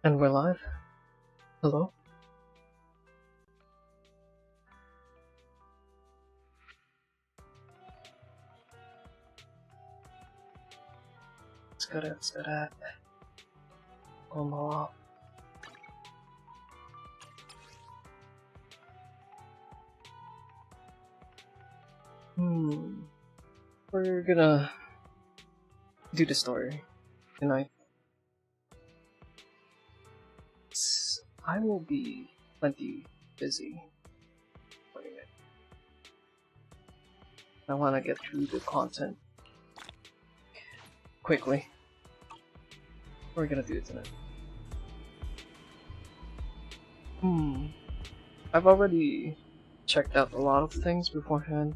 And we're live. Hello? Let's go to Omaha. We're gonna do the story tonight. I will be plenty busy playing it. I want to get through the content quickly. We're gonna do it tonight. I've already checked out a lot of things beforehand.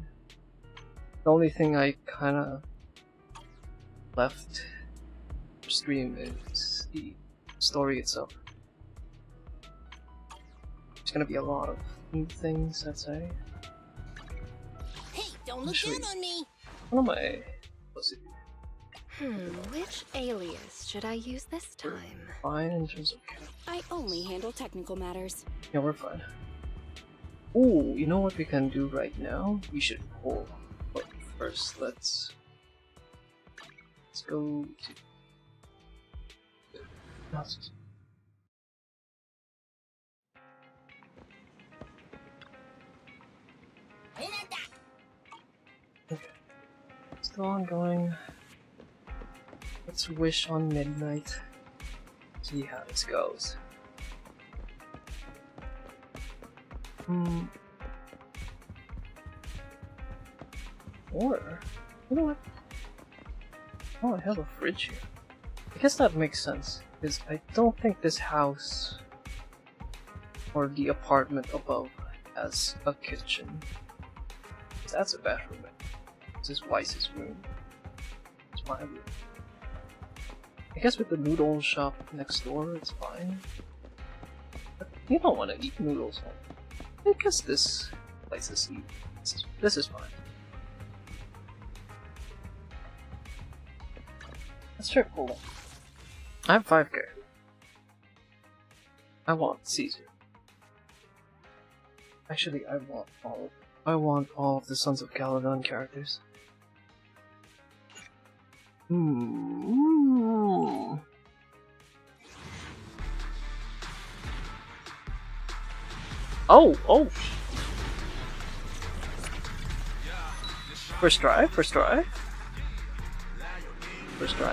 The only thing I kinda left for stream is the story itself. There's gonna be a lot of new things, I'd say. Hey, don't look down on me! What am I supposed to do? Which alias should I use this time? Fine in terms of character. I only handle technical matters. Yeah, we're fine. Ooh, you know what we can do right now? We should pull. But first, let's go to... Okay. Still ongoing. Let's wish on midnight. See how this goes. Or, you know what? Oh, I have a fridge here. I guess that makes sense, because I don't think this house or the apartment above has a kitchen. That's a bathroom. This is Weiss's room. It's my room. I guess with the noodle shop next door, it's fine. But you don't want to eat noodles. I guess this place is eat. This is fine. Let's try pull. I have 5k. I want Caesar. Actually, I want all of the Sons of Caledon characters. Oh! First try,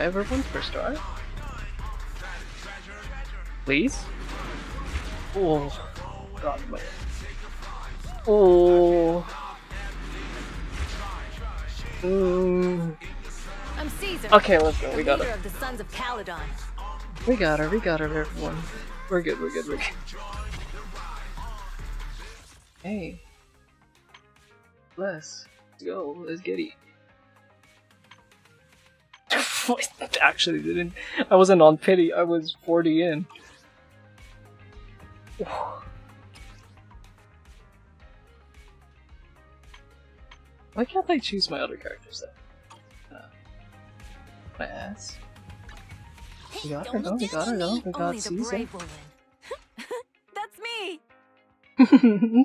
everyone, first try. Please? Oh, God, my... Oh... I'm Caesar. Okay, let's go, we got her. Of the Sons of Caledon. We got her, everyone. We're good. Hey. Let's go, let's get it. I actually didn't. I wasn't on pity, I was 40 in. Why can't I choose my other characters then? My ass. We got her, no, we got her, no, we got Caesar. That's me!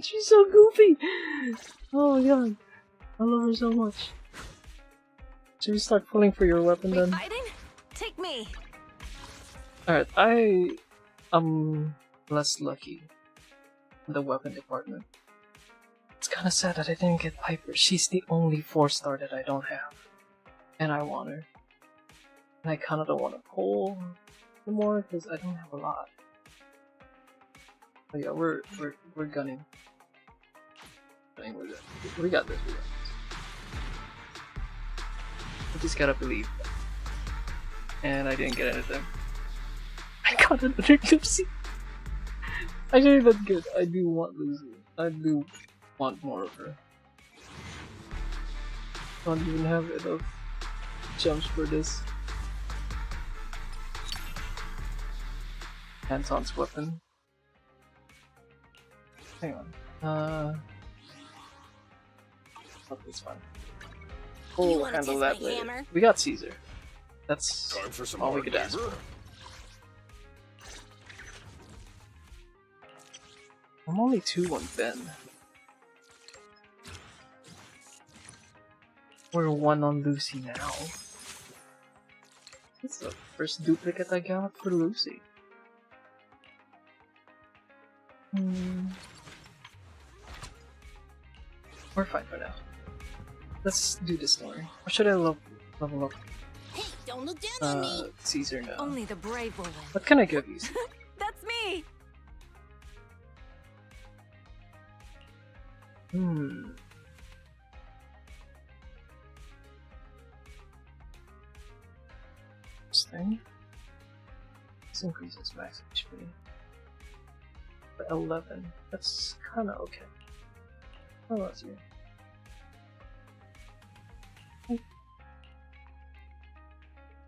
She's so goofy! Oh my god. I love her so much. Should we start pulling for your weapon then? Fighting? Take me! Alright, I am less lucky in the weapon department. It's kinda sad that I didn't get Piper. She's the only 4-star that I don't have. And I want her. And I kinda don't want to pull more because I don't have a lot. But yeah, we're gunning. We're good. We got this. I just gotta believe. And I didn't get anything. I got another Gypsy! Actually, that's good. I do want Lucy. I do want more of her. Don't even have enough jumps for this. Hands-on's weapon. Hang on. It's fine. We'll handle that later. Hammer? We got Caesar. That's Time for some all we hard could ask labor. for. I'm only 2 on Ben. We're 1 on Lucy now. That's the first duplicate I got for Lucy. We're fine for now. Let's do this story. Or should I level up Hey, don't look down on me. Caesar now? Only the brave will win. What can I give you? That's me! This thing. This increases max HP. By 11. That's kinda okay. Oh, that's you.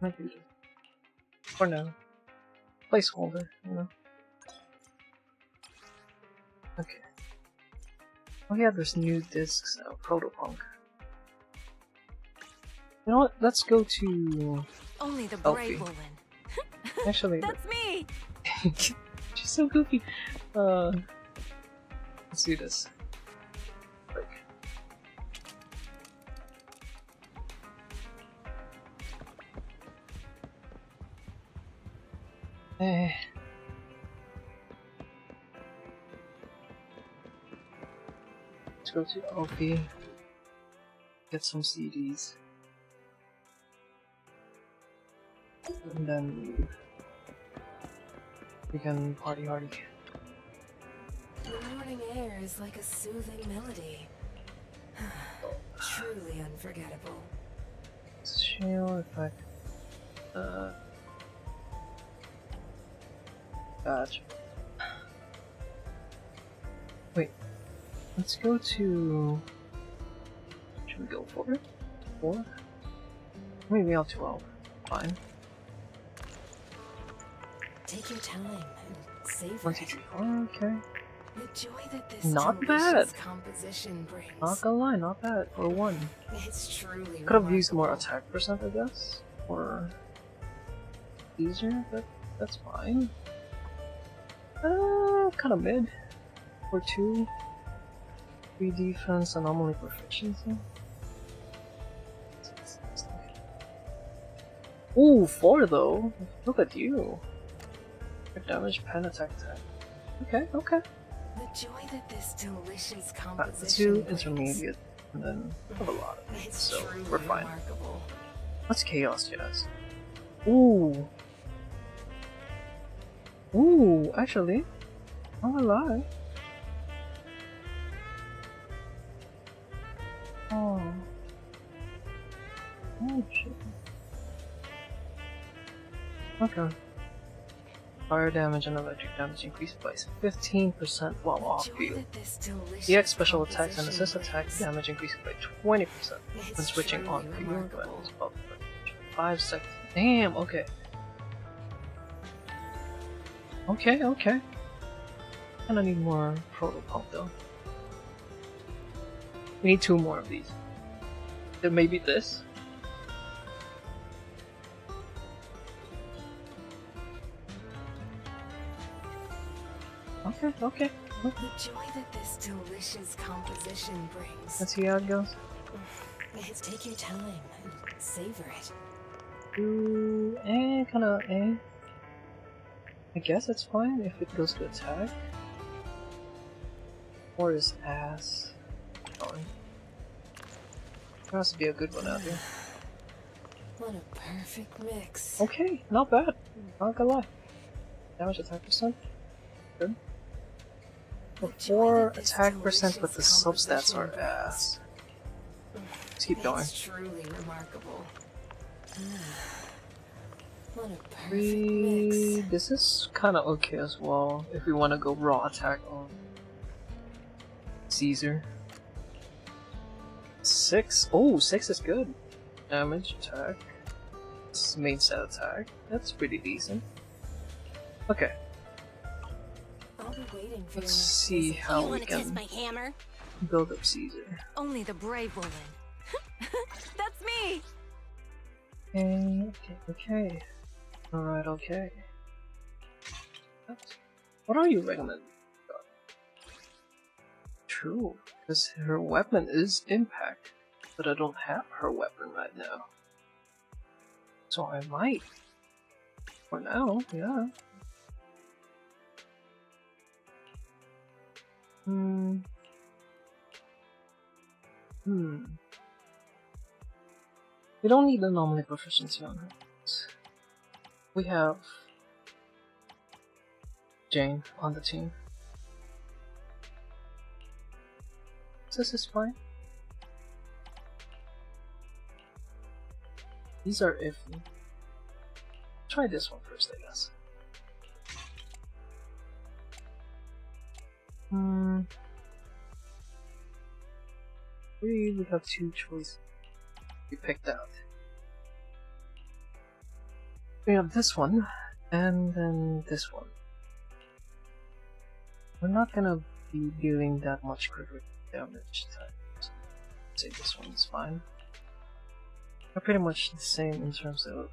Might be just for now. Placeholder, you know. Okay. Oh yeah, there's new discs now. Protopunk. You know what? Let's go to only the brave will win. Actually, that's me. She's so goofy. Let's do this. Break. Let's go to LP. Get some CDs. And then we can party hardy. The morning air is like a soothing melody. Truly unforgettable. Shield effect. Gotcha. Wait. Let's go to. Should we go for it? 4? Maybe I'll 12. Fine. Take your time and savor 1, 2, 3, 4. Okay. the joy that this Not bad. composition brings. Not gonna lie, not bad for 1. It's truly Could have used more attack percent, I guess, or easier, but that's fine. Kind of mid. For 2. 3 defense, anomaly proficiency. Ooh, 4 though. Look at you. Crit damage, pen attack. Okay, okay. The joy that this delicious Let's composition do brings. intermediate, and then we have a lot of it, It's so truly we're fine. remarkable. Let's chaos jazz. Ooh. Ooh, actually, I'm gonna lie. Oh. Oh shit. Okay. Fire damage and electric damage increased by 15% while off The joy field. that this delicious DX special attacks and assist composition attack brings. damage increased by 20% when It's switching truly on field remarkable. weapons. About 5 seconds. Damn, okay. Okay. Kinda need more protopunk though. We need 2 more of these. Then maybe this? Okay. The joy that this delicious composition brings. Let's see how it goes. Take your time and savor it. Ooh, kinda, I guess it's fine if it goes to attack. Or his ass. Sorry. There has to be a good one out here. What a perfect mix. Okay, not bad. Not gonna lie. Damage attack percent. Good. Before attack percent, but the substats are ass. Let's keep going. It's truly remarkable. What a perfect 3. mix. This is kind of okay as well if we want to go raw attack on Caesar. 6. Oh, 6 is good. Damage attack. This is main set attack. That's pretty decent. Okay, I'll be waiting for let's your next see visit. how You we wanna test can my hammer? build up Caesar. Only the brave will win. That's me! Okay. Alright, okay. What are you recommending? true, because her weapon is impact, but I don't have her weapon right now. So I might. For now, yeah. We don't need anomaly proficiency on her. We have Jane on the team. This is fine. These are iffy. Try this one first, I guess. We have two choices. We picked out. We have this one, and then this one. We're not gonna be dealing that much critical damage time. So I'd say this one is fine. They're pretty much the same in terms of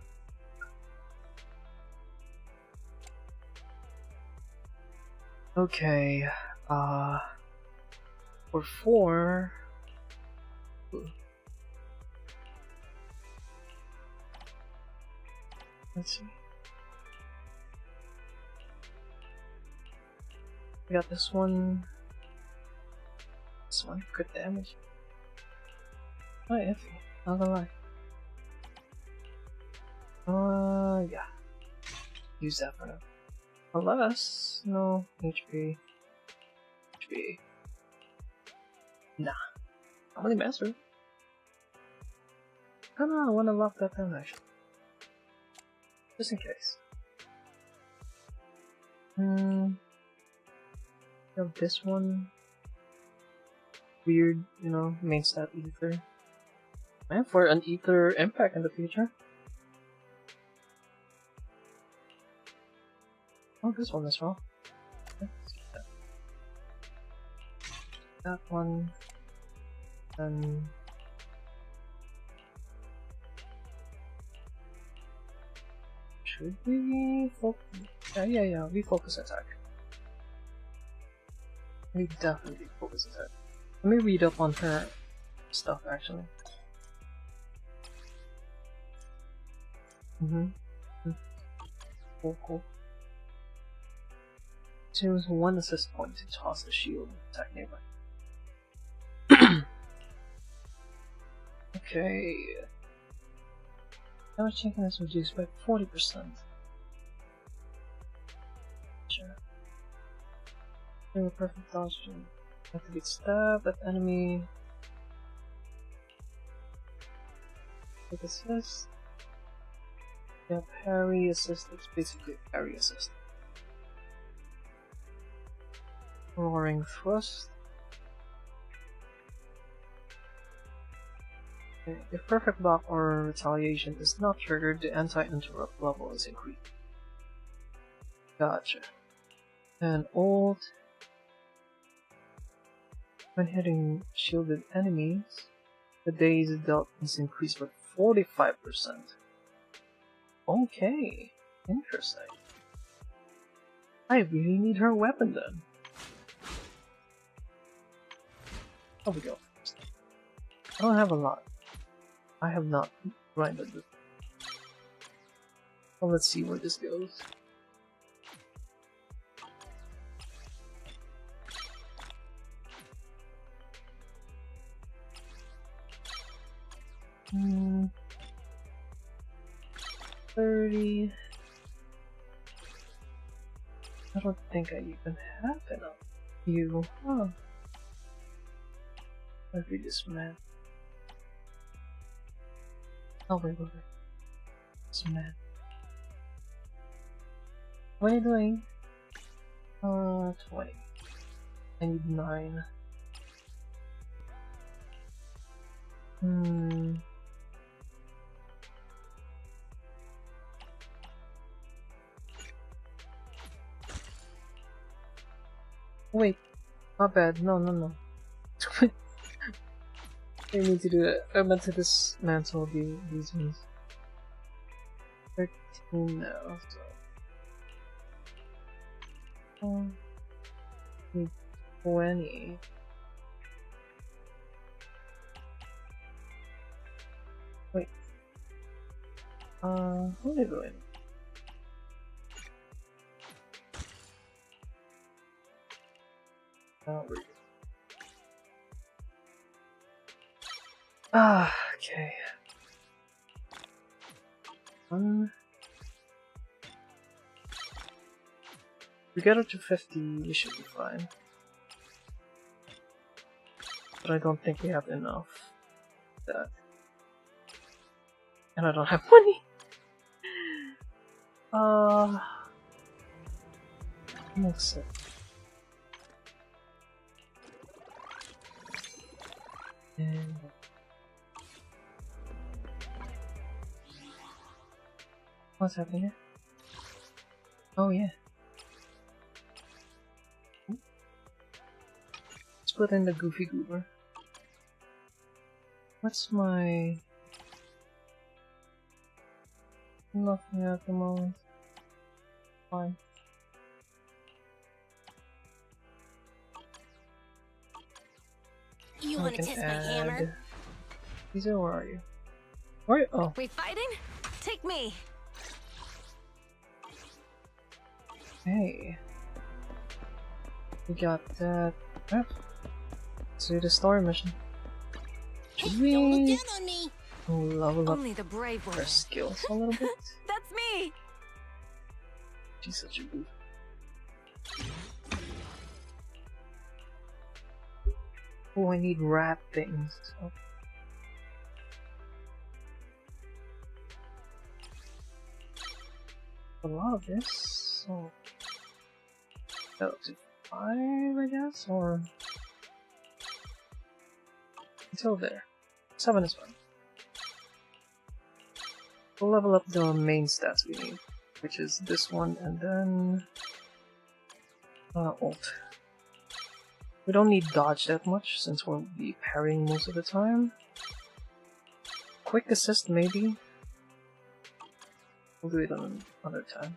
okay, for 4 let's see. We got this one. This one, good damage. Oh, iffy, not gonna lie. Yeah. Use that for now. Unless, no, HP. Nah. How many master? I don't know, I wanna lock that down actually. Just in case. We have this one. Weird, you know, main stat ether. And for an ether impact in the future. Oh, this one as well. Okay, let's get that. That one. Then should we focus? Yeah, we focus attack. We definitely focus attack. Let me read up on her stuff actually. Cool. Choose 1 assist point to toss the shield and attack nearby. Okay. Damage taken is reduced by 40%. Sure. Do a perfect dodge to activate stab at enemy. Quick assist. Yeah, parry assist. It's basically parry assist. Roaring thrust. Okay. If perfect block or retaliation is not triggered, the anti-interrupt level is increased. Gotcha. And ult. When hitting shielded enemies, the days dealt is increased by 45%. Okay, interesting. I really need her weapon then. Here we go. I don't have a lot. I have not grinded this. Well, let's see where this goes. Hmm. 30. I don't think I even have enough. You, huh? Maybe this man. Oh, wait. This man. What are you doing? 20. I need 9. Wait, not bad. No. I need to do that. I meant to dismantle these ones. 13 now, so. Need 20. Wait. What are they doing? Where okay. We get up to 50, we should be fine. But I don't think we have enough for that. And I don't have money! Makes sense. And what's happening here? Oh yeah. Let's put in the Goofy Goober. What's my... Nothing at the moment. Fine. You want to test my hammer? Lisa, where are you? Where? Oh. We fighting? Take me. Hey. We got that. Let's do the story mission. Hey, Should we don't look down on me. level up Only the brave will. our skills a little bit? That's me. She's such a goof. Oh, I need rat things. Oh. A lot of this. So up to 5, I guess, or until there. 7 is fine. We'll level up the main stats we need, which is this one, and then ult. We don't need dodge that much since we'll be parrying most of the time. Quick assist maybe. We'll do it on another time.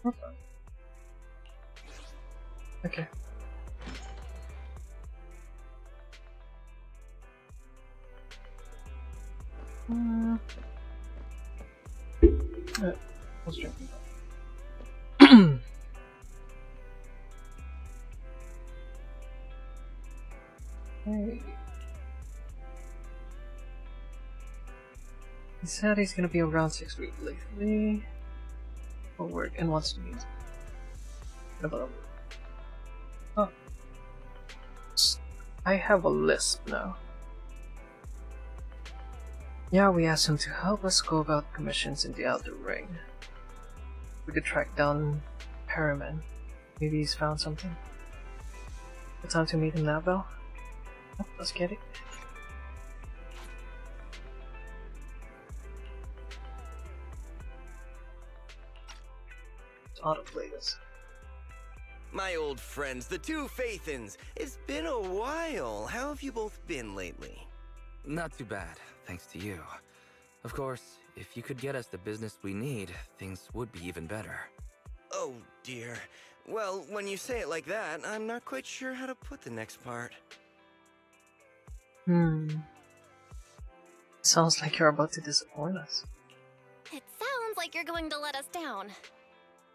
We're fine. Okay. I was drinking that. Hey. He said he's gonna be around 6 weeks lately for work and wants to meet. Oh. I have a lisp now. Yeah, we asked him to help us go about commissions in the Outer Ring. We could track down Perriman. Maybe he's found something. It's time to meet him now, Belle. Oh, let's get it. Let's autoplay this. My old friends, the two Faithins. It's been a while. How have you both been lately? Not too bad, thanks to you. Of course, if you could get us the business we need, things would be even better. Oh, dear. Well, when you say it like that, I'm not quite sure how to put the next part. Sounds like you're about to disappoint us. It sounds like you're going to let us down.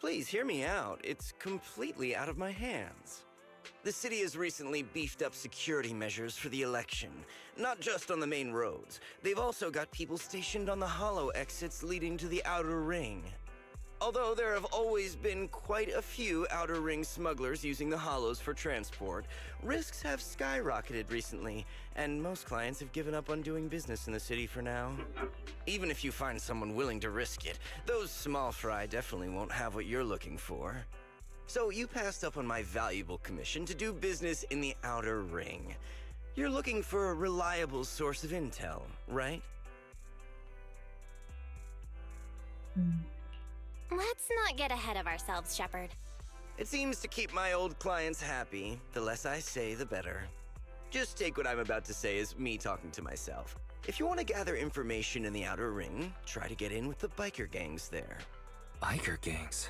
Please hear me out. It's completely out of my hands. The city has recently beefed up security measures for the election. Not just on the main roads. They've also got people stationed on the hollow exits leading to the Outer Ring. Although there have always been quite a few Outer Ring smugglers using the hollows for transport, risks have skyrocketed recently, and most clients have given up on doing business in the city for now. Even if you find someone willing to risk it, those small fry definitely won't have what you're looking for. So you passed up on my valuable commission to do business in the Outer Ring. You're looking for a reliable source of intel, right? Let's not get ahead of ourselves, Shepard. It seems to keep my old clients happy. The less I say, the better. Just take what I'm about to say as me talking to myself. If you want to gather information in the Outer Ring, try to get in with the biker gangs there. Biker gangs?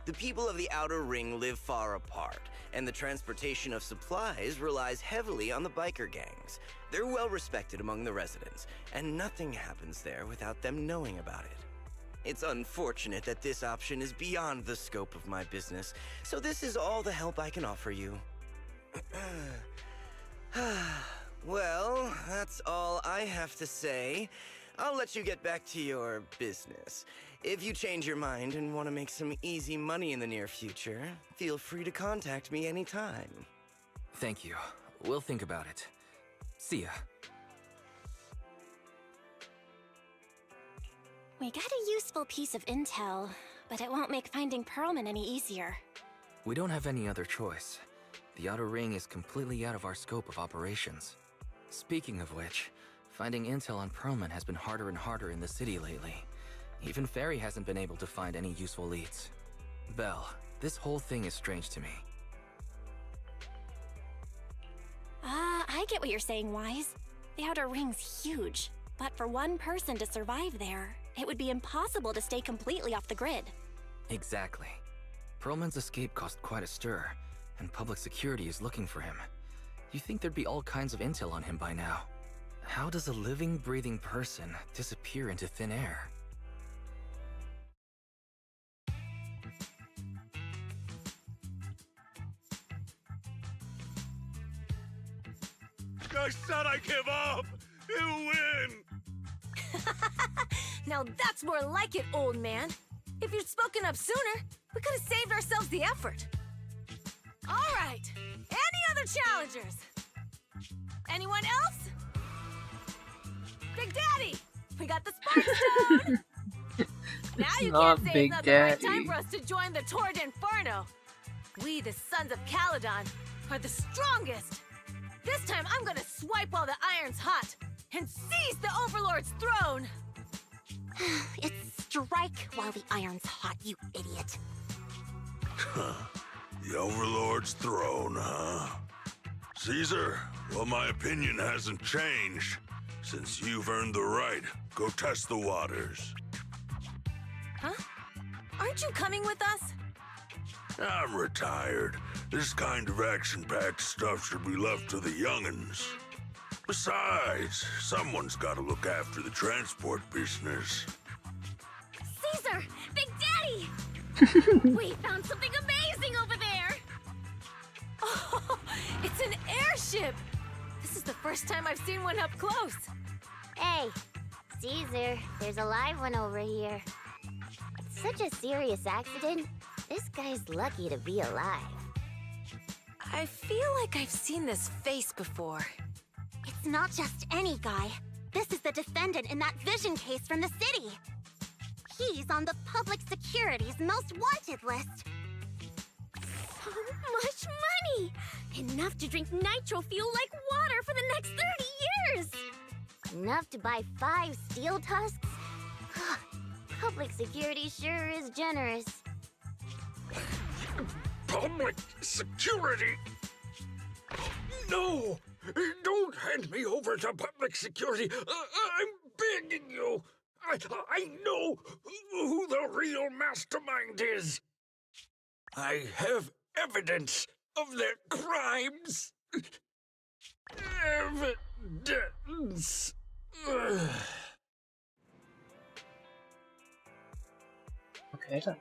The people of the Outer Ring live far apart, and the transportation of supplies relies heavily on the biker gangs. They're well respected among the residents, and nothing happens there without them knowing about it. It's unfortunate that this option is beyond the scope of my business, so this is all the help I can offer you. Well, that's all I have to say. I'll let you get back to your business. If you change your mind and want to make some easy money in the near future, feel free to contact me anytime. Thank you. We'll think about it. See ya. We got a useful piece of intel, but it won't make finding Perlman any easier. We don't have any other choice. The Outer Ring is completely out of our scope of operations. Speaking of which, finding intel on Perlman has been harder and harder in the city lately. Even Ferry hasn't been able to find any useful leads. Belle, this whole thing is strange to me. I get what you're saying, Wise. The Outer Ring's huge, but for one person to survive there, it would be impossible to stay completely off the grid. Exactly. Perlman's escape caused quite a stir, and public security is looking for him. You'd think there'd be all kinds of intel on him by now. How does a living, breathing person disappear into thin air? I said I give up! You win! Now that's more like it, old man. If you'd spoken up sooner, we could have saved ourselves the effort. All right, any other challengers? Anyone else? Big Daddy, we got the Spark Stone! Now you Not can't say Big it's not the right Daddy. time for us to join the Torrid Inferno. We, the Sons of Caledon, are the strongest. This time I'm gonna swipe while the iron's hot and seize the Overlord's throne! It's strike while the iron's hot, you idiot. The Overlord's throne, huh? Caesar, well, my opinion hasn't changed. Since you've earned the right, go test the waters. Huh? Aren't you coming with us? I'm retired. This kind of action-packed stuff should be left to the young'uns. Besides, someone's got to look after the transport business. Caesar! Big Daddy! We found something amazing over there! Oh, it's an airship! This is the first time I've seen one up close. Hey, Caesar, there's a live one over here. It's such a serious accident. This guy's lucky to be alive. I feel like I've seen this face before. It's not just any guy. This is the defendant in that vision case from the city. He's on the public security's most wanted list. So much money! Enough to drink nitro fuel like water for the next 30 years! Enough to buy 5 steel tusks? Public security sure is generous. Public security? No! Don't hand me over to public security! I'm begging you! I know who the real mastermind is! I have evidence of their crimes! Evidence! Okay then.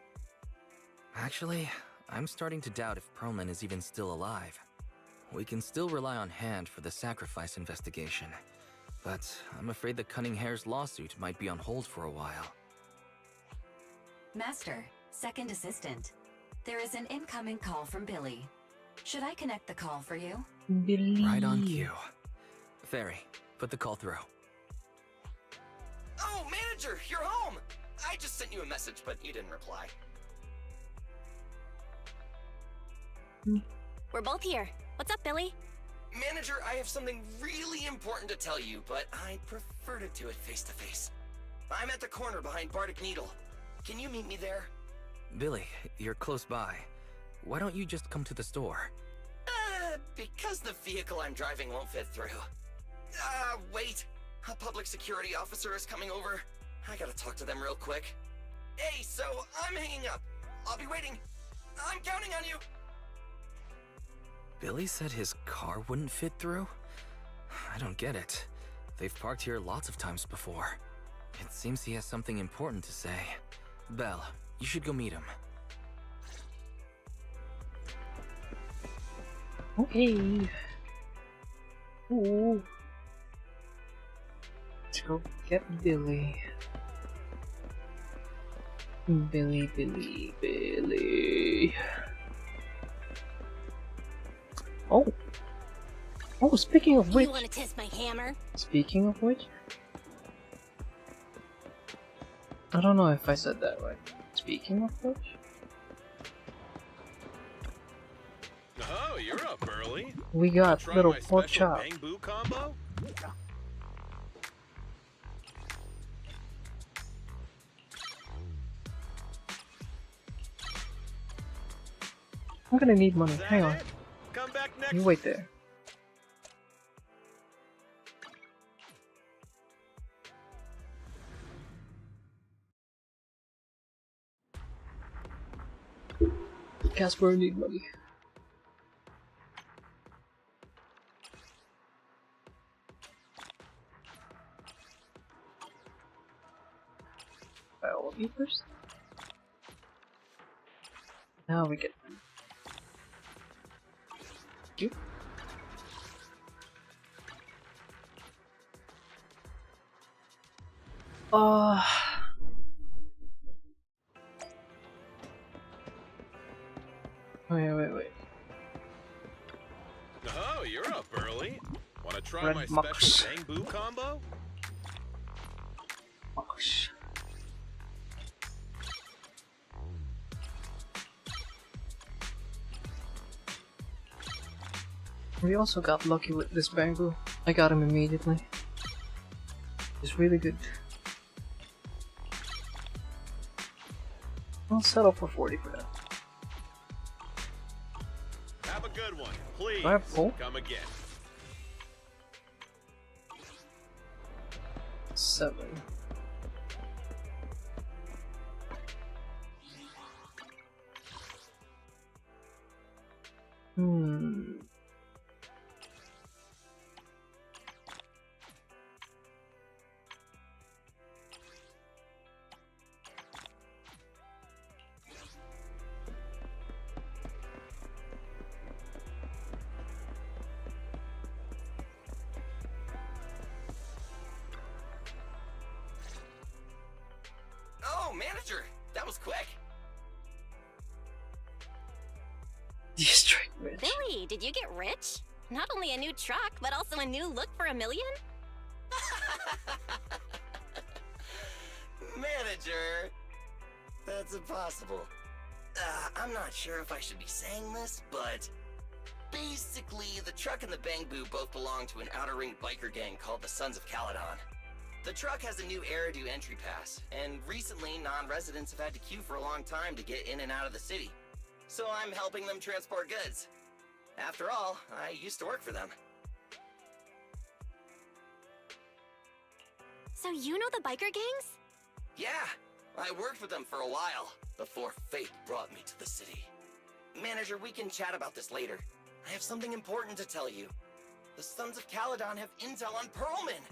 Actually, I'm starting to doubt if Perlman is even still alive. We can still rely on Hand for the sacrifice investigation, but I'm afraid the Cunning Hare's lawsuit might be on hold for a while. Master, second assistant. There is an incoming call from Billy. Should I connect the call for you? Billy. Right on cue. Ferry, put the call through. Oh, manager, you're home! I just sent you a message, but you didn't reply. We're both here. What's up, Billy? Manager, I have something really important to tell you, but I'd prefer to do it face to face. I'm at the corner behind Bardic Needle. Can you meet me there? Billy, you're close by. Why don't you just come to the store? Because the vehicle I'm driving won't fit through. Wait. A public security officer is coming over. I gotta talk to them real quick. Hey, so I'm hanging up. I'll be waiting. I'm counting on you. Billy said his car wouldn't fit through? I don't get it. They've parked here lots of times before. It seems he has something important to say. Belle, you should go meet him. Okay. Ooh. Let's go get Billy. Billy. Oh. Oh, speaking of which. You want to test my hammer? Speaking of which. I don't know if I said that right. Speaking of which. Oh, you're up early. We got Try little my pork special chop. bang boo combo? I'm gonna need money. Is that Hang on. it? Come back next. You wait there. Casper, I need money. Buy all of you first. Now we get. Thank you. Wait. Oh, you're up early. Wanna try Red my Mux. special bang boo combo? Gosh. We also got lucky with this bamboo. I got him immediately. It's really good. I'll settle for 40 for that. Have a good one, please. Do I have full? Come again. 7. Oh, manager, that was quick. You straight rich. Billy, did you get rich? Not only a new truck, but also a new look for $1 million? Manager, that's impossible. I'm not sure if I should be saying this, but basically, the truck and the Bang Boo both belong to an outer ring biker gang called the Sons of Caledon. The truck has a new Eridu entry pass, and recently non-residents have had to queue for a long time to get in and out of the city. So I'm helping them transport goods. After all, I used to work for them. So you know the biker gangs? Yeah, I worked with them for a while, before fate brought me to the city. Manager, we can chat about this later. I have something important to tell you. The Sons of Caledon have intel on Pearlman!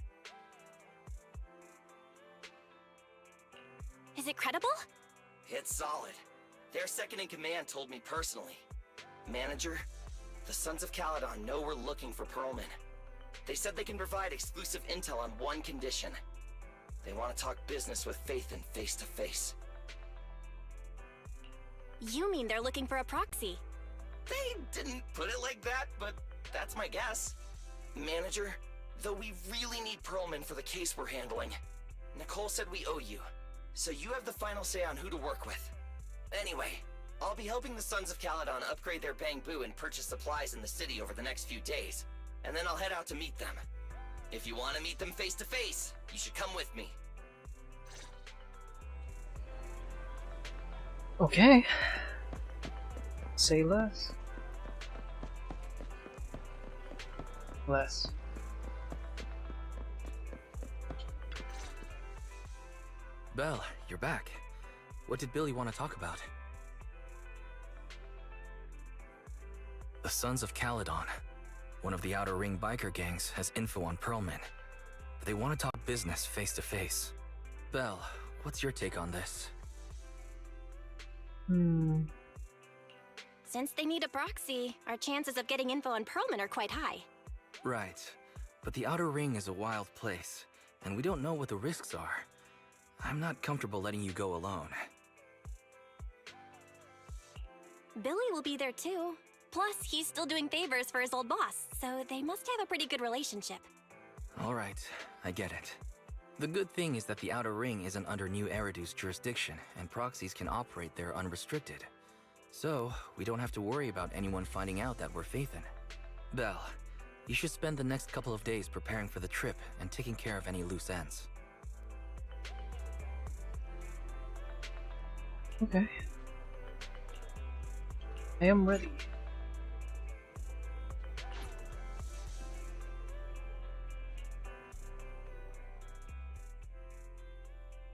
Is it credible? It's solid. Their second-in-command told me personally. Manager, the Sons of Caledon know we're looking for Pearlman. They said they can provide exclusive intel on one condition. They want to talk business with Faith and face-to-face. You mean they're looking for a proxy? They didn't put it like that, but that's my guess. Manager, though we really need Pearlman for the case we're handling, Nicole said we owe you, so you have the final say on who to work with. Anyway, I'll be helping the Sons of Caledon upgrade their Bang Boo and purchase supplies in the city over the next few days, and then I'll head out to meet them. If you want to meet them face-to-face, you should come with me. Okay. Say less. Less. Belle, you're back. What did Billy want to talk about? The Sons of Caledon, one of the Outer Ring biker gangs, has info on Pearlman. They want to talk business face to face. Belle, what's your take on this? Since they need a proxy, our chances of getting info on Pearlman are quite high. Right, but the Outer Ring is a wild place, and we don't know what the risks are. I'm not comfortable letting you go alone. Billy will be there too. Plus, he's still doing favors for his old boss, so they must have a pretty good relationship. All right, I get it. The good thing is that the Outer Ring isn't under New Eridu's jurisdiction, and proxies can operate there unrestricted. So, we don't have to worry about anyone finding out that we're Phaethon. Belle, you should spend the next couple of days preparing for the trip and taking care of any loose ends. Okay. I am ready.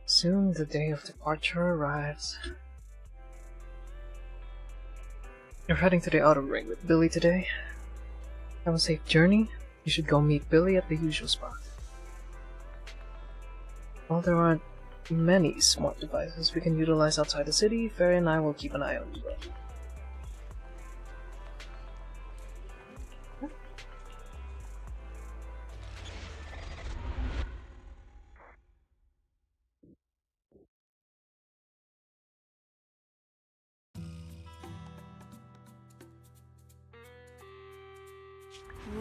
Soon the day of departure arrives. You're heading to the Outer Ring with Billy today. Have a safe journey. You should go meet Billy at the usual spot. While there aren't many smart devices we can utilize outside the city, Fairy and I will keep an eye on you.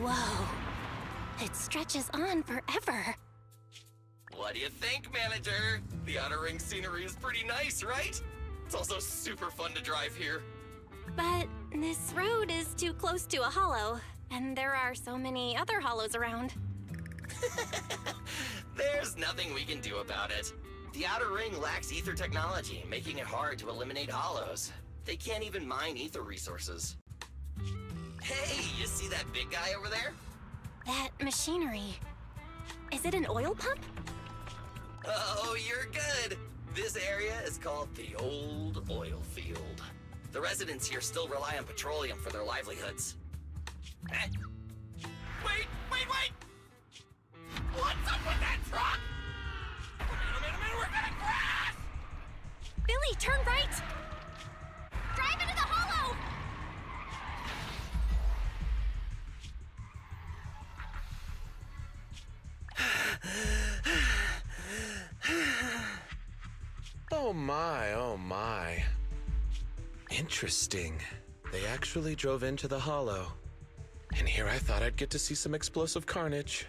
Whoa. It stretches on forever. What do you think, manager? The Outer Ring scenery is pretty nice, right? It's also super fun to drive here. But this road is too close to a hollow, and there are so many other hollows around. There's nothing we can do about it. The Outer Ring lacks ether technology, making it hard to eliminate hollows. They can't even mine ether resources. Hey, you see that big guy over there? That machinery. Is it an oil pump? Oh, you're good. This area is called the Old Oil Field. The residents here still rely on petroleum for their livelihoods. Eh? Wait! What's up with that truck? Man, we're gonna crash! Billy, turn right! Drive into the hollow! Oh my. Interesting. They actually drove into the hollow. And here I thought I'd get to see some explosive carnage.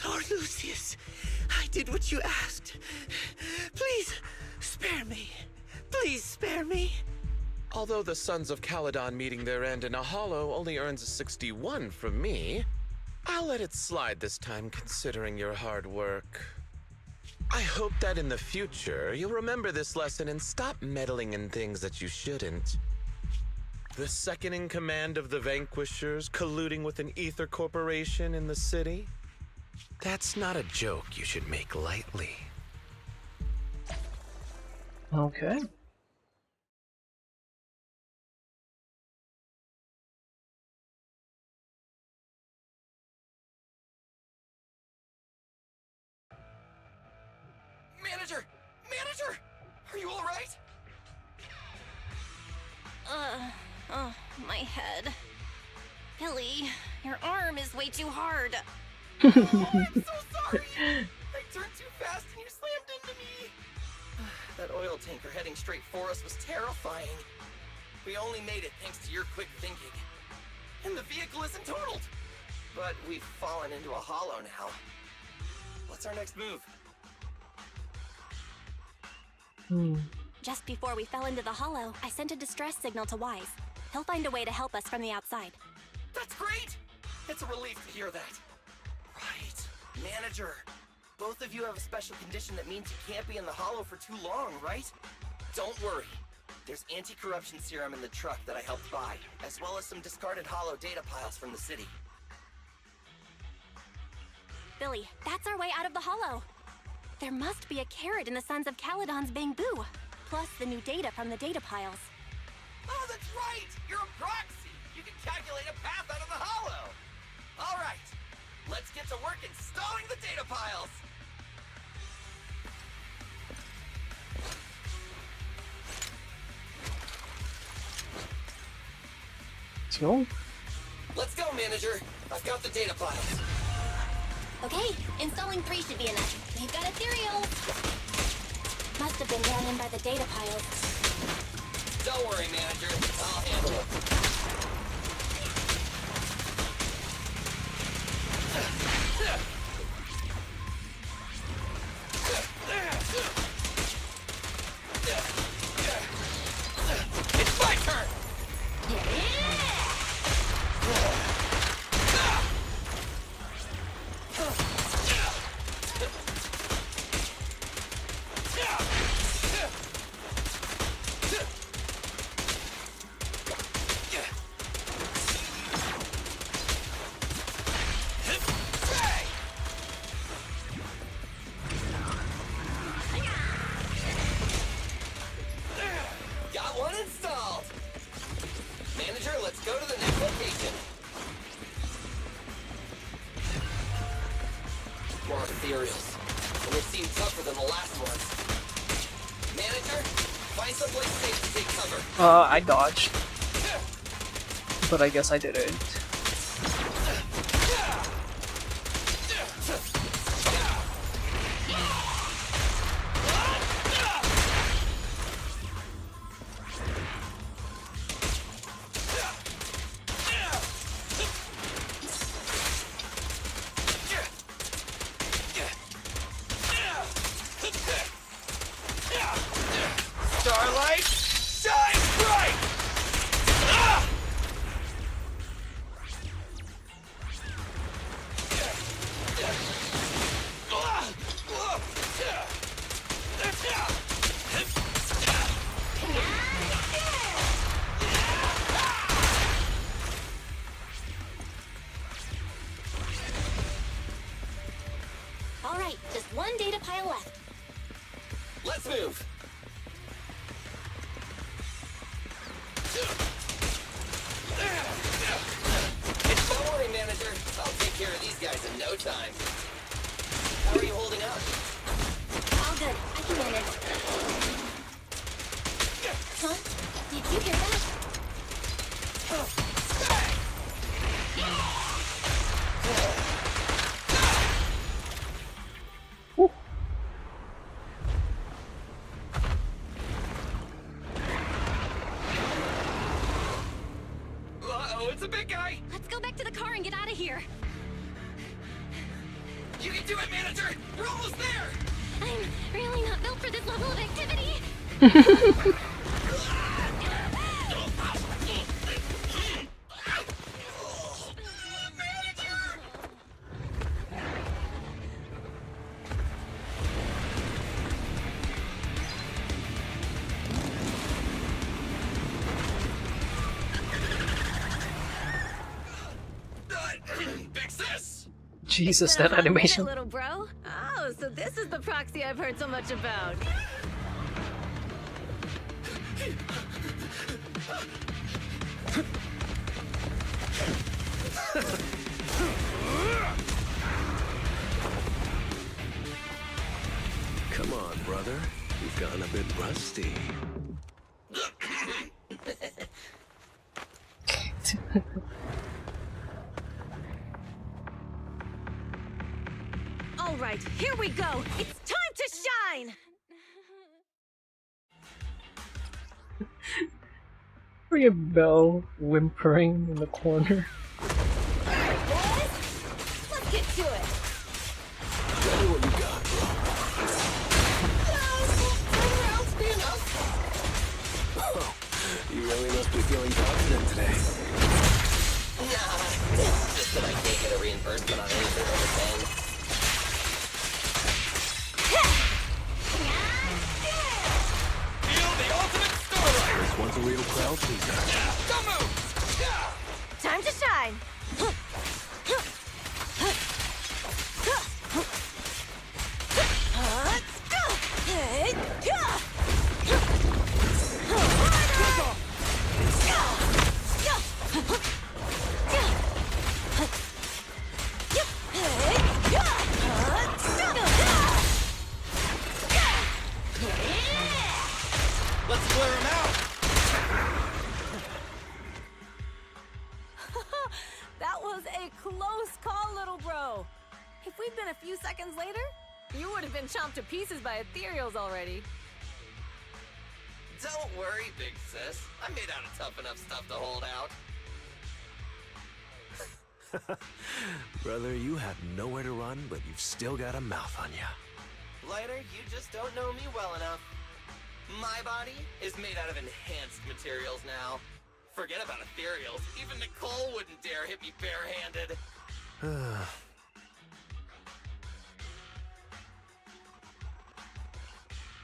Lord Lucius, I did what you asked. Please, spare me. Please spare me. Although the Sons of Caledon meeting their end in a hollow only earns a 61 from me, I'll let it slide this time considering your hard work. I hope that in the future you'll remember this lesson and stop meddling in things that you shouldn't. The second in command of the Vanquishers colluding with an ether corporation in the city? That's not a joke you should make lightly. Okay. Manager! Are you alright? Oh, my head. Billy, your arm is way too hard. Oh, I'm so sorry! I turned too fast and you slammed into me! That oil tanker heading straight for us was terrifying. We only made it thanks to your quick thinking. And the vehicle isn't totaled! But we've fallen into a hollow now. What's our next move? Just before we fell into the hollow, I sent a distress signal to Wise. He'll find a way to help us from the outside. That's great! It's a relief to hear that. Right. Manager, both of you have a special condition that means you can't be in the hollow for too long, right? Don't worry. There's anti-corruption serum in the truck that I helped buy, as well as some discarded hollow data piles from the city. Billy, that's our way out of the hollow. There must be a carrot in the Sons of Caledon's bamboo, plus the new data from the data piles. Oh, that's right! You're a proxy! you can calculate a path out of the hollow. All right, let's get to work installing the data piles. So, Let's go, manager. I've got the data piles. Okay, installing 3 should be enough. We've got ethereal. Must have been brought in by the data piles. Don't worry, manager. I'll handle it. It's my turn! Got one installed! Manager, let's go to the next location. More ethereals. And they seem tougher than the last ones. Manager, find someplace safe to take cover. I dodged. But I guess I didn't. Starlight, shine bright! All right, just 1 data pile left. Let's move. Don't worry, manager. I'll take care of these guys in no time. How are you holding up? All good. I can manage. Huh? Did you hear that? Uh-oh, it's a big guy! Let's go back to the car and get out of here. You can do it, manager! We're almost there! I'm really not built for this level of activity. Fix this! Jesus, Been a that hot animation. minute, little bro. Oh, so this is the proxy I've heard so much about. Come on, brother. You've gotten a bit rusty. All right, here we go. It's time to shine. Ring a bell whimpering in the corner. Boys, let's get to it. Show me what you got, bro. Oh, you really must be feeling confident today. Nah, just that I can't get a reimbursement on anything over 10. Feel the ultimate starlight! This one's a real crowd pleaser. Don't move! Time to shine. we'd been a few seconds later, you would have been chomped to pieces by ethereals already. Don't worry, big sis. I'm made out of tough enough stuff to hold out. Brother, you have nowhere to run, but you've still got a mouth on you. Lighter, you just don't know me well enough. My body is made out of enhanced materials now. Forget about ethereals. Even Nicole wouldn't dare hit me barehanded.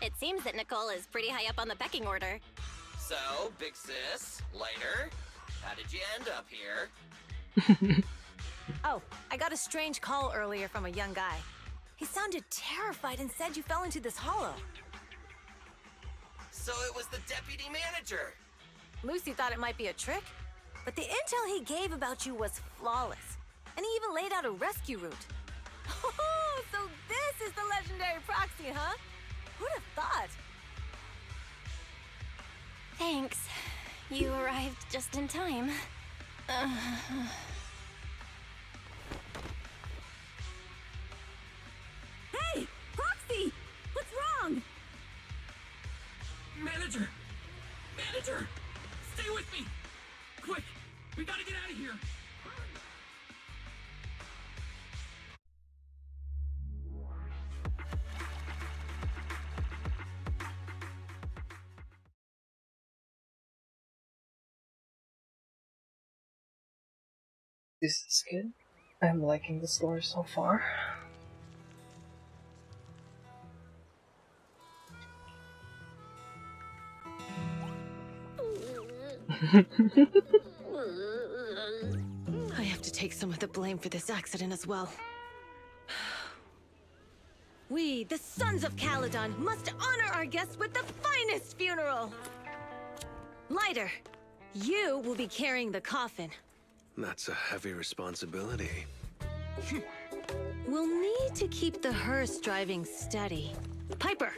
It seems that Nicole is pretty high up on the pecking order. So, big sis, Lighter, how did you end up here? Oh, I got a strange call earlier from a young guy. He sounded terrified and said you fell into this hollow. So it was the deputy manager. Lucy thought it might be a trick, but the intel he gave about you was flawless. And he even laid out a rescue route. Oh, so this is the legendary proxy, huh? Who'd have thought? Thanks. You arrived just in time. Hey! Proxy! What's wrong? Manager! Manager! Stay with me! Quick! We gotta get out of here! This is good. I'm liking the story so far. I have to take some of the blame for this accident as well. We, the Sons of Caledon, must honor our guests with the finest funeral! Lighter, you will be carrying the coffin. That's a heavy responsibility. We'll need to keep the hearse driving steady. Piper!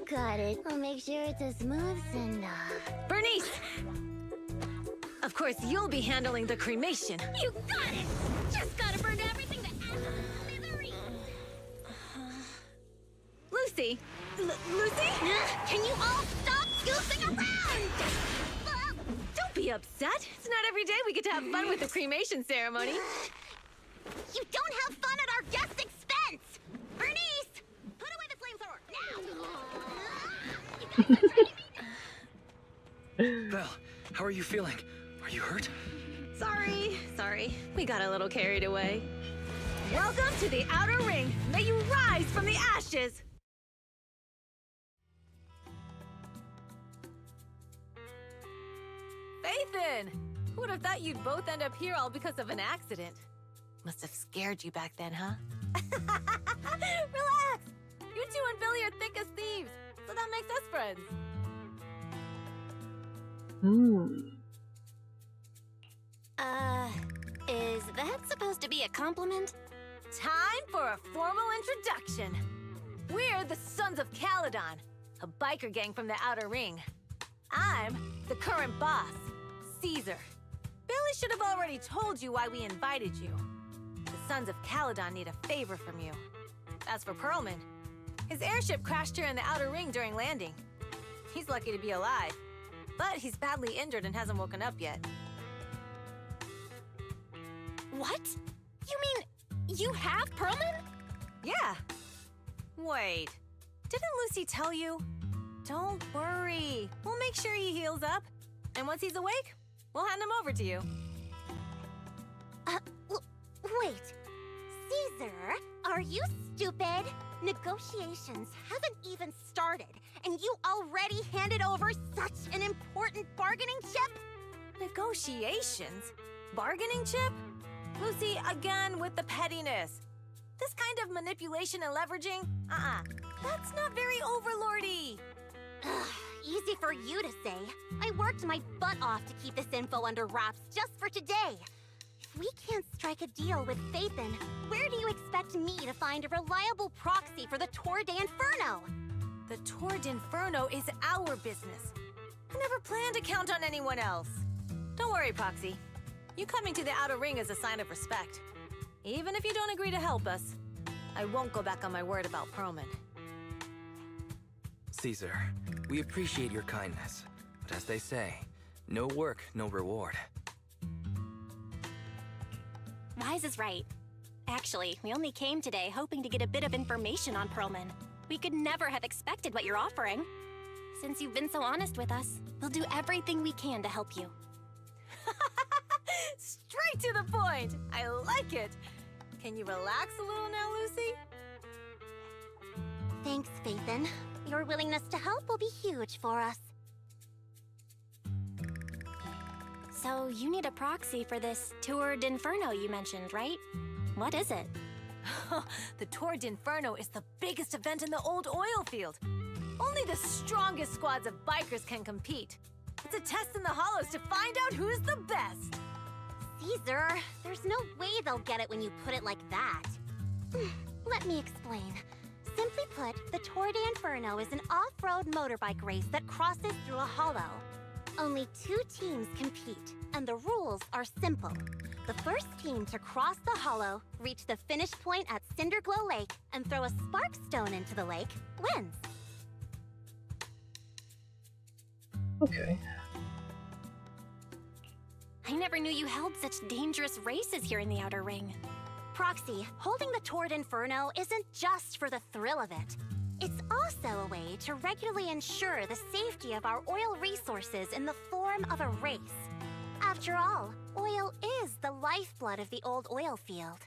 Got it. I'll make sure it's a smooth send-off. Bernice! Of course, you'll be handling the cremation. You got it! Just gotta burn everything to smithereens! Lucy! Lucy? Can you all stop goofing around? Don't be upset. It's not every day we get to have fun with the cremation ceremony. You don't have fun at our guest expense! Bernice! Put away the flamethrower, now! Belle, how are you feeling? Are you hurt? Sorry. We got a little carried away. Welcome to the Outer Ring. May you rise from the ashes. Faithin! Who would have thought you'd both end up here all because of an accident? Must have scared you back then, huh? Relax! You two and Billy are thick as thieves, so that makes us friends. Is that supposed to be a compliment? Time for a formal introduction. We're the Sons of Caledon, a biker gang from the Outer Ring. I'm the current boss, Caesar. Billy should have already told you why we invited you. The Sons of Caledon need a favor from you. As for Pearlman, his airship crashed here in the Outer Ring during landing. He's lucky to be alive, but he's badly injured and hasn't woken up yet. What? You mean you have Pearlman? Yeah. Wait, didn't Lucy tell you? Don't worry. We'll make sure he heals up. And once he's awake, we'll hand him over to you. Wait. Caesar, are you stupid? Negotiations haven't even started, and you already handed over such an important bargaining chip? Negotiations? Bargaining chip? Lucy, again with the pettiness. This kind of manipulation and leveraging? That's not very overlordy. Easy for you to say. I worked my butt off to keep this info under wraps just for today. If we can't strike a deal with Faithin, where do you expect me to find a reliable proxy for the Tour de Inferno? The Tour de Inferno is our business. I never planned to count on anyone else. Don't worry, Proxy. You coming to the Outer Ring is a sign of respect. Even if you don't agree to help us, I won't go back on my word about Proman. Caesar, we appreciate your kindness, but as they say, no work, no reward. Rise is right. Actually, we only came today hoping to get a bit of information on Proman. We could never have expected what you're offering. Since you've been so honest with us, we'll do everything we can to help you. Straight to the point! I like it! Can you relax a little now, Lucy? Thanks, Phaethon. Your willingness to help will be huge for us. So, you need a proxy for this Tour d'Inferno you mentioned, right? What is it? The Tour d'Inferno is the biggest event in the old oil field. Only the strongest squads of bikers can compete. It's a test in the hollows to find out who's the best. Caesar, there's no way they'll get it when you put it like that. Let me explain. Simply put, the Tour d'Inferno is an off-road motorbike race that crosses through a hollow. Only 2 teams compete, and the rules are simple. The first team to cross the hollow, reach the finish point at Cinderglow Lake, and throw a spark stone into the lake, wins. Okay. I never knew you held such dangerous races here in the Outer Ring. Proxy, holding the Tour d'Inferno isn't just for the thrill of it. It's also a way to regularly ensure the safety of our oil resources in the form of a race. After all, oil is the lifeblood of the old oil field.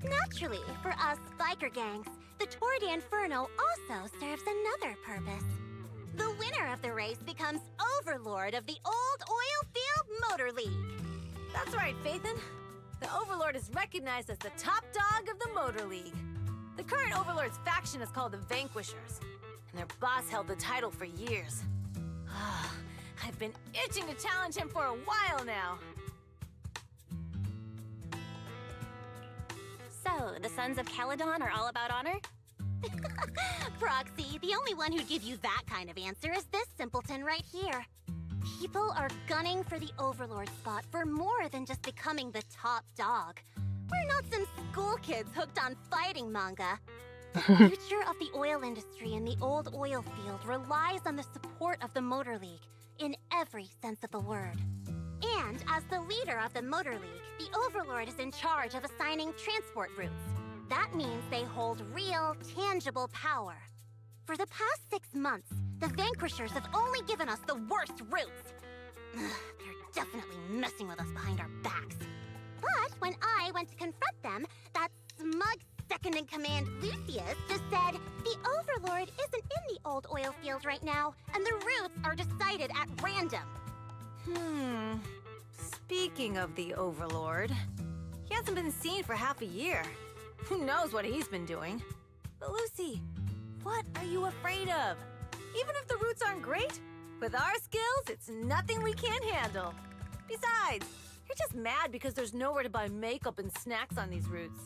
Naturally, for us biker gangs, the Tour d'Inferno also serves another purpose. The winner of the race becomes overlord of the old oil field motor league. That's right, Phaethon. The Overlord is recognized as the top dog of the Motor League. The current Overlord's faction is called the Vanquishers, and their boss held the title for years. I've been itching to challenge him for a while now. So, the Sons of Caledon are all about honor? Proxy, the only one who'd give you that kind of answer is this simpleton right here. People are gunning for the Overlord spot for more than just becoming the top dog. We're not some school kids hooked on fighting manga. The future of the oil industry in the old oil field relies on the support of the Motor League, in every sense of the word. And as the leader of the Motor League, the Overlord is in charge of assigning transport routes. That means they hold real, tangible power. For the past 6 months, the Vanquishers have only given us the worst routes. They're definitely messing with us behind our backs. But when I went to confront them, that smug second-in-command Lucius just said, the Overlord isn't in the old oil field right now, and the routes are decided at random. Speaking of the Overlord, he hasn't been seen for half a year. Who knows what he's been doing? But Lucy, what are you afraid of? Even if the routes aren't great, with our skills, it's nothing we can't handle. Besides, you're just mad because there's nowhere to buy makeup and snacks on these routes.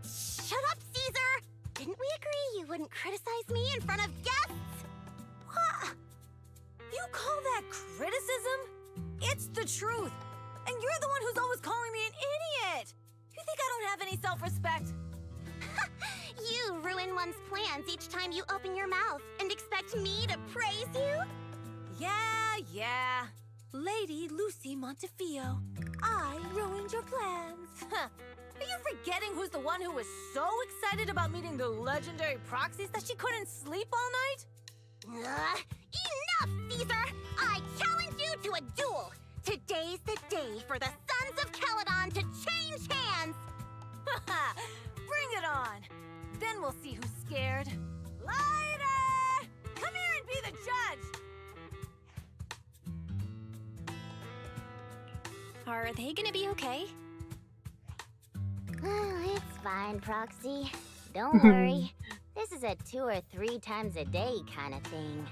Shut up, Caesar! Didn't we agree you wouldn't criticize me in front of guests? What? You call that criticism? It's the truth. And you're the one who's always calling me an idiot. You think I don't have any self-respect? You ruin one's plans each time you open your mouth and expect me to praise you? Yeah. Lady Lucy Montefiore, I ruined your plans. Are you forgetting who's the one who was so excited about meeting the legendary proxies that she couldn't sleep all night? Enough, Caesar! I challenge you to a duel! Today's the day for the Sons of Caledon to change hands! Bring it on! Then we'll see who's scared. Lighter! Come here and be the judge! Are they gonna be okay? It's fine, Proxy. Don't worry. This is a 2 or 3 times a day kind of thing.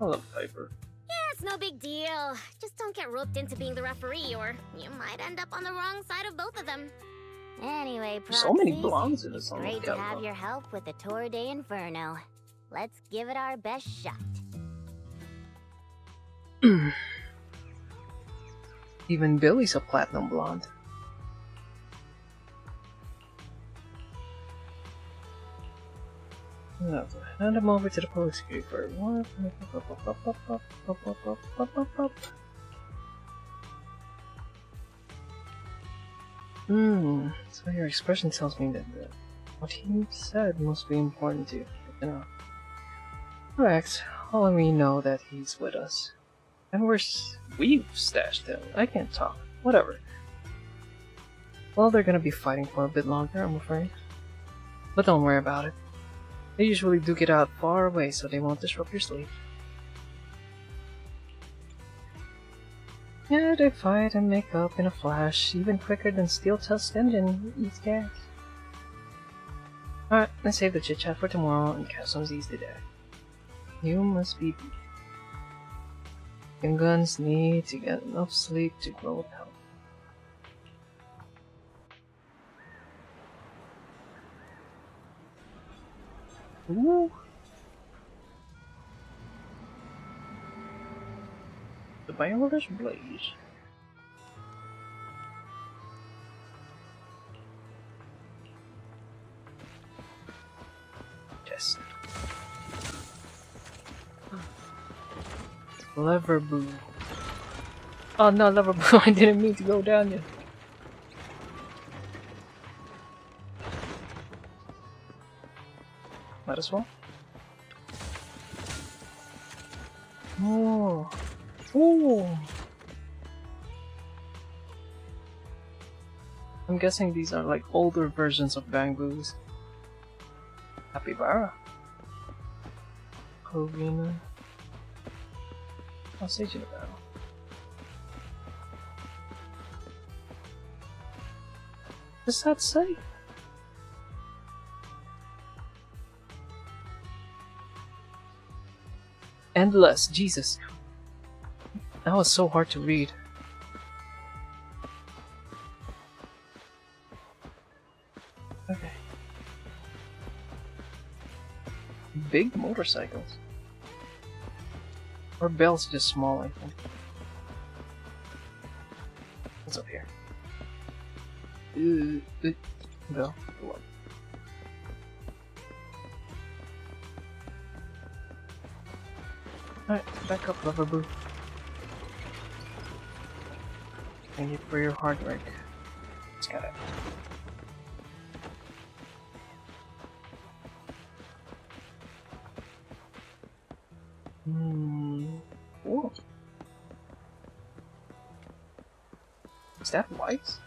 I love Piper. Yeah, it's no big deal. Just don't get roped into being the referee, or you might end up on the wrong side of both of them. Anyway, Proxy, So many blondes in this it's song. great to have your help with the Tour d'Inferno. Let's give it our best shot. Even Billy's a platinum blonde. No, hand them over to the public security for what? So your expression tells me that what he said must be important to you. You know. Correct. All we know that he's with us. And we've stashed him. I can't talk. Whatever. Well, they're gonna be fighting for a bit longer, I'm afraid. But don't worry about it. They usually do get out far away so they won't disrupt your sleep. Yeah, they fight and make up in a flash, even quicker than steel test engine eats gas. Alright, let's save the chit chat for tomorrow and catch some Z's today. You must be beat. Young guns need to get enough sleep to grow health. Ooh. The Biolis Blaze. Yes. Lever boo. Oh no, lever boo, I didn't mean to go down yet. Might as well. Oh. Oh. I'm guessing these are like older versions of Bangboos. Capybara. Corvina. I'll stage in a battle. What's that say? Endless, Jesus. That was so hard to read. Okay. Big motorcycles. Or Bell's just small, I think. What's up here? Bell. What? Alright, back up, Lover Boo. Thank you for your hard work. Let's get it. Cool. Is that Weiss?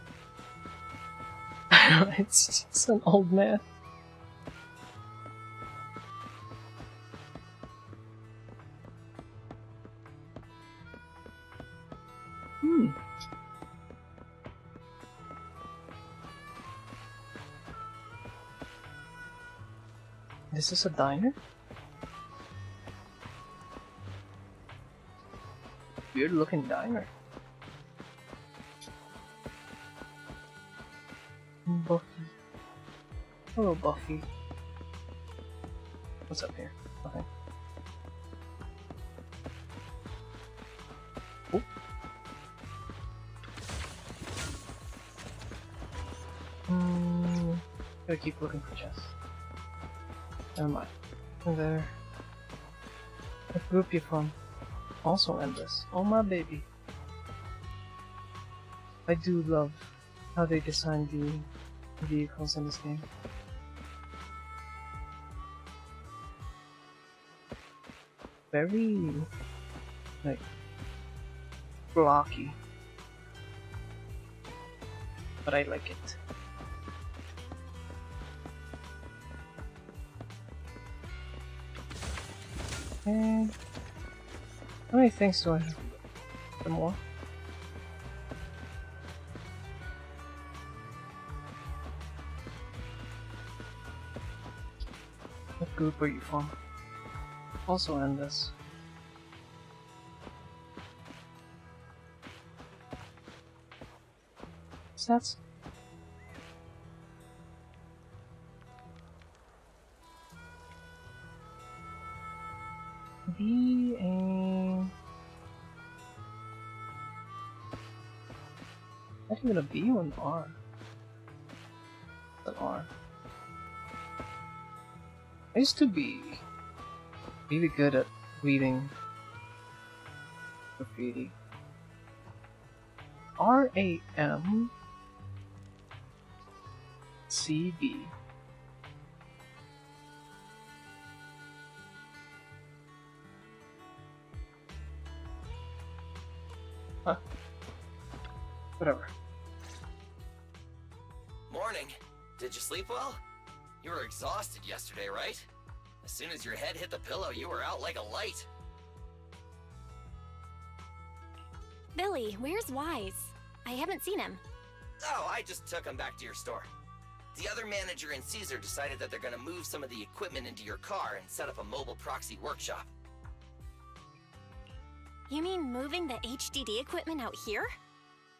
It's just an old man. This is a diner? Weird looking diner. Buffy. Hello, Buffy. What's up here? Nothing. Oh. Gotta keep looking for chests. Never mind. There. What group you from? Also endless. Oh my baby. I do love how they designed the vehicles in this game. Very like blocky. But I like it. And how many things do I have? Some more? What group are you from? Also endless. Stats? B A. Not even a B or an R. An R. I used to be really good at reading graffiti. RAMCB. Huh. Whatever. Morning. Did you sleep well? You were exhausted yesterday, right? As soon as your head hit the pillow, you were out like a light. Billy, where's Wise? I haven't seen him. Oh, I just took him back to your store. The other manager and Caesar decided that they're gonna move some of the equipment into your car and set up a mobile proxy workshop. You mean moving the HDD equipment out here?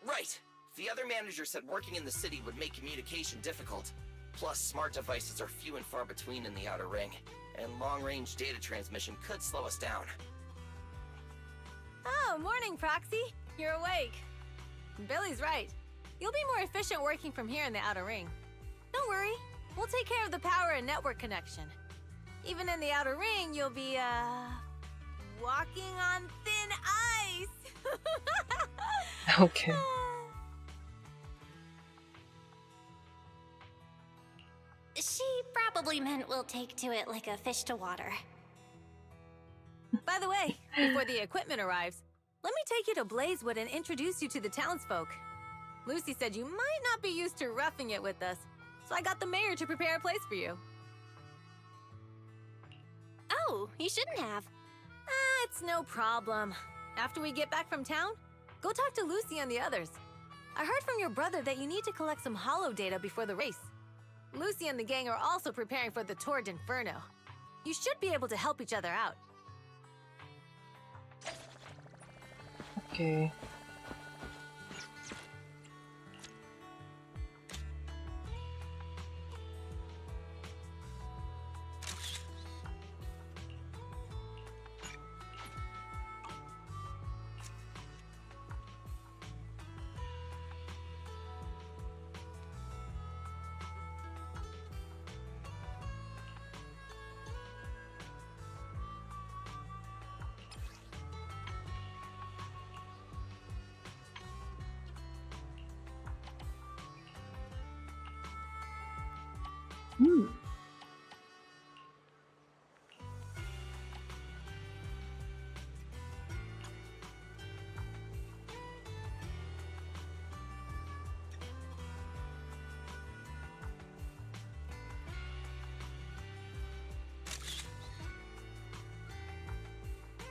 Right. The other manager said working in the city would make communication difficult. Plus, smart devices are few and far between in the Outer Ring, and long-range data transmission could slow us down. Oh, morning, Proxy. You're awake. Billy's right. You'll be more efficient working from here in the Outer Ring. Don't worry. We'll take care of the power and network connection. Even in the Outer Ring, you'll be, walking on thin ice. Okay. She probably meant we'll take to it like a fish to water. By the way, before the equipment arrives, let me take you to Blazewood and introduce you to the townsfolk. Lucy said you might not be used to roughing it with us, so I got the mayor to prepare a place for you. Oh, you shouldn't have. It's no problem. After we get back from town, go talk to Lucy and the others. I heard from your brother that you need to collect some holo data before the race. Lucy and the gang are also preparing for the Tour d'Inferno. You should be able to help each other out. Okay.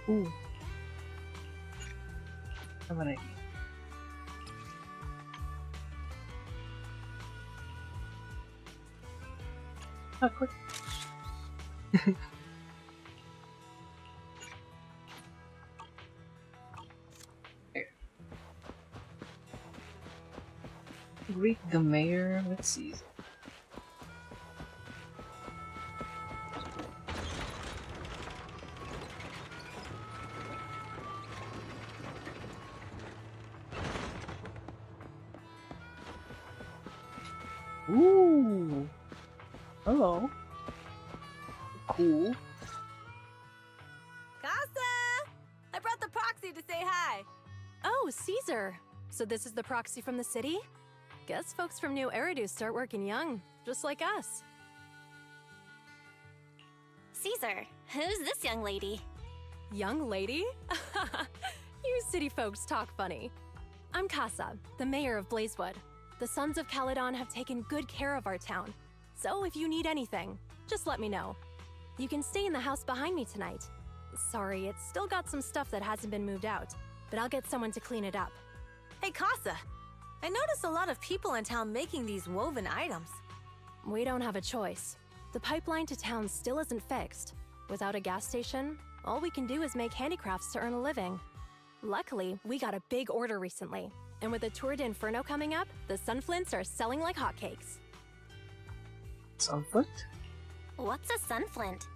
Ooh. I have an idea. Oh, quick. Here. Greet the mayor. Let's see. Ooh. Hello. Cool. Casa! I brought the proxy to say hi. Oh, Caesar. So this is the proxy from the city? Guess folks from New Eridu start working young, just like us. Caesar, who's this young lady? Young lady? You city folks talk funny. I'm Casa, the mayor of Blazewood. The Sons of Caledon have taken good care of our town. So if you need anything, just let me know. You can stay in the house behind me tonight. Sorry, it's still got some stuff that hasn't been moved out, but I'll get someone to clean it up. Hey, Casa. I noticed a lot of people in town making these woven items. We don't have a choice. The pipeline to town still isn't fixed. Without a gas station, all we can do is make handicrafts to earn a living. Luckily, we got a big order recently. And with the Tour d'Inferno coming up, the sunflints are selling like hotcakes. Sunflint? What's a sunflint?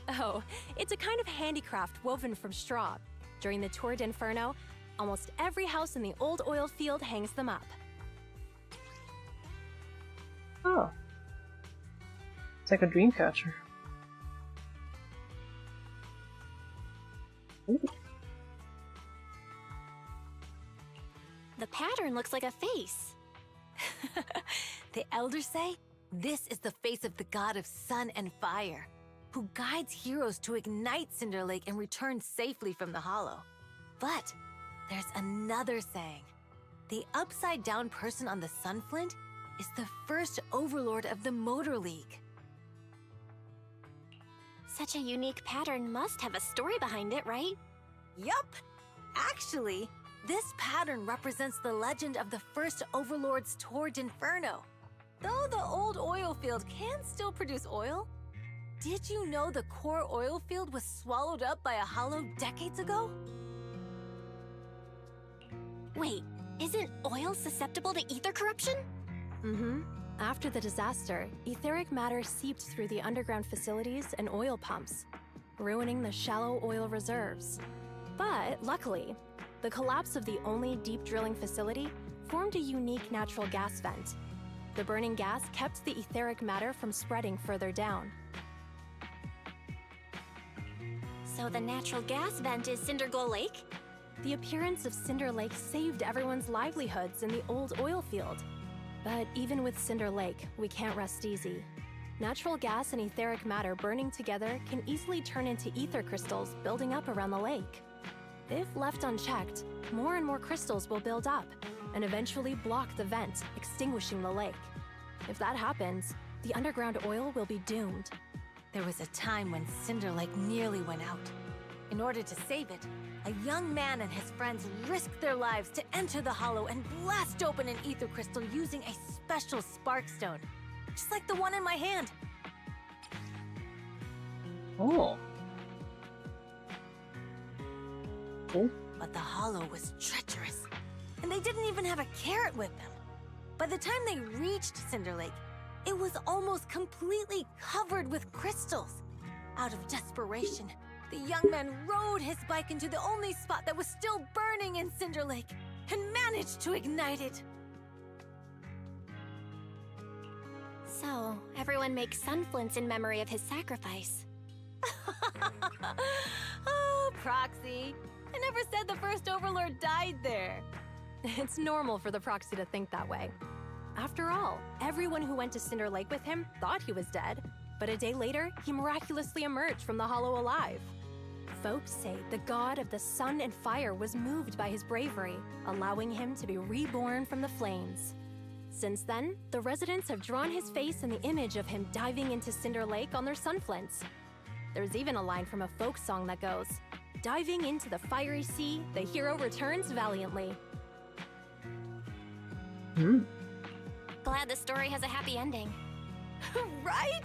Oh, it's a kind of handicraft woven from straw. During the Tour d'Inferno, almost every house in the old oil field hangs them up. Oh. It's like a dream catcher. pattern looks like a face. The elders say this is the face of the god of sun and fire, who guides heroes to ignite Cinder Lake and return safely from the hollow. But there's another saying. The upside-down person on the Sunflint is the first overlord of the Motor League. Such a unique pattern must have a story behind it, right? Yup! Actually, this pattern represents the legend of the first overlord's Torrid Inferno. Though the old oil field can still produce oil, did you know the core oil field was swallowed up by a hollow decades ago? Wait, isn't oil susceptible to ether corruption? Mm-hmm. After the disaster, etheric matter seeped through the underground facilities and oil pumps, ruining the shallow oil reserves. But luckily, the collapse of the only deep drilling facility formed a unique natural gas vent. The burning gas kept the etheric matter from spreading further down. So the natural gas vent is Cinder Glow Lake? The appearance of Cinder Lake saved everyone's livelihoods in the old oil field. But even with Cinder Lake, we can't rest easy. Natural gas and etheric matter burning together can easily turn into ether crystals building up around the lake. If left unchecked, more and more crystals will build up and eventually block the vent, extinguishing the lake. If that happens, the underground oil will be doomed. There was a time when Cinder Lake nearly went out. In order to save it, a young man and his friends risked their lives to enter the hollow and blast open an ether crystal using a special spark stone, just like the one in my hand. Oh. Cool. But the hollow was treacherous, and they didn't even have a carrot with them. By the time they reached Cinder Lake, it was almost completely covered with crystals. Out of desperation, the young man rode his bike into the only spot that was still burning in Cinder Lake and managed to ignite it. So, everyone makes sunflints in memory of his sacrifice. Oh, Proxy. I never said the first Overlord died there. It's normal for the Proxy to think that way. After all, everyone who went to Cinder Lake with him thought he was dead, but a day later, he miraculously emerged from the hollow alive. Folks say the god of the sun and fire was moved by his bravery, allowing him to be reborn from the flames. Since then, the residents have drawn his face and the image of him diving into Cinder Lake on their sunflints. There's even a line from a folk song that goes, "Diving into the fiery sea, the hero returns valiantly." Glad the story has a happy ending. Right?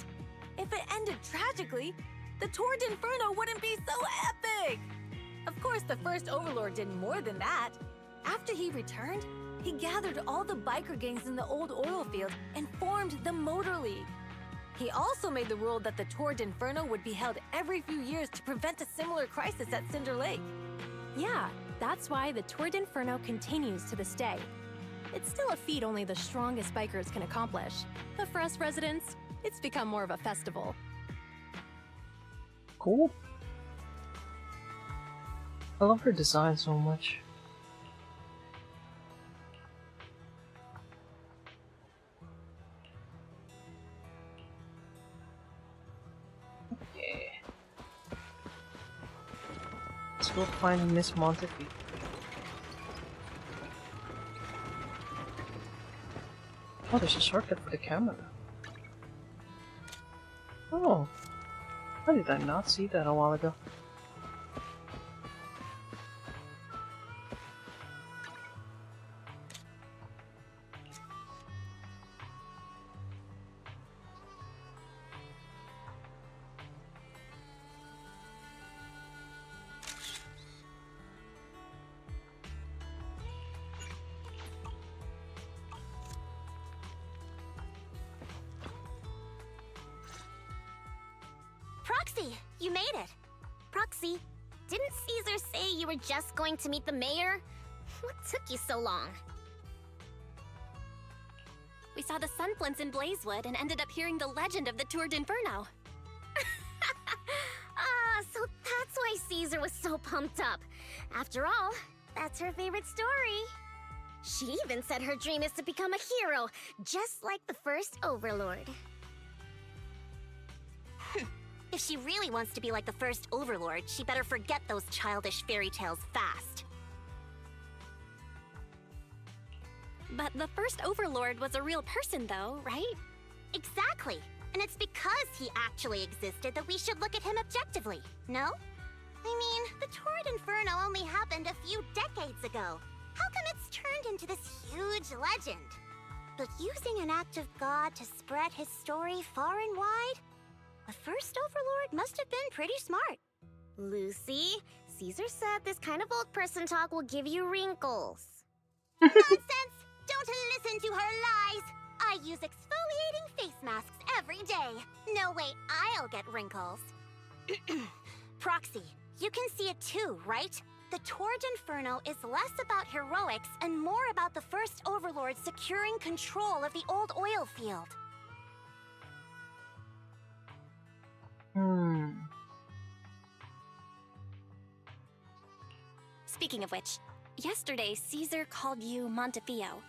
If it ended tragically, the Torrid Inferno wouldn't be so epic! Of course, the first Overlord did more than that. After he returned, he gathered all the biker gangs in the old oil field and formed the Motor League. He also made the rule that the Torrid Inferno would be held every few years to prevent a similar crisis at Cinder Lake. Yeah, that's why the Torrid Inferno continues to this day. It's still a feat only the strongest bikers can accomplish, but for us residents, it's become more of a festival. Cool. I love her design so much. Okay. Let's go find Miss Montefiore. Oh, there's a shortcut for the camera. Oh, how did I not see that a while ago? Proxy, you made it. Proxy, didn't Caesar say you were just going to meet the mayor? What took you so long? We saw the sunflints in Blazewood and ended up hearing the legend of the Torrid Inferno. So that's why Caesar was so pumped up. After all, that's her favorite story. She even said her dream is to become a hero, just like the first Overlord. If she really wants to be like the first Overlord, she better forget those childish fairy tales fast. But the first Overlord was a real person, though, right? Exactly. And it's because he actually existed that we should look at him objectively, no? I mean, the Torrid Inferno only happened a few decades ago. How come it's turned into this huge legend? But using an act of God to spread his story far and wide? The first Overlord must have been pretty smart. Lucy, Caesar said this kind of old person talk will give you wrinkles. Nonsense! Don't listen to her lies! I use exfoliating face masks every day. No way I'll get wrinkles. Proxy, you can see it too, right? The Torrid Inferno is less about heroics and more about the first Overlord securing control of the old oil field. Speaking of which, yesterday Caesar called you Montefiore.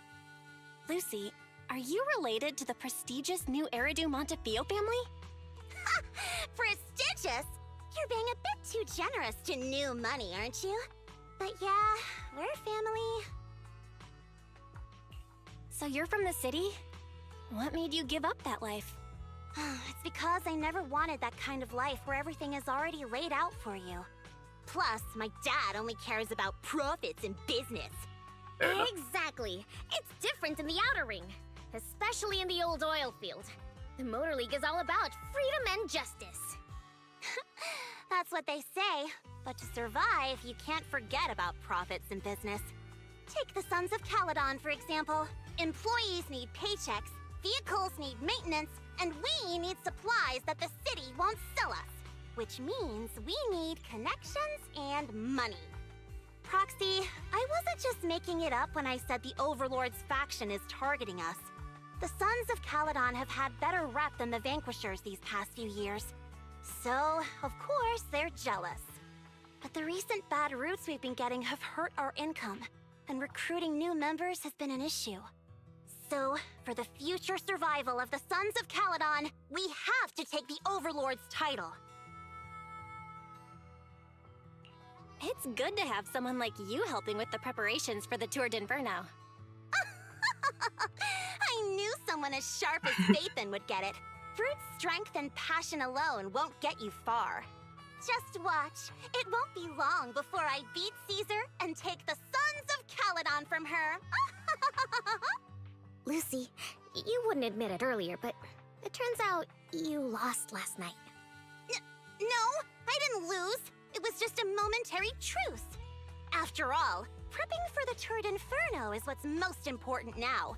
Lucy, are you related to the prestigious new Eridu Montefiore family? Prestigious? You're being a bit too generous to new money, aren't you? But yeah, we're family. So you're from the city? What made you give up that life? It's because I never wanted that kind of life where everything is already laid out for you. Plus, my dad only cares about profits and business. Exactly. It's different in the Outer Ring, especially in the old oil field. The Motor League is all about freedom and justice. That's what they say. But to survive, you can't forget about profits and business. Take the Sons of Caledon, for example. Employees need paychecks, vehicles need maintenance, and we need supplies that the city won't sell us. Which means we need connections and money. Proxy, I wasn't just making it up when I said the Overlord's faction is targeting us. The Sons of Caledon have had better rep than the Vanquishers these past few years. So, of course, they're jealous. But the recent bad routes we've been getting have hurt our income, and recruiting new members has been an issue. So, for the future survival of the Sons of Caledon, we have to take the Overlord's title. It's good to have someone like you helping with the preparations for the Tour d'Inferno. I knew someone as sharp as Phaethon would get it. Brute strength and passion alone won't get you far. Just watch. It won't be long before I beat Caesar and take the Sons of Caledon from her. Lucy, you wouldn't admit it earlier, but it turns out you lost last night. No, I didn't lose. It was just a momentary truce. After all, prepping for the Tour d'Inferno is what's most important now.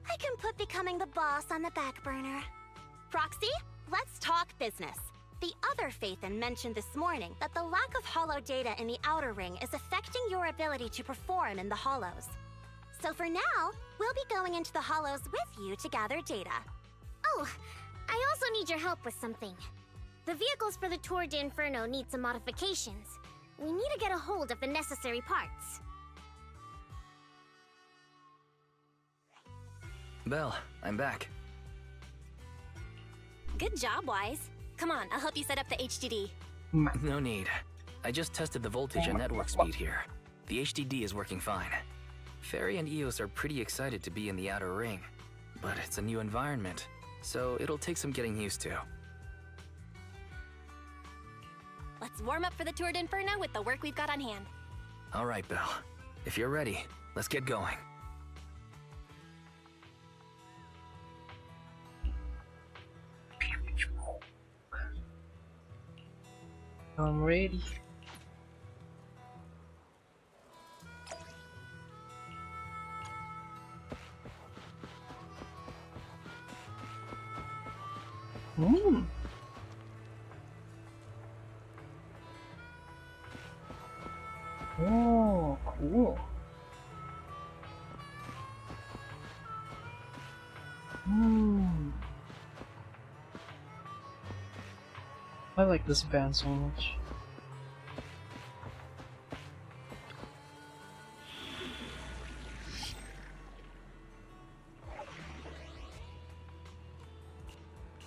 I can put becoming the boss on the back burner. Proxy, let's talk business. The other Phaethon mentioned this morning that the lack of hollow data in the Outer Ring is affecting your ability to perform in the hollows. So for now, we'll be going into the hollows with you to gather data. Oh, I also need your help with something. The vehicles for the Tour d'Inferno need some modifications. We need to get a hold of the necessary parts. Belle, I'm back. Good job, Wise. Come on, I'll help you set up the HDD. No need. I just tested the voltage and network speed here. The HDD is working fine. Fairy and Eos are pretty excited to be in the Outer Ring, but it's a new environment, so it'll take some getting used to. Let's warm up for the Tour d'Inferno with the work we've got on hand. All right, Belle. If you're ready, let's get going. I'm ready. Oh, cool. I like this band so much.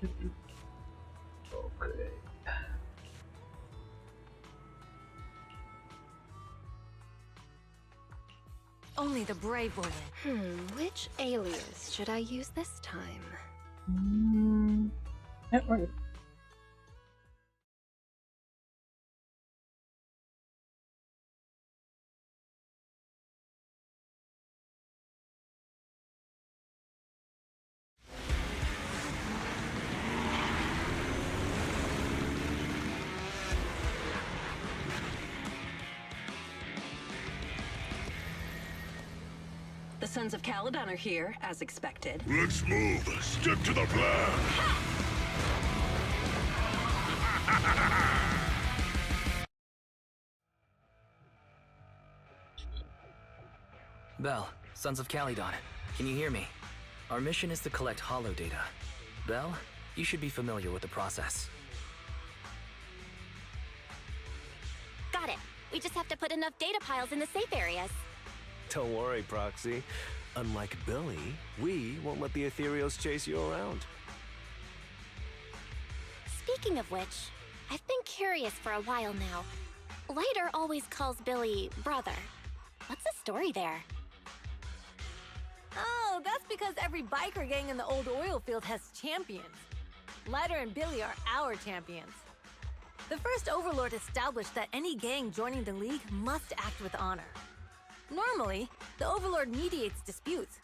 Okay. Only the brave will win. Which alias should I use this time? Yeah, right. The Sons of Caledon are here, as expected. Let's move. Stick to the plan. Belle, Sons of Caledon, can you hear me? Our mission is to collect holo data. Belle, you should be familiar with the process. Got it. We just have to put enough data piles in the safe areas. Don't worry, Proxy. Unlike Billy, we won't let the Ethereals chase you around. Speaking of which, I've been curious for a while now. Lighter always calls Billy brother. What's the story there? Oh, that's because every biker gang in the old oil field has champions. Lighter and Billy are our champions. The first Overlord established that any gang joining the League must act with honor. Normally, the Overlord mediates disputes,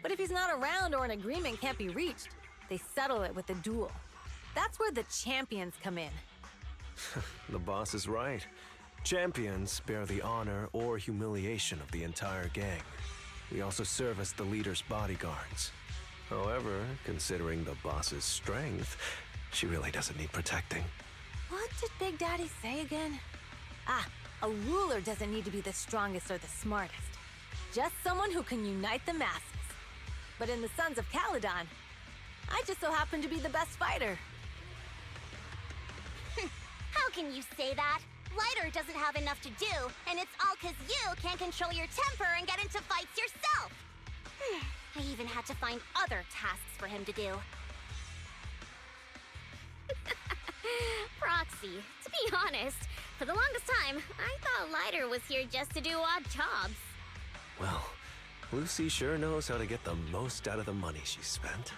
but if he's not around or an agreement can't be reached, they settle it with a duel. That's where the champions come in. The boss is right. Champions bear the honor or humiliation of the entire gang. We also serve as the leader's bodyguards. However, considering the boss's strength, she really doesn't need protecting. What did Big Daddy say again? A ruler doesn't need to be the strongest or the smartest. Just someone who can unite the masses. But in the Sons of Caledon, I just so happen to be the best fighter. How can you say that? Lighter doesn't have enough to do, and it's all 'cause you can't control your temper and get into fights yourself. I even had to find other tasks for him to do. Proxy, to be honest, for the longest time, I thought Lighter was here just to do odd jobs. Well, Lucy sure knows how to get the most out of the money she spent.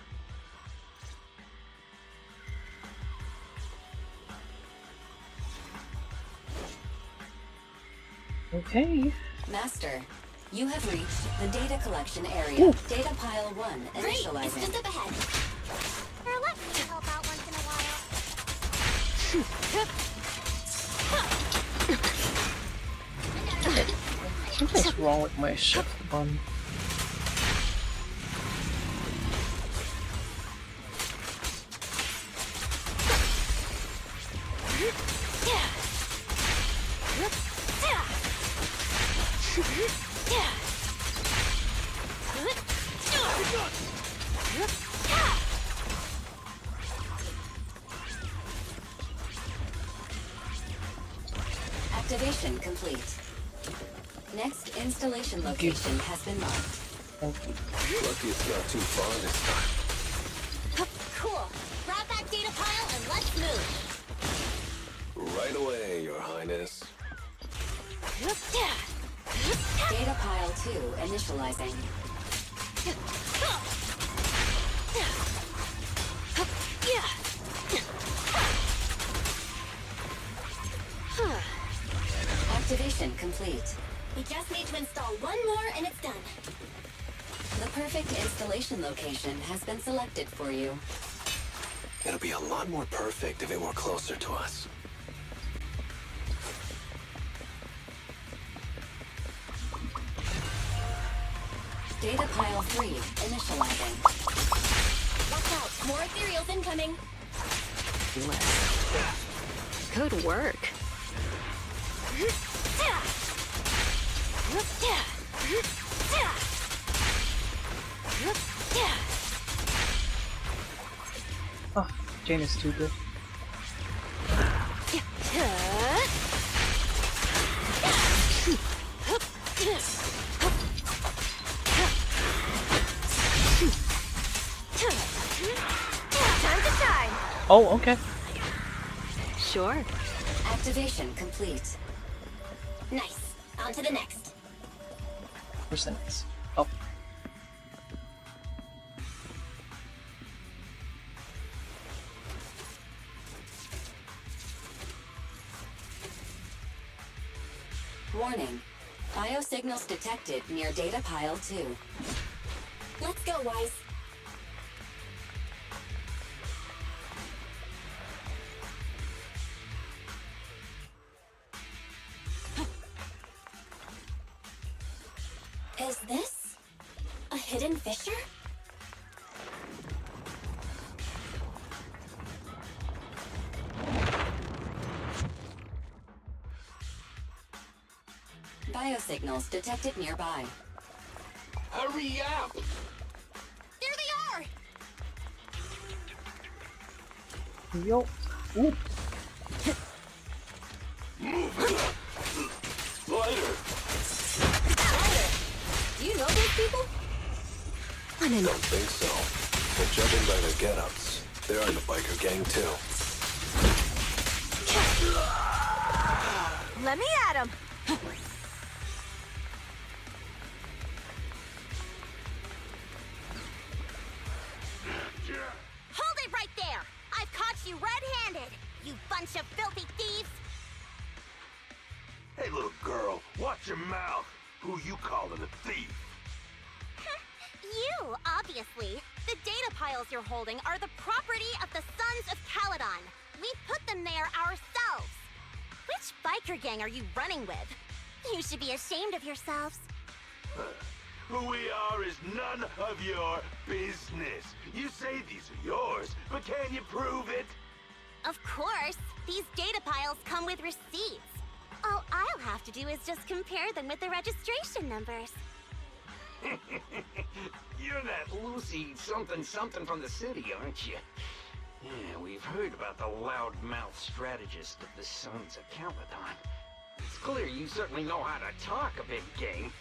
Okay. Master, you have reached the data collection area. Ooh. Data pile 1 Great, it's initializing. just up ahead. Or let me help out once in a while. Something's wrong with my shift button. Activation complete. Next installation location has been marked. Lucky it's not too far this time. Cool. Grab that data pile and let's move. Right away, Your Highness. Data pile 2 initializing. Activation complete. We just need to install one more and it's done. The perfect installation location has been selected for you. It'll be a lot more perfect if it were closer to us. Data pile 3 initializing. Watch out, more ethereals incoming. Good work. Oh, Jane is too good. Time to shine! Oh, okay. Sure. Activation complete. Nice. On to the next. Where's the next? Oh. Warning. Biosignals detected near data pile 2. Let's go, Wise. Is this a hidden fissure? Biosignals detected nearby. Hurry up! There they are! Yo. Ooh. Lighter! Do you know those people? Don't think so. But judging by their get-ups, they're in the biker gang too. Let me at him. Hold it right there! I've caught you red-handed, you bunch of filthy thieves! Hey, little girl, watch your mouth. Who you calling a thief? You, obviously. The data piles you're holding are the property of the Sons of Caledon. We put them there ourselves. Which biker gang are you running with? You should be ashamed of yourselves. Who we are is none of your business. You say these are yours, but can you prove it? Of course. These data piles come with receipts. All I'll have to do is just compare them with the registration numbers. You're that Lucy something from the city, aren't you? Yeah, we've heard about the loudmouth strategist of the Sons of Caledon. It's clear you certainly know how to talk a big game,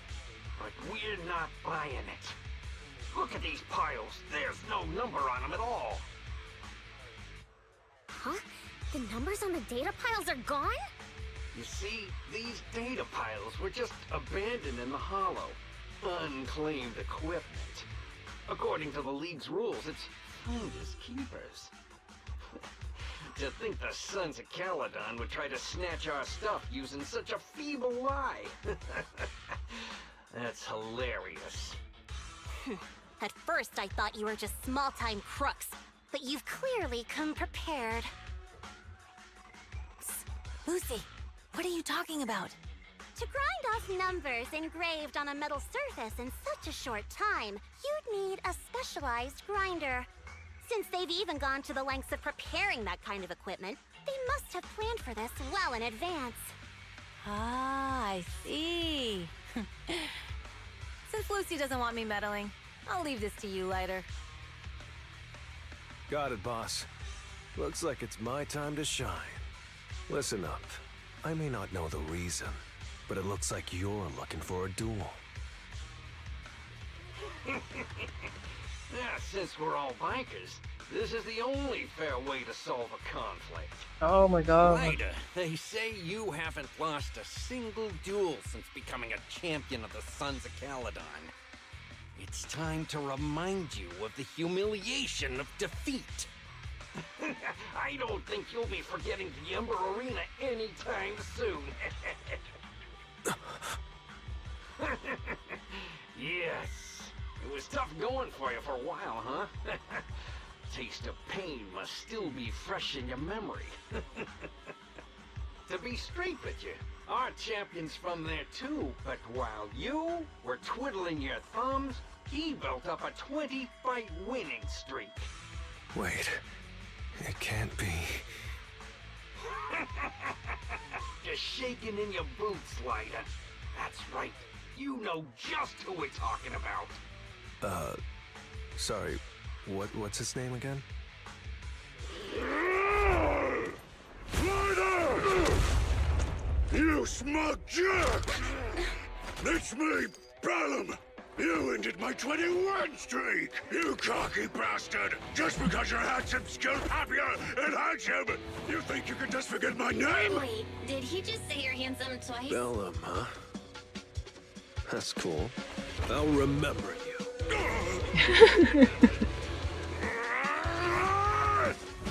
but we're not buying it. Look at these piles. There's no number on them at all. Huh? The numbers on the data piles are gone? You see, these data piles were just abandoned in the hollow. Unclaimed equipment. According to the League's rules, it's finders keepers. To think the Sons of Caledon would try to snatch our stuff using such a feeble lie. That's hilarious. At first, I thought you were just small-time crooks, but you've clearly come prepared. Lucy, what are you talking about? To grind off numbers engraved on a metal surface in such a short time, you'd need a specialized grinder. Since they've even gone to the lengths of preparing that kind of equipment, they must have planned for this well in advance. Ah, I see. Since Lucy doesn't want me meddling, I'll leave this to you, Lighter. Got it, boss. Looks like it's my time to shine. Listen up. I may not know the reason, but it looks like you're looking for a duel. Since we're all bikers, this is the only fair way to solve a conflict. Oh my god. Ryder, they say you haven't lost a single duel since becoming a champion of the Sons of Caledon. It's time to remind you of the humiliation of defeat. I don't think you'll be forgetting the Ember Arena anytime soon. Yes, it was tough going for you for a while, huh? Taste of pain must still be fresh in your memory. To be straight with you, our champion's from there too, but while you were twiddling your thumbs, he built up a 20-fight winning streak. Wait, it can't be. Just shaking in your boots, Lighter. That's right. You know just who we're talking about. Sorry, what's his name again? Lighter! You smug jerk! It's me, Bellum! You ended my 21 streak, you cocky bastard! Just because you're handsome, skilled, happier, and handsome, you think you can just forget my name? Wait, did he just say you're handsome twice? Bellum, huh? That's cool. I'll remember you.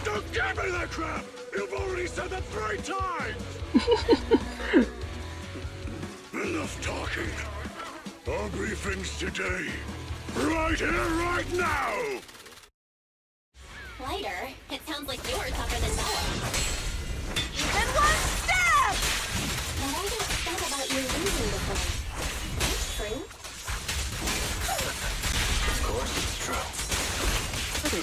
Don't give me that crap! You've already said that 3 times! Enough talking. Our briefings today. Right here, right now! Lighter, it sounds like you were tougher than Bella. Even one step! But I just thought about you losing before. That's true. Of course it's true.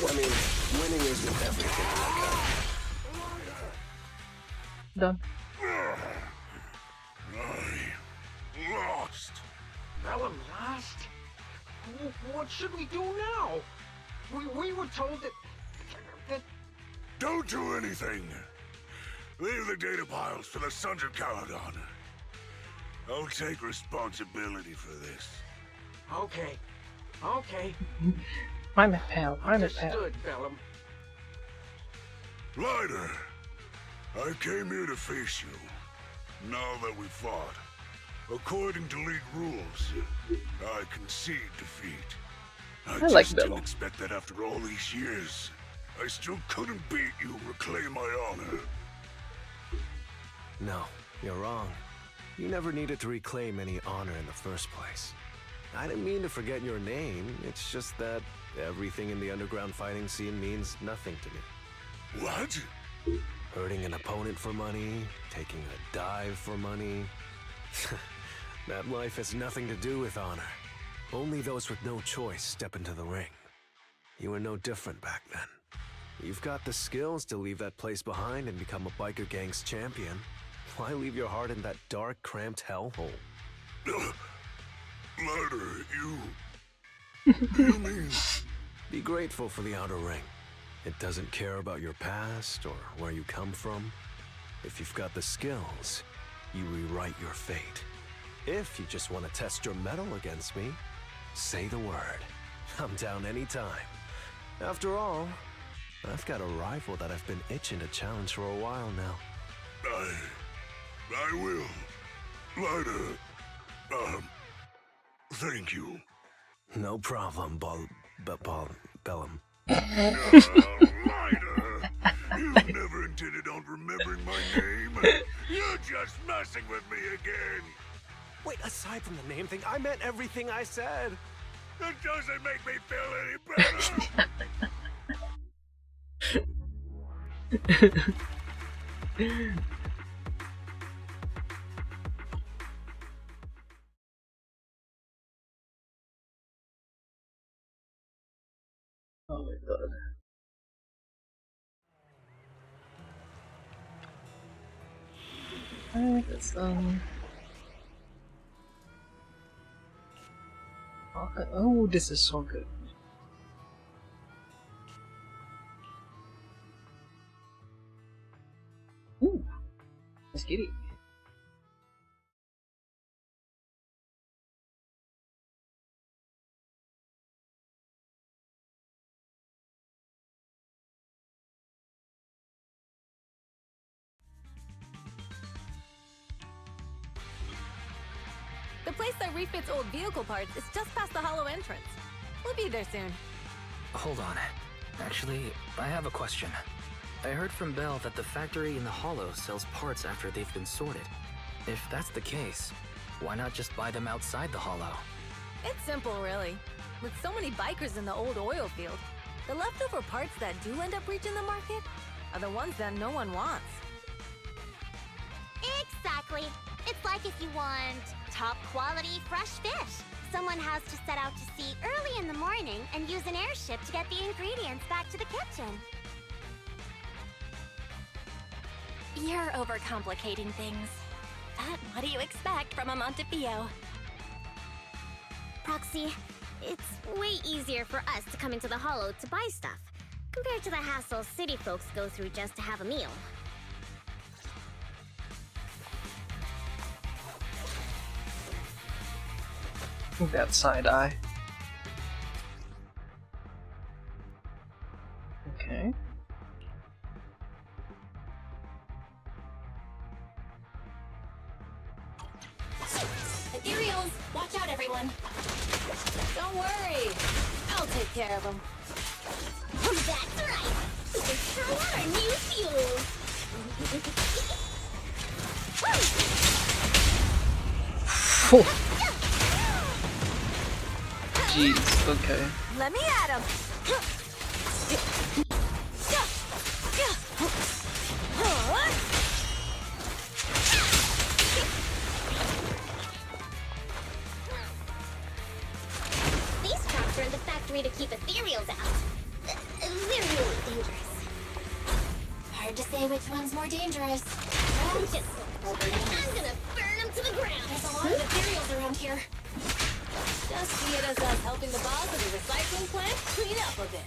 I mean, winning isn't everything like that. Done. I lost. Bellum lost? What should we do now? We were told that... Don't do anything. Leave the data piles to the Sons of Caledon. I'll take responsibility for this. Okay. Okay. I'm a pal. I'm a pal. Understood, Bellum. Lighter, I came here to face you. Now that we fought, according to League rules, I concede defeat. I like just Bellum. didn't expect that after all these years, I still couldn't beat you, reclaim my honor. No, you're wrong. You never needed to reclaim any honor in the first place. I didn't mean to forget your name, it's just that everything in the underground fighting scene means nothing to me. What? Hurting an opponent for money, taking a dive for money. That life has nothing to do with honor. Only those with no choice step into the ring. You were no different back then. You've got the skills to leave that place behind and become a biker gang's champion. Why leave your heart in that dark, cramped hellhole? Lighter, you mean... Be grateful for the outer ring. It doesn't care about your past or where you come from. If you've got the skills, you rewrite your fate. If you just want to test your mettle against me, say the word. I'm down anytime. After all, I've got a rival that I've been itching to challenge for a while now. I will. Lighter, thank you. No problem, Bellum. Lighter, you never intended on remembering my name. You're just messing with me again. Wait, aside from the name thing, I meant everything I said. It doesn't make me feel any better. Oh my god. Alright, that's okay. Oh, this is so good. Ooh, let's get it. The place that refits old vehicle parts is just past the hollow entrance. We'll be there soon. Hold on. Actually, I have a question. I heard from Belle that the factory in the hollow sells parts after they've been sorted. If that's the case, why not just buy them outside the hollow? It's simple, really. With so many bikers in the old oil field, the leftover parts that do end up reaching the market are the ones that no one wants. Exactly. It's like if you want top quality fresh fish. Someone has to set out to sea early in the morning and use an airship to get the ingredients back to the kitchen. You're overcomplicating things. But what do you expect from a Montepillo? Proxy, it's way easier for us to come into the hollow to buy stuff, compared to the hassle city folks go through just to have a meal. That side eye. Okay. Ethereals, watch out, everyone. Don't worry. I'll take care of them. That's right. We can throw out our new fuel. Jeez, okay. Let me at him. These traps are in the factory to keep ethereals out. They're really dangerous. Hard to say which one's more dangerous. I'm gonna burn them to the ground. There's a lot of ethereals around here. Just see it as us helping the boss of the recycling plant clean up a bit.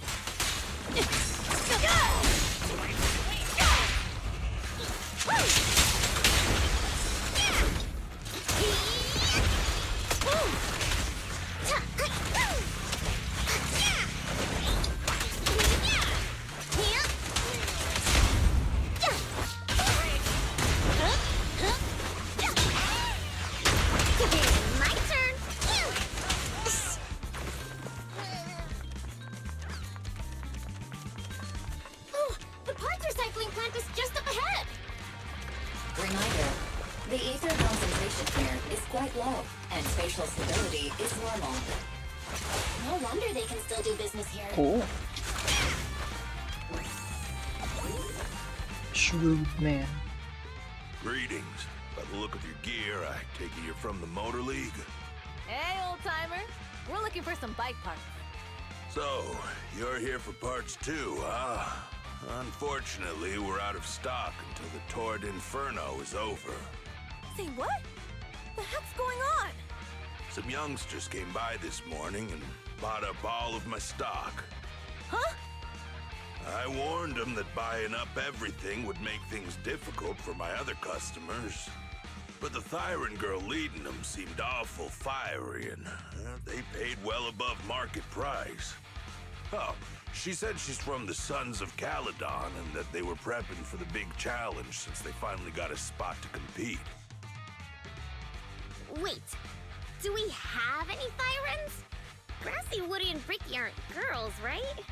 My turn. Oh, the parts recycling plant is just up ahead. Reminder, the ether concentration here is quite low, and spatial stability is normal. No wonder they can still do business here. Cool. Shrewd man. Greetings. By the look of your gear, I take it you're from the Motor League. Hey, old-timer. We're looking for some bike parts. So, you're here for parts too, huh? Unfortunately, we're out of stock until the Tour d'Inferno is over. Say what? The heck's going on? Some youngsters came by this morning and bought up all of my stock. Huh? I warned them that buying up everything would make things difficult for my other customers. But the Thyron girl leading them seemed awful fiery, and they paid well above market price. Oh, she said she's from the Sons of Caledon and that they were prepping for the big challenge since they finally got a spot to compete. Wait, do we have any Thyrans? Grassy, Woody, and Bricky aren't girls, right?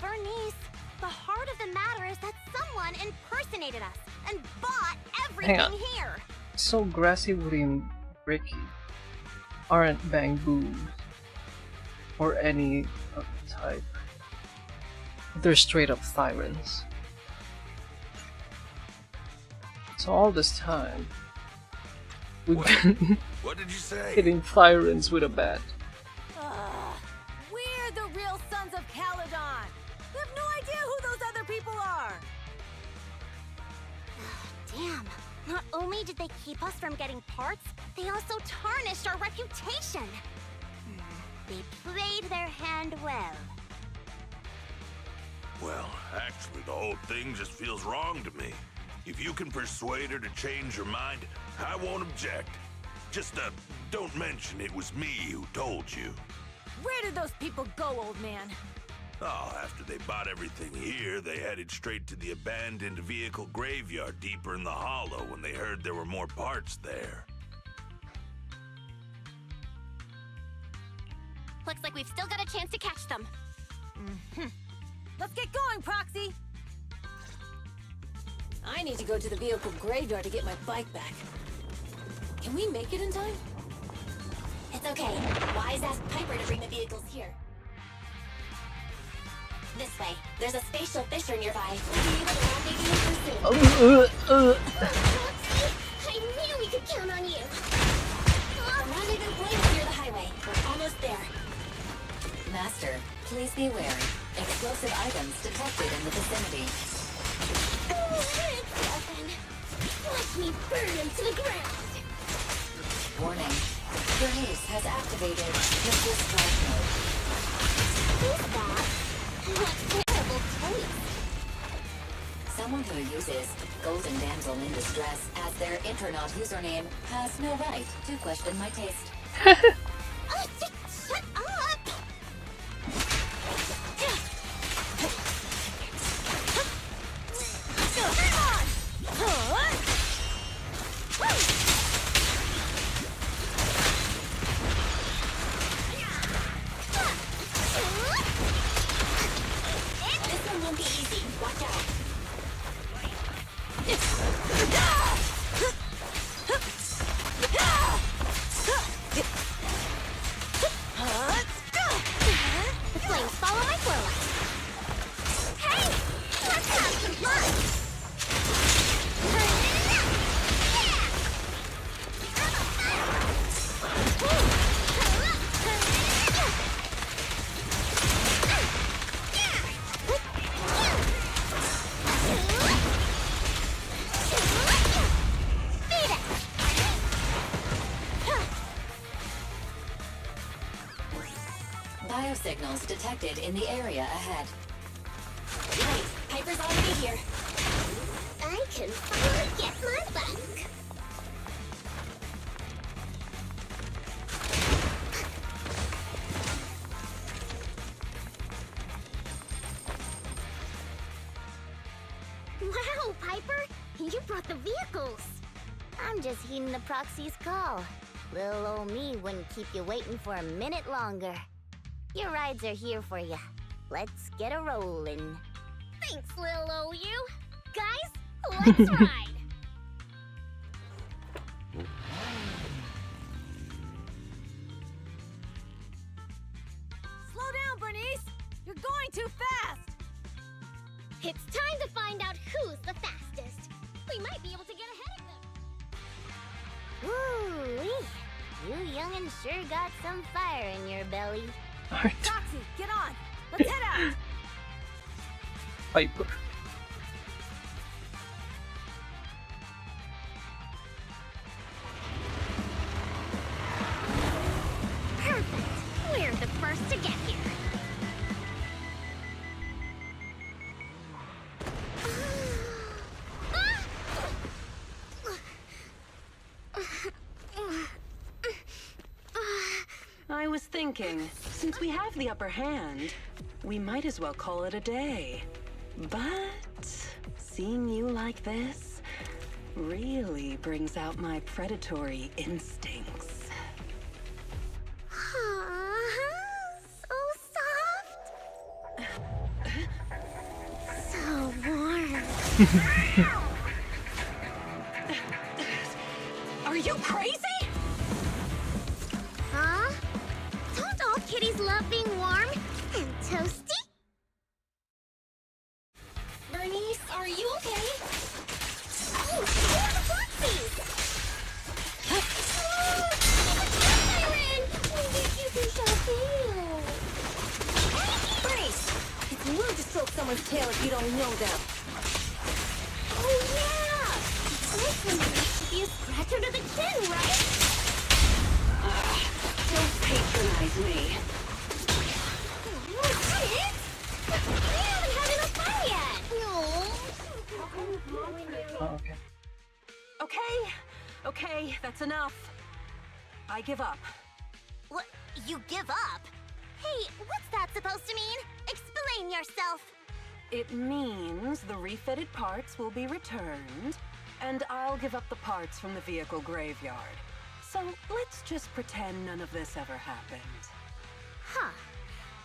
Bernice, the heart of the matter is that someone impersonated us and bought Hang on. everything here. So Grassy, Woody, and Bricky aren't bamboos or any of the type. They're straight up Thyrans. So all this time, we've been What did you say? hitting Thyrans with a bat. We're the real Sons of Caledon. We have no idea who those other people are. Damn. Not only did they keep us from getting parts, they also tarnished our reputation. They played their hand well. Well, actually, the whole thing just feels wrong to me. If you can persuade her to change her mind, I won't object. Just, don't mention it was me who told you. Where did those people go, old man? Oh, after they bought everything here, they headed straight to the abandoned vehicle graveyard deeper in the hollow when they heard there were more parts there. Looks like we've still got a chance to catch them. Let's get going, Proxy. I need to go to the vehicle graveyard to get my bike back. Can we make it in time? It's okay. Wise ask Piper to bring the vehicles here. This way. There's a spatial fisher nearby. We'll be able to rendezvous with her soon. I knew we could count on you. The rendezvous point is near the highway. We're almost there. Master, please be wary. Explosive items detected in the vicinity. Oh, it's nothing. Watch me burn him to the ground. Warning. Bernice has activated Missile Strike mode. Who's that? What terrible taste. Some Someone who uses Golden Damsel in Distress as their Intronaut username has no right to question my taste. Shut up! This one won't be easy. Watch out. The flames follow my flow. Hey! Let's have some fun! Biosignals detected in the area ahead. Right, Piper's already here. I can finally get my back. Wow, Piper! You brought the vehicles! I'm just heeding the proxy's call. Little old me wouldn't keep you waiting for a minute longer. Your rides are here for you. Let's get a rollin'. Thanks, little OU. Guys, let's ride! Slow down, Bernice! You're going too fast! It's time to find out who's the fastest. We might be able to get ahead of them. Ooh-wee. You young'uns sure got some fire in your belly. Foxy, get on! Let's head out! Piper. Perfect. We're the first to get here. I was thinking, since we have the upper hand, we might as well call it a day. But seeing you like this really brings out my predatory instincts. So soft. So warm. Are you crazy? Huh? Don't all kitties love being warm and toasty? Bernice, are you okay? Oh, you're the Foxies! Siren! You can so feel. Bernice! It's rude to stroke someone's tail if you don't know them. Oh, yeah! This one should be a scratcher to the chin, right? Don't patronize me. What's it? We haven't had enough fun yet! Oh, okay. Okay, that's enough. I give up. What? You give up? Hey, what's that supposed to mean? Explain yourself. It means the refitted parts will be returned, and I'll give up the parts from the vehicle graveyard. So let's just pretend none of this ever happened. Huh.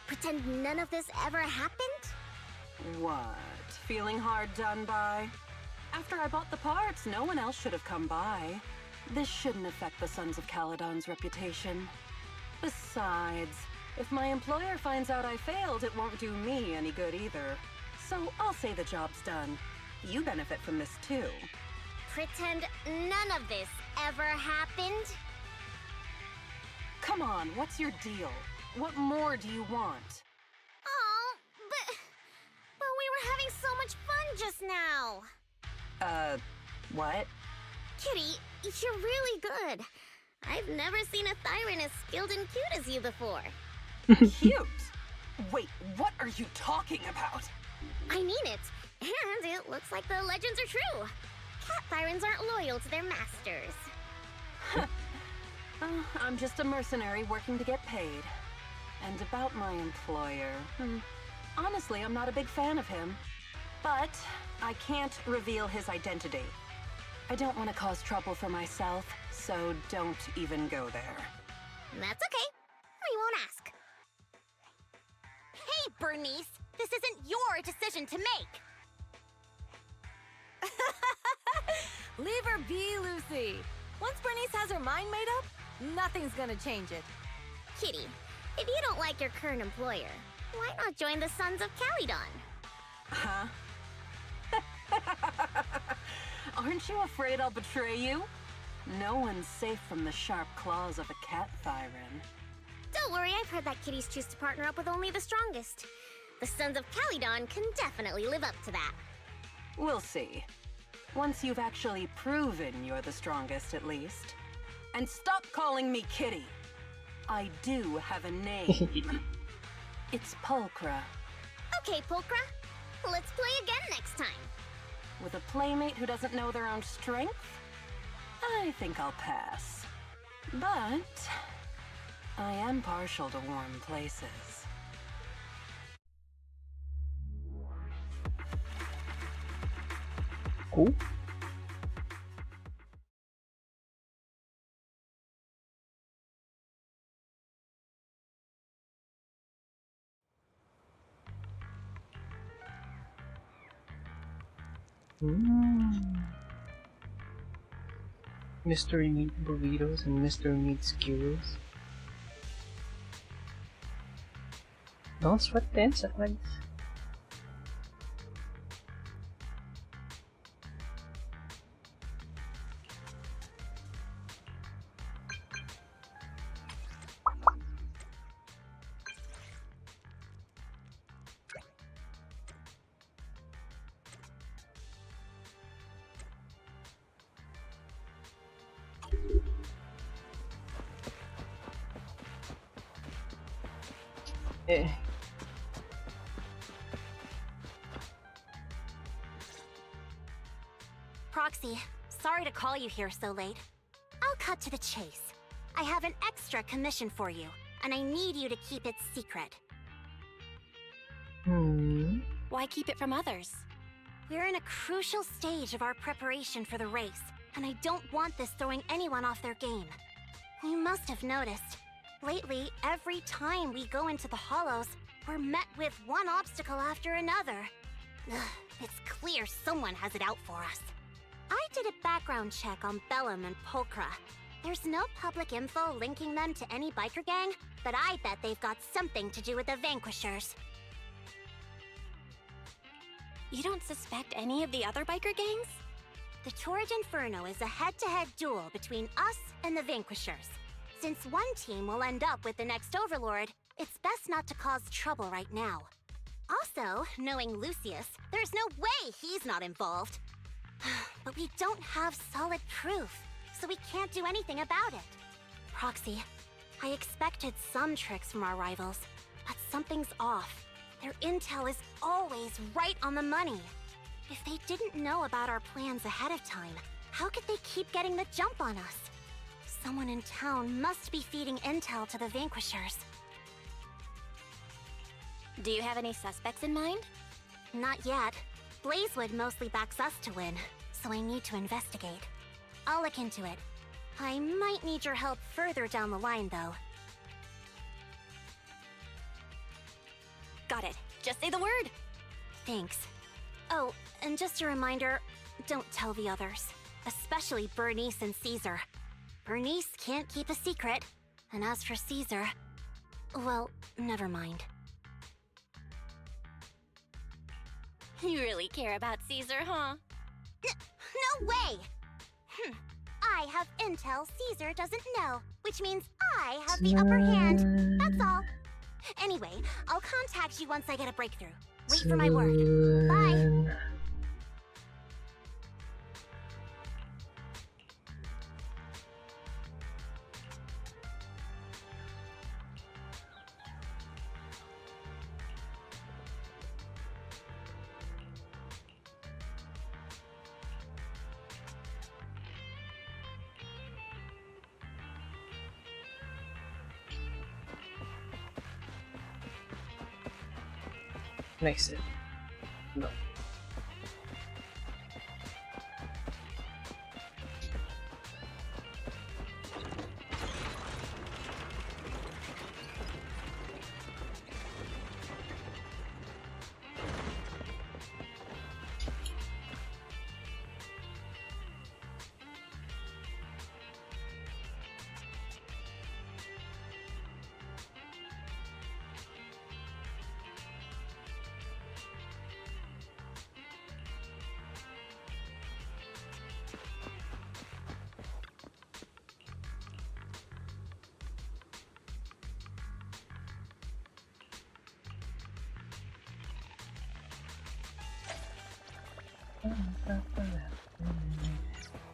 Pretend none of this ever happened? What? Feeling hard done by? After I bought the parts, no one else should have come by. This shouldn't affect the Sons of Caledon's reputation. Besides, if my employer finds out I failed, it won't do me any good either. So I'll say the job's done. You benefit from this too. Pretend none of this ever happened? Come on, what's your deal? What more do you want? Oh, but we were having so much fun just now. What? Kitty, you're really good. I've never seen a Thyran as skilled and cute as you before. Cute? Wait, what are you talking about? I mean it. And It looks like the legends are true. Cat sirens aren't loyal to their masters. I'm just a mercenary working to get paid. And about my employer, honestly, I'm not a big fan of him. But I can't reveal his identity. I don't want to cause trouble for myself, so don't even go there. That's okay. We won't ask. Hey, Bernice! This isn't your decision to make! Leave her be, Lucy. Once Bernice has her mind made up, nothing's gonna change it. Kitty, if you don't like your current employer, why not join the Sons of Caledon? Huh? Aren't you afraid I'll betray you? No one's safe from the sharp claws of a cat siren. Don't worry, I've heard that kitties choose to partner up with only the strongest. The Sons of Caledon can definitely live up to that. We'll see. Once you've actually proven you're the strongest, at least. And stop calling me Kitty. I do have a name. It's Pulchra. Okay, Pulchra. Let's play again next time. With a playmate who doesn't know their own strength? I think I'll pass. But I am partial to warm places. Cool. Mystery meat burritos and mystery meat skewers. Don't sweat the insect legs. Proxy, sorry to call you here so late. I'll cut to the chase. I have an extra commission for you, and I need you to keep it secret. Why keep it from others? We're in a crucial stage of our preparation for the race, and I don't want this throwing anyone off their game. You must have noticed. Lately, every time we go into the Hollows, we're met with one obstacle after another. Ugh, it's clear someone has it out for us. I did a background check on Bellum and Pulchra. There's no public info linking them to any biker gang, but I bet they've got something to do with the Vanquishers. You don't suspect any of the other biker gangs? The Torrid Inferno is a head-to-head duel between us and the Vanquishers. Since one team will end up with the next Overlord, it's best not to cause trouble right now. Also, knowing Lucius, there's no way he's not involved. But we don't have solid proof, so we can't do anything about it. Proxy, I expected some tricks from our rivals, but something's off. Their intel is always right on the money. If they didn't know about our plans ahead of time, how could they keep getting the jump on us? Someone in town must be feeding intel to the Vanquishers. Do you have any suspects in mind? Not yet. Blazewood mostly backs us to win, so I need to investigate. I'll look into it. I might need your help further down the line, though. Got it. Just say the word. Thanks. Oh, and just a reminder, don't tell the others. Especially Bernice and Caesar. Bernice can't keep a secret. And as for Caesar, well, never mind. You really care about Caesar, huh? No way! I have intel Caesar doesn't know, which means I have the upper hand. That's all. Anyway, I'll contact you once I get a breakthrough. Wait for my word. Bye! makes it no.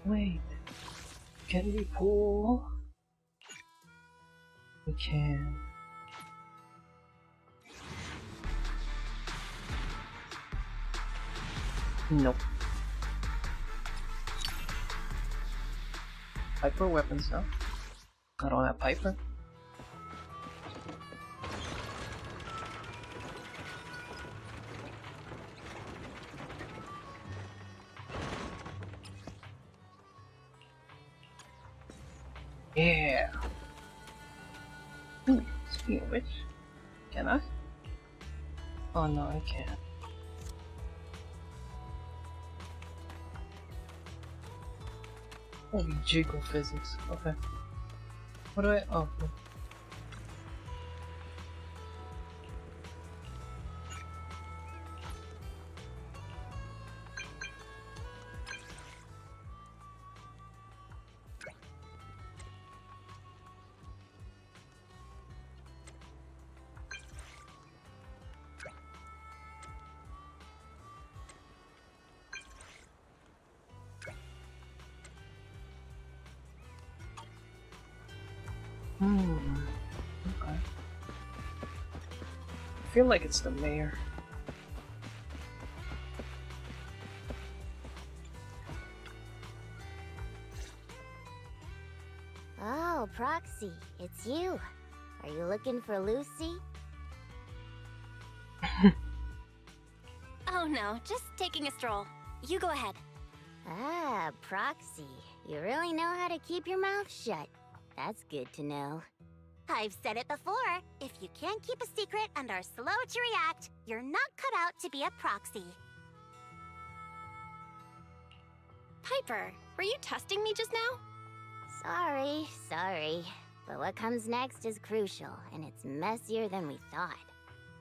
Wait, can we pull? We can. Nope. Piper weapons now. I don't have Piper. Yeah. Speaking of which, can I? Oh no, I can't. Holy jiggle physics. Okay. What do I? Oh. No. Okay. I feel like it's the mayor. Oh, Proxy, it's you. Are you looking for Lucy? Oh no, just taking a stroll. You go ahead. Ah, Proxy. You really know how to keep your mouth shut. That's good to know. I've said it before. If you can't keep a secret and are slow to react, you're not cut out to be a proxy. Piper, were you testing me just now? Sorry. But what comes next is crucial, and it's messier than we thought.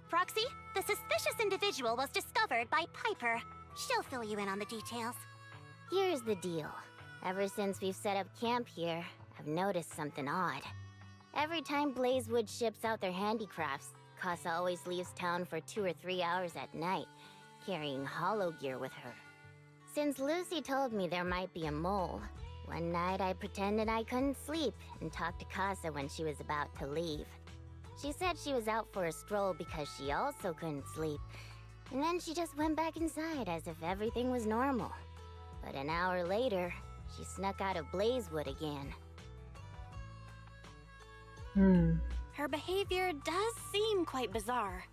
Proxy, the suspicious individual was discovered by Piper. She'll fill you in on the details. Here's the deal. Ever since we've set up camp here, I've noticed something odd. Every time Blazewood ships out their handicrafts, Casa always leaves town for 2 or 3 hours at night, carrying hollow gear with her. Since Lucy told me there might be a mole, one night I pretended I couldn't sleep and talked to Casa when she was about to leave. She said she was out for a stroll because she also couldn't sleep, and then she just went back inside as if everything was normal. But an hour later, she snuck out of Blazewood again. Her behavior does seem quite bizarre.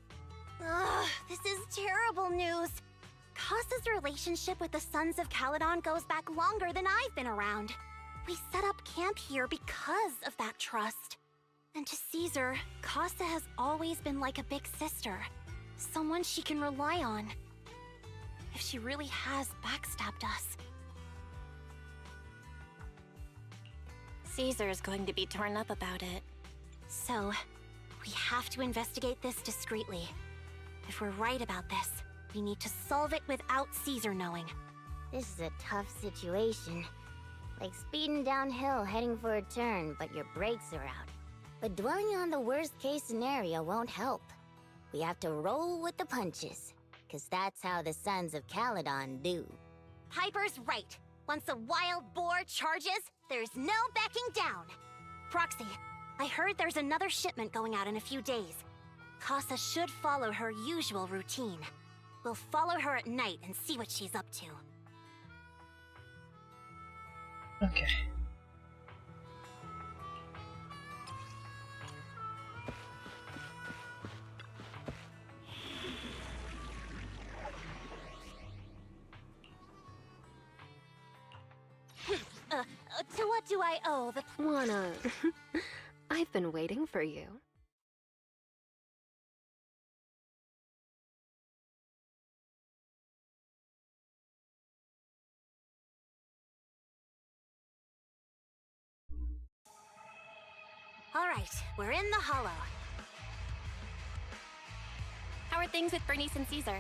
Ugh, this is terrible news. Casa's relationship with the Sons of Caledon goes back longer than I've been around. We set up camp here because of that trust. And to Caesar, Casa has always been like a big sister. Someone she can rely on. If she really has backstabbed us. Caesar's going to be torn up about it. So, we have to investigate this discreetly. If we're right about this, we need to solve it without Caesar knowing. This is a tough situation. Like speeding downhill heading for a turn, but your brakes are out. But dwelling on the worst case scenario won't help. We have to roll with the punches, 'cause that's how the Sons of Caledon do. Piper's right. Once a wild boar charges, there's no backing down. Proxy, I heard there's another shipment going out in a few days. Casa should follow her usual routine. We'll follow her at night and see what she's up to. Okay. What do I owe the... Wanna... I've been waiting for you. All right, we're in the hollow. How are things with Bernice and Caesar?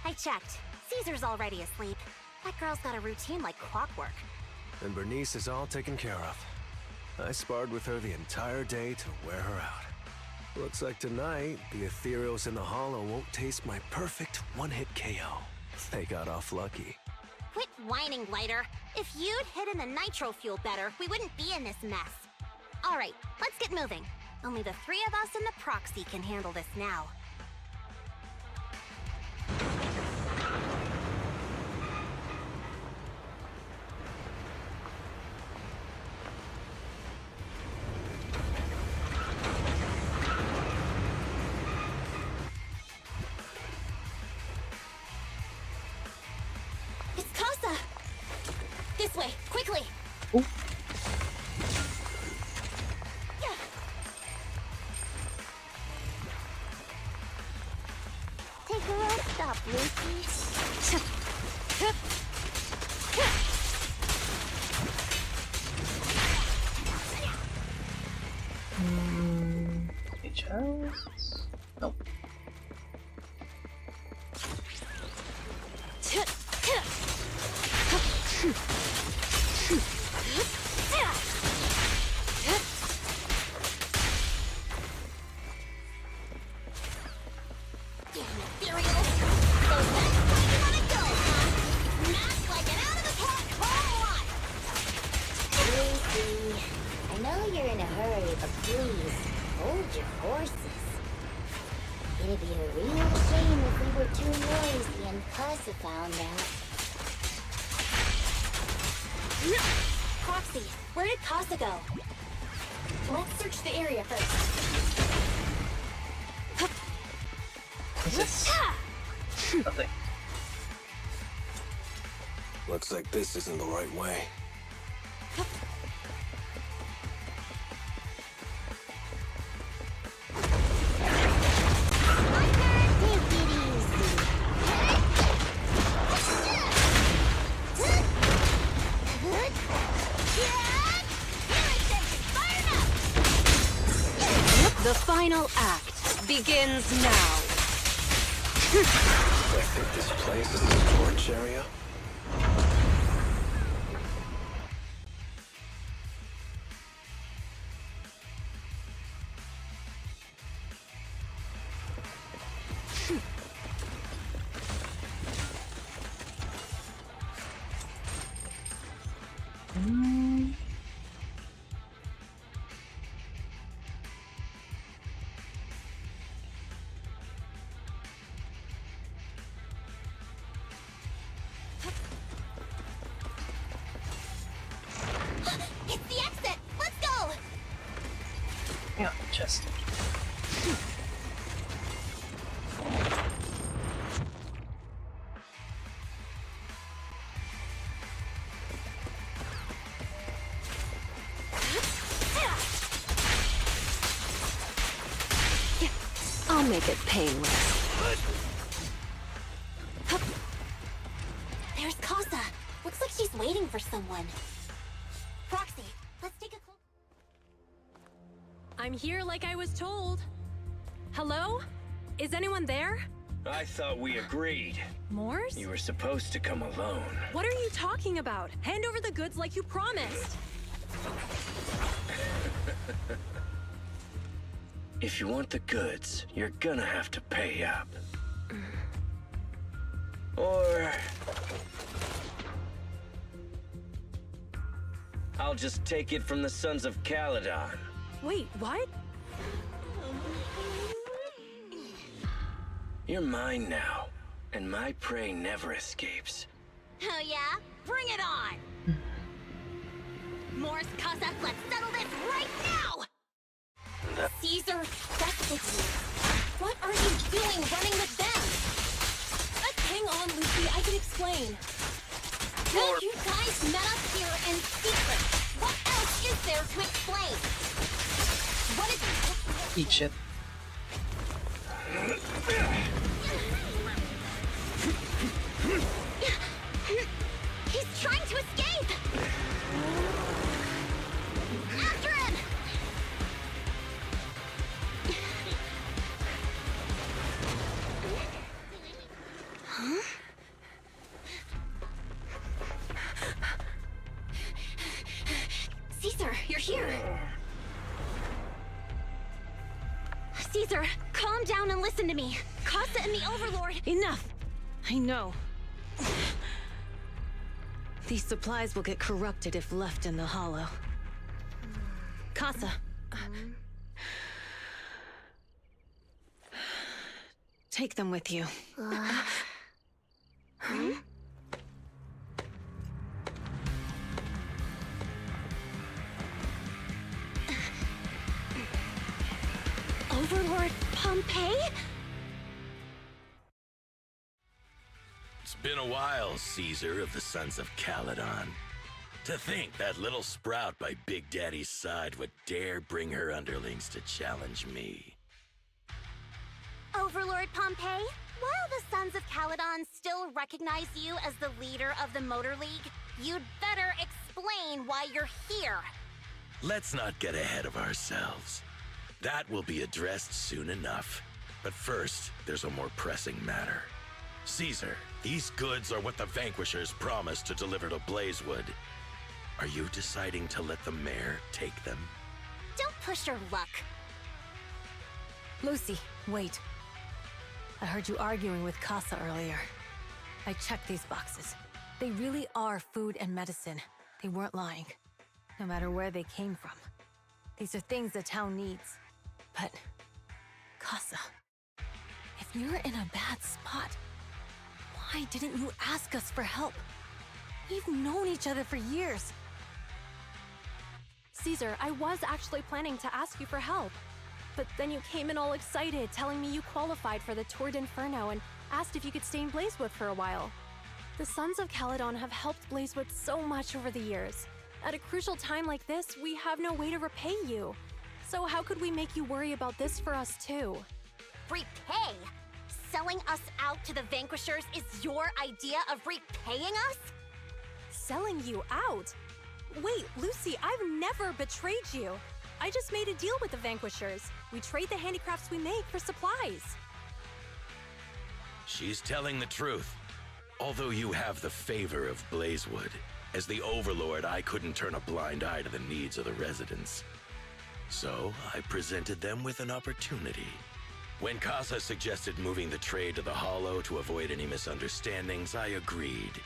I checked. Caesar's already asleep. That girl's got a routine like clockwork. And Bernice is all taken care of. I sparred with her the entire day to wear her out. Looks like tonight, the ethereals in the hollow won't taste my perfect one-hit KO. They got off lucky. Quit whining, Lighter. If you'd hidden the nitro fuel better, we wouldn't be in this mess. All right, let's get moving. Only the three of us and the proxy can handle this now. It's Casa! This way, quickly! Ooh. Take a rest up, Lucy. Any chance? Nope. I know you're in a hurry, but please, hold your horses. It'd be a real shame if we were too noisy and Casa found out. Proxy, where did Casa go? Let's search the area first. What's this? Nothing. Looks like this isn't the right way. The final act begins now. I think this place is the storage area. It's the exit! Let's go! Yeah, chest. I'll make it painless. There's Casa. Looks like she's waiting for someone. Proxy, let's take a close... I'm here like I was told. Hello? Is anyone there? I thought we agreed. Morse? You were supposed to come alone. What are you talking about? Hand over the goods like you promised. If you want the goods, you're gonna have to pay up. Or... I'll just take it from the Sons of Caledon. Wait, what? You're mine now, and my prey never escapes. Oh yeah? Bring it on! Morse, Casa, let's settle this right now! Caesar, that's the deal. What are you doing running with them? Hang on, Lucy, I can explain. You guys met us here in secret. What is there to explain? What is... Eat shit. He's trying to escape! After him! Huh? Caesar, you're here! Caesar, calm down and listen to me. Casa and the Overlord... Enough! I know. These supplies will get corrupted if left in the hollow. Casa. Take them with you. Overlord Pompeii? It's been a while, Caesar of the Sons of Caledon. To think that little sprout by Big Daddy's side would dare bring her underlings to challenge me. Overlord Pompeii, while the Sons of Caledon still recognize you as the leader of the Motor League, you'd better explain why you're here. Let's not get ahead of ourselves. That will be addressed soon enough. But first, there's a more pressing matter. Caesar, these goods are what the Vanquishers promised to deliver to Blazewood. Are you deciding to let the mayor take them? Don't push your luck. Lucy, wait. I heard you arguing with Casa earlier. I checked these boxes. They really are food and medicine. They weren't lying. No matter where they came from. These are things the town needs. But, Casa, if you're in a bad spot, why didn't you ask us for help? We've known each other for years. Caesar, I was actually planning to ask you for help. But then you came in all excited, telling me you qualified for the Tour d'Inferno and asked if you could stay in Blazewood for a while. The Sons of Caledon have helped Blazewood so much over the years. At a crucial time like this, we have no way to repay you. So how could we make you worry about this for us too? Repay? Selling us out to the Vanquishers is your idea of repaying us? Selling you out? Wait, Lucy, I've never betrayed you. I just made a deal with the Vanquishers. We trade the handicrafts we make for supplies. She's telling the truth. Although you have the favor of Blazewood, as the Overlord, I couldn't turn a blind eye to the needs of the residents. So, I presented them with an opportunity. When Casa suggested moving the trade to the Hollow to avoid any misunderstandings, I agreed.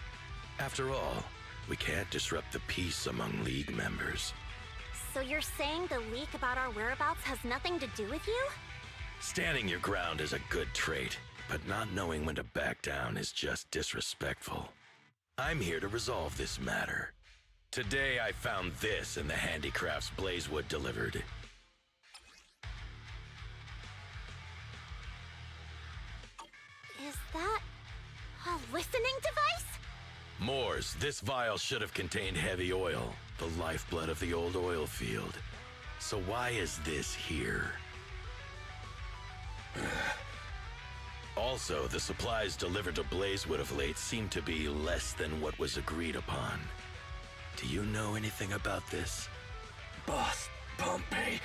After all, we can't disrupt the peace among League members. So you're saying the leak about our whereabouts has nothing to do with you? Standing your ground is a good trait, but not knowing when to back down is just disrespectful. I'm here to resolve this matter. Today I found this in the handicrafts Blazewood delivered. Is that a listening device? Moors, this vial should have contained heavy oil, the lifeblood of the old oil field. So why is this here? Also, the supplies delivered to Blazewood of late seem to be less than what was agreed upon. Do you know anything about this? Boss, Pompeii,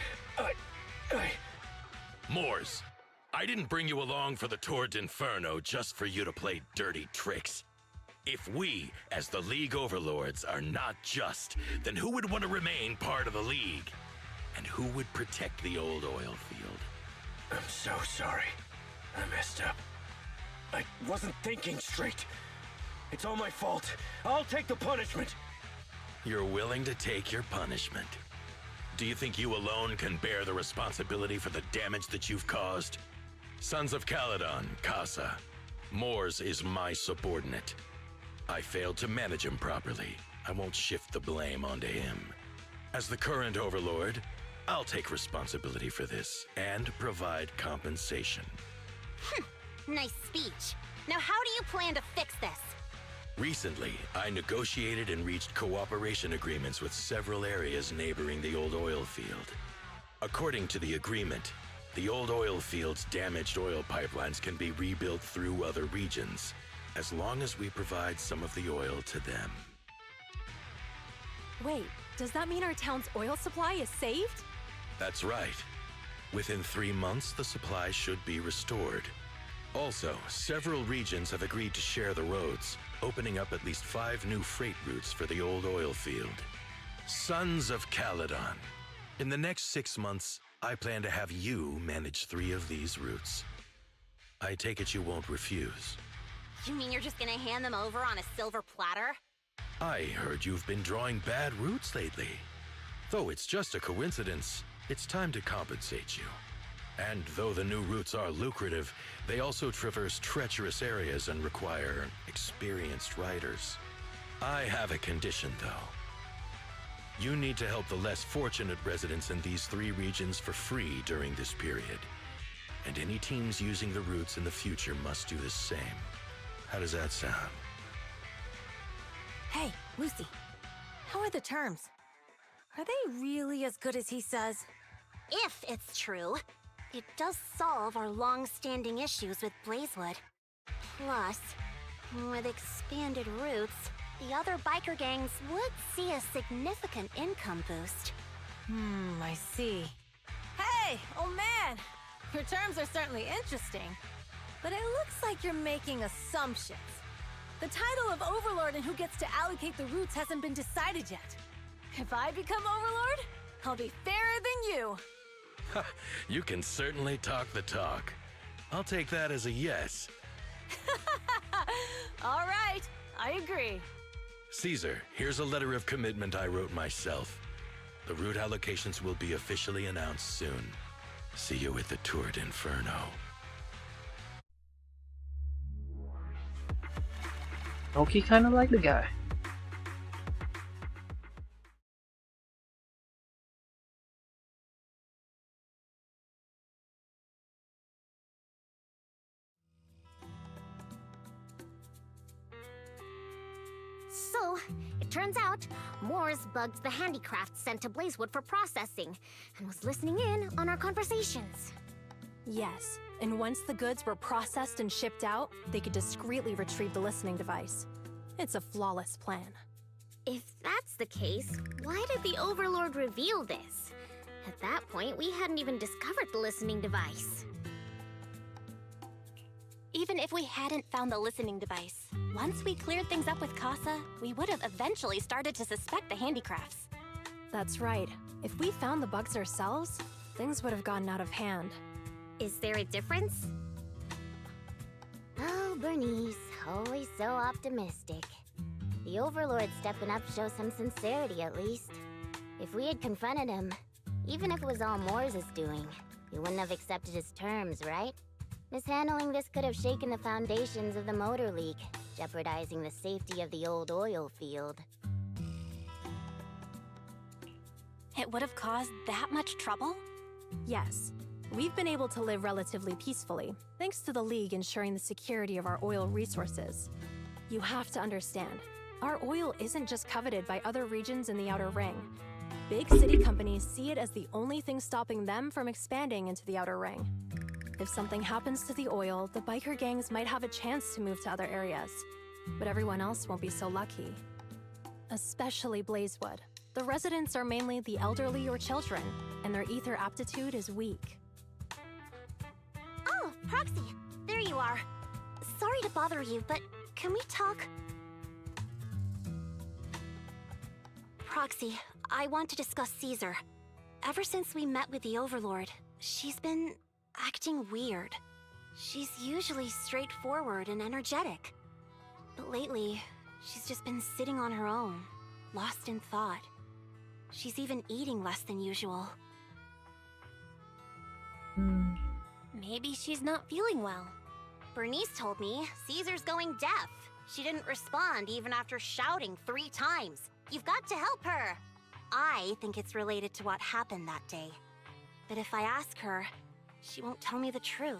Moors, I didn't bring you along for the Tour d'Inferno just for you to play dirty tricks. If we, as the League Overlords, are not just, then who would want to remain part of the League? And who would protect the old oil field? I'm so sorry. I messed up. I wasn't thinking straight. It's all my fault. I'll take the punishment. You're willing to take your punishment. Do you think you alone can bear the responsibility for the damage that you've caused? Sons of Caledon, Casa. Moors is my subordinate. I failed to manage him properly. I won't shift the blame onto him. As the current Overlord, I'll take responsibility for this and provide compensation. Nice speech. Now how do you plan to fix this? Recently, I negotiated and reached cooperation agreements with several areas neighboring the old oil field. According to the agreement, the old oil field's damaged oil pipelines can be rebuilt through other regions, as long as we provide some of the oil to them. Wait, does that mean our town's oil supply is saved? That's right. Within 3 months, the supply should be restored. Also, several regions have agreed to share the roads, opening up at least 5 new freight routes for the old oil field. Sons of Caledon. In the next 6 months, I plan to have you manage 3 of these routes. I take it you won't refuse. You mean you're just gonna hand them over on a silver platter? I heard you've been drawing bad routes lately. Though it's just a coincidence, it's time to compensate you. And though the new routes are lucrative, they also traverse treacherous areas and require experienced riders. I have a condition, though. You need to help the less fortunate residents in these 3 regions for free during this period. And any teams using the routes in the future must do the same. How does that sound? Hey, Lucy. How are the terms? Are they really as good as he says? If it's true, it does solve our long-standing issues with Blazewood. Plus, with expanded routes, the other biker gangs would see a significant income boost. I see. Hey, old man! Your terms are certainly interesting, but it looks like you're making assumptions. The title of Overlord and who gets to allocate the routes hasn't been decided yet. If I become Overlord, I'll be fairer than you. You can certainly talk the talk. I'll take that as a yes. All right, I agree. Caesar, here's a letter of commitment I wrote myself. The route allocations will be officially announced soon. See you at the Tour d'Inferno. Oki kinda like the guy. So, it turns out, Moores bugged the handicrafts sent to Blazewood for processing, and was listening in on our conversations. Yes, and once the goods were processed and shipped out, they could discreetly retrieve the listening device. It's a flawless plan. If that's the case, why did the Overlord reveal this? At that point, we hadn't even discovered the listening device. Even if we hadn't found the listening device, once we cleared things up with Casa, we would have eventually started to suspect the handicrafts. That's right. If we found the bugs ourselves, things would have gotten out of hand. Is there a difference? Oh, Bernice, always so optimistic. The Overlord stepping up shows some sincerity, at least. If we had confronted him, even if it was all Moores' doing, we wouldn't have accepted his terms, right? Mishandling this could have shaken the foundations of the Motor League, jeopardizing the safety of the old oil field. It would have caused that much trouble? Yes. We've been able to live relatively peacefully, thanks to the League ensuring the security of our oil resources. You have to understand, our oil isn't just coveted by other regions in the Outer Ring. Big city companies see it as the only thing stopping them from expanding into the Outer Ring. If something happens to the oil, the biker gangs might have a chance to move to other areas, but everyone else won't be so lucky. Especially Blazewood. The residents are mainly the elderly or children, and their ether aptitude is weak. Oh, Proxy, there you are. Sorry to bother you, but can we talk? Proxy, I want to discuss Caesar. Ever since we met with the Overlord, she's been acting weird. She's usually straightforward and energetic. But lately, she's just been sitting on her own, lost in thought. She's even eating less than usual. Maybe she's not feeling well. Bernice told me Caesar's going deaf. She didn't respond even after shouting 3 times. You've got to help her! I think it's related to what happened that day. But if I ask her, she won't tell me the truth.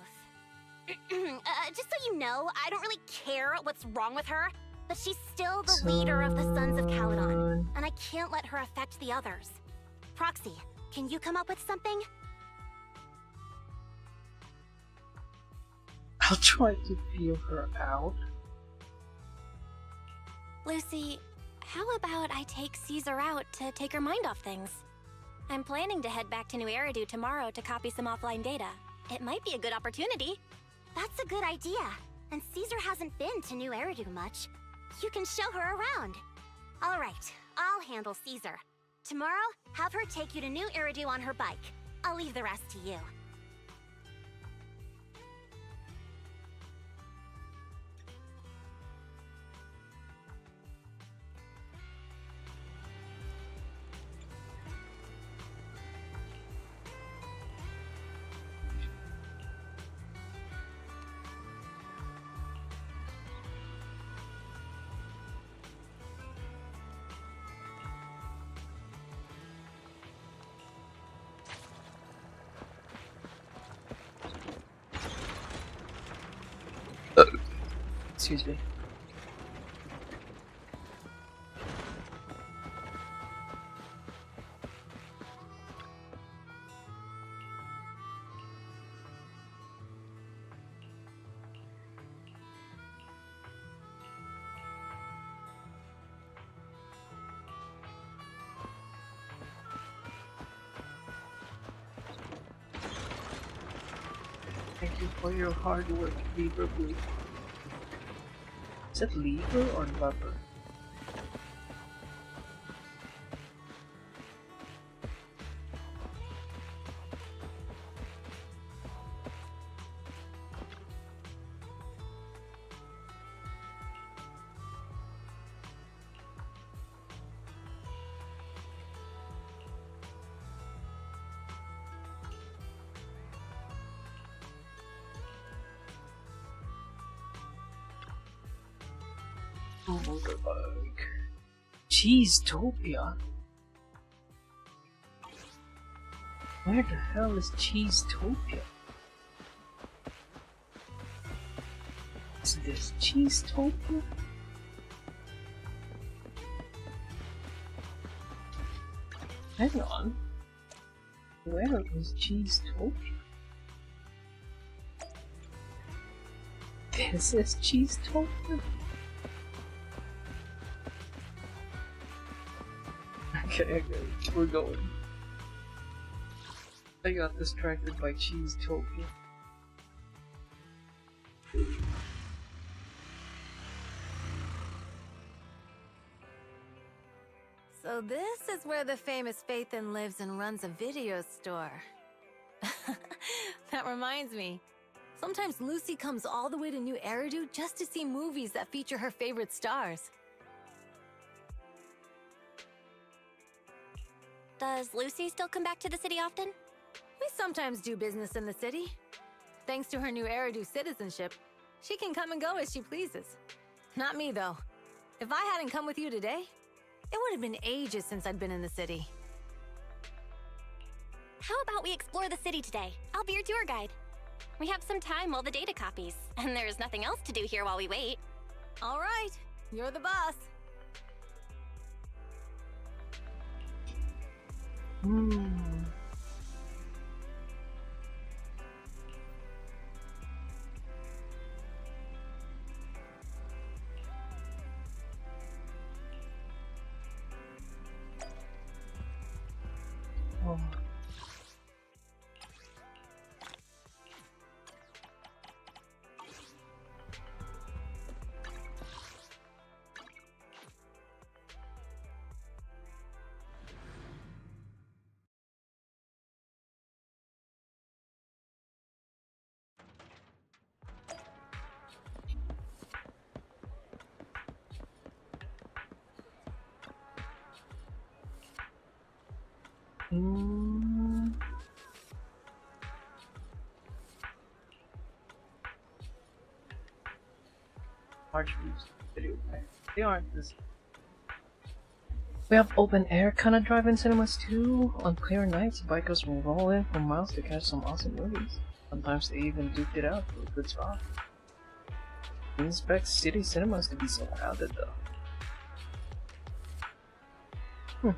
Just so you know, I don't really care what's wrong with her. but she's still the leader of the Sons of Caledon, and I can't let her affect the others. Proxy, can you come up with something? I'll try to feel her out. Lucy, how about I take Caesar out to take her mind off things? I'm planning to head back to New Eridu tomorrow to copy some offline data. It might be a good opportunity. That's a good idea. And Caesar hasn't been to New Eridu much. You can show her around. All right, I'll handle Caesar. Tomorrow, have her take you to New Eridu on her bike. I'll leave the rest to you. Excuse me. Thank you for your hard work, Beaver Blue. Is it lever or lever? Motorbike. Cheesetopia? Where the hell is Cheesetopia? Is this Cheesetopia? Hang on. Where is Cheesetopia? This is Cheesetopia? Okay, we're going. I got distracted by Cheesetopia. So this is where the famous Phaethon lives and runs a video store. That reminds me. Sometimes Lucy comes all the way to New Eridu just to see movies that feature her favorite stars. Does Lucy still come back to the city often? We sometimes do business in the city. Thanks to her New Eridu citizenship, she can come and go as she pleases. Not me, though. If I hadn't come with you today, it would have been ages since I'd been in the city. How about we explore the city today? I'll be your tour guide. We have some time while the data copies, and there's nothing else to do here while we wait. All right, you're the boss. Oh. Large views, video player. They aren't this. We have open air kind of drive-in cinemas too. On clear nights, bikers will roll in for miles to catch some awesome movies. Sometimes they even duke it out for a good spot. Didn't expect city cinemas to be so crowded though.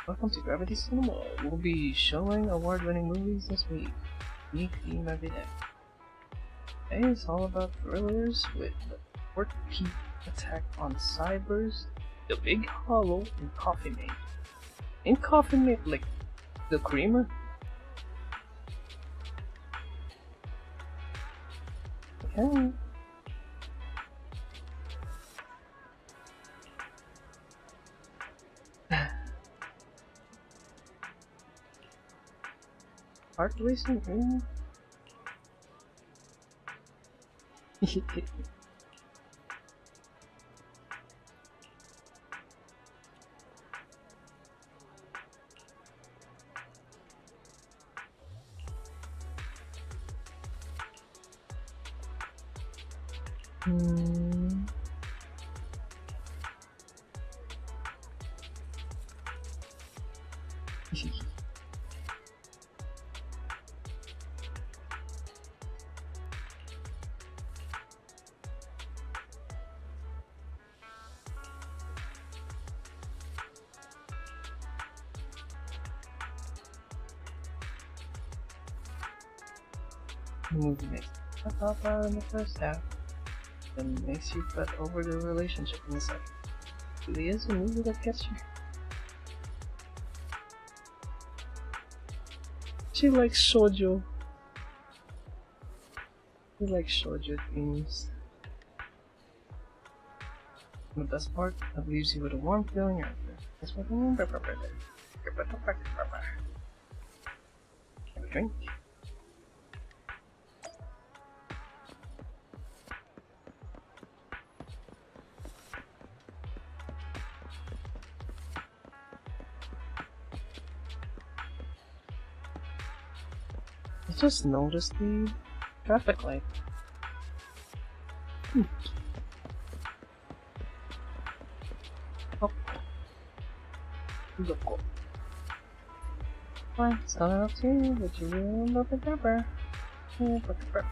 Welcome to Gravity Cinema. We'll be showing award-winning movies this week. Unique theme every day. Today is all about thrillers with the Fort Peak Attack on Cybers, The Big Hollow, and Coffee Mate. In Coffee Mate, like the creamer? Okay. Heart racing? The movie makes you pop out in the first half, then makes you fret over the relationship in the second. It really is a movie that gets you. She likes shoujo. She likes shoujo themes. And the best part, that leaves you with a warm feeling after. That's what I remember. Have a drink. I just noticed the traffic light. Oh. Look. Fine, it's not enough to you, but you really love the pepper. Yeah, put the pepper.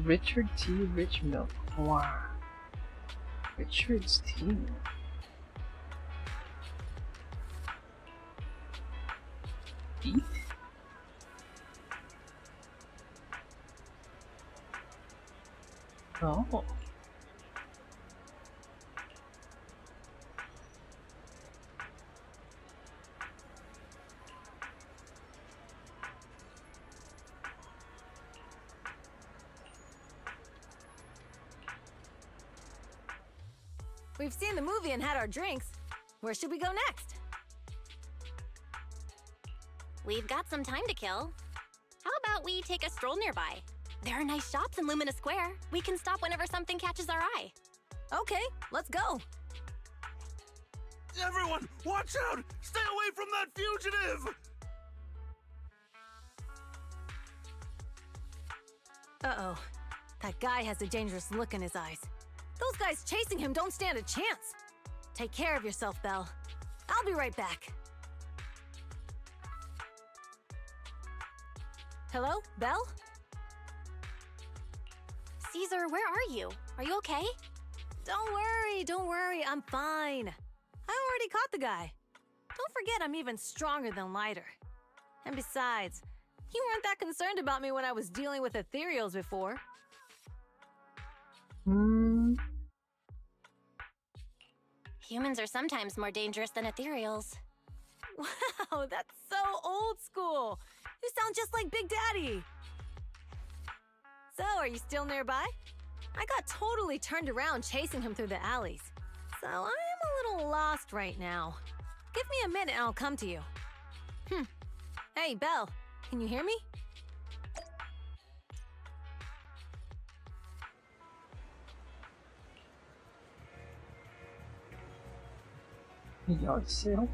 Richard T. Rich Milk. Wow. Richard's tea. Beet? Oh. We've seen the movie and had our drinks. Where should we go next? We've got some time to kill. How about we take a stroll nearby? There are nice shops in Lumina Square. We can stop whenever something catches our eye. Okay, let's go. Everyone, watch out! Stay away from that fugitive! Uh-oh. That guy has a dangerous look in his eyes. Those guys chasing him don't stand a chance. Take care of yourself, Belle. I'll be right back. Hello, Belle? Caesar, where are you? Are you okay? Don't worry, I'm fine. I already caught the guy. Don't forget I'm even stronger than Lighter. And besides, you weren't that concerned about me when I was dealing with ethereals before. Humans are sometimes more dangerous than ethereals. Wow, that's so old school. You sound just like Big Daddy. So, are you still nearby? I got totally turned around chasing him through the alleys. So, I am a little lost right now. Give me a minute and I'll come to you. Hey, Belle, can you hear me? Yard sale?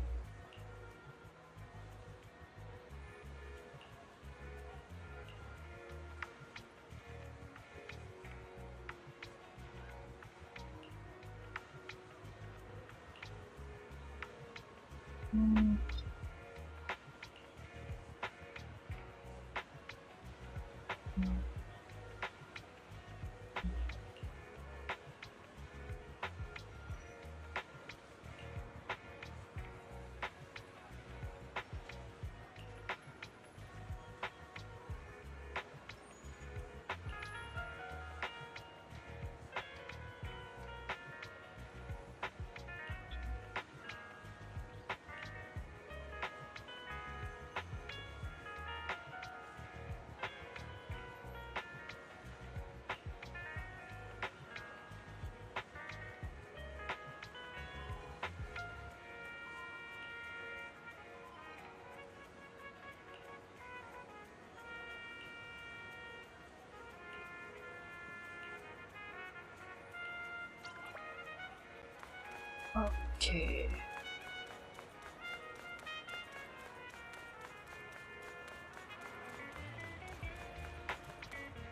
Okay.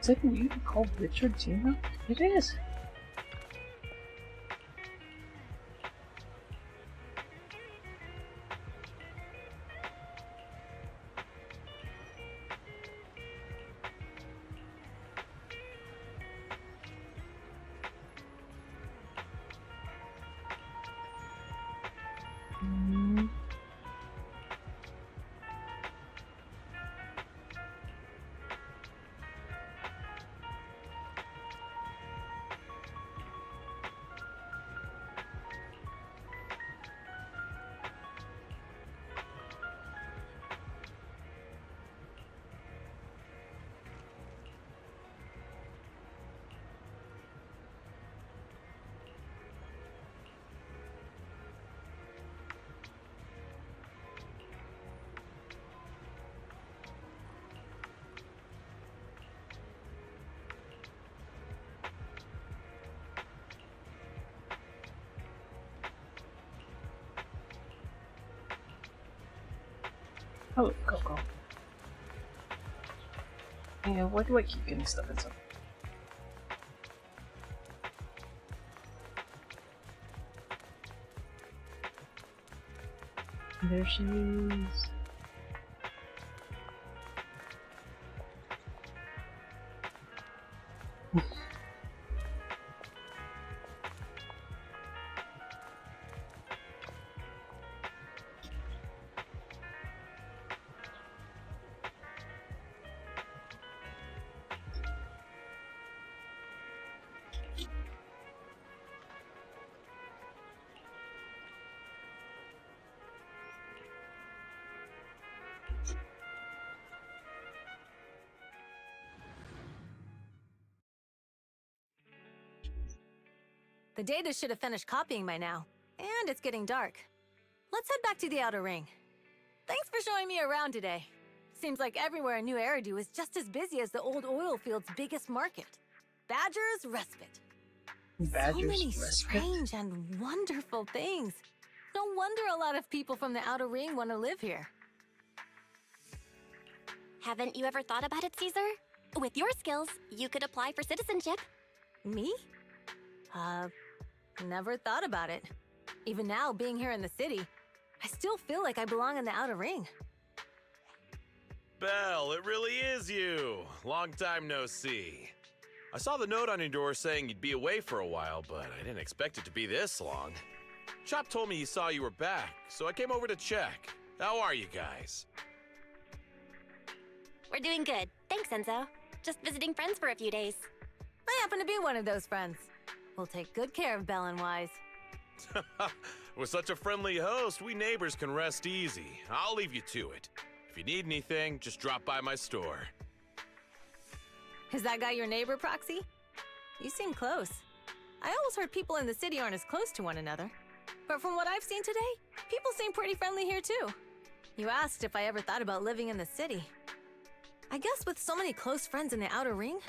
Is it you called Richard Tina? It is. Oh, go. Yeah, why do I keep getting stuff inside? There she is. The data should have finished copying by now, and it's getting dark. Let's head back to the Outer Ring. Thanks for showing me around today. Seems like everywhere in New Eridu is just as busy as the old oil field's biggest market. Badger's Respite. Badger's So many Respite? strange and wonderful things. No wonder a lot of people from the Outer Ring want to live here. Haven't you ever thought about it, Caesar? With your skills, you could apply for citizenship. Me? Never thought about it. Even now, being here in the city, I still feel like I belong in the Outer Ring. Belle, it really is you. Long time no see. I saw the note on your door saying you'd be away for a while, but I didn't expect it to be this long. Chop told me he saw you were back, so I came over to check. How are you guys? We're doing good. Thanks, Enzo. Just visiting friends for a few days. I happen to be one of those friends. We'll take good care of Belle and Wise. With such a friendly host, we neighbors can rest easy. I'll leave you to it. If you need anything, just drop by my store. Is that guy your neighbor, Proxy? You seem close. I always heard people in the city aren't as close to one another. But from what I've seen today, people seem pretty friendly here too. You asked if I ever thought about living in the city. I guess with so many close friends in the Outer Ring,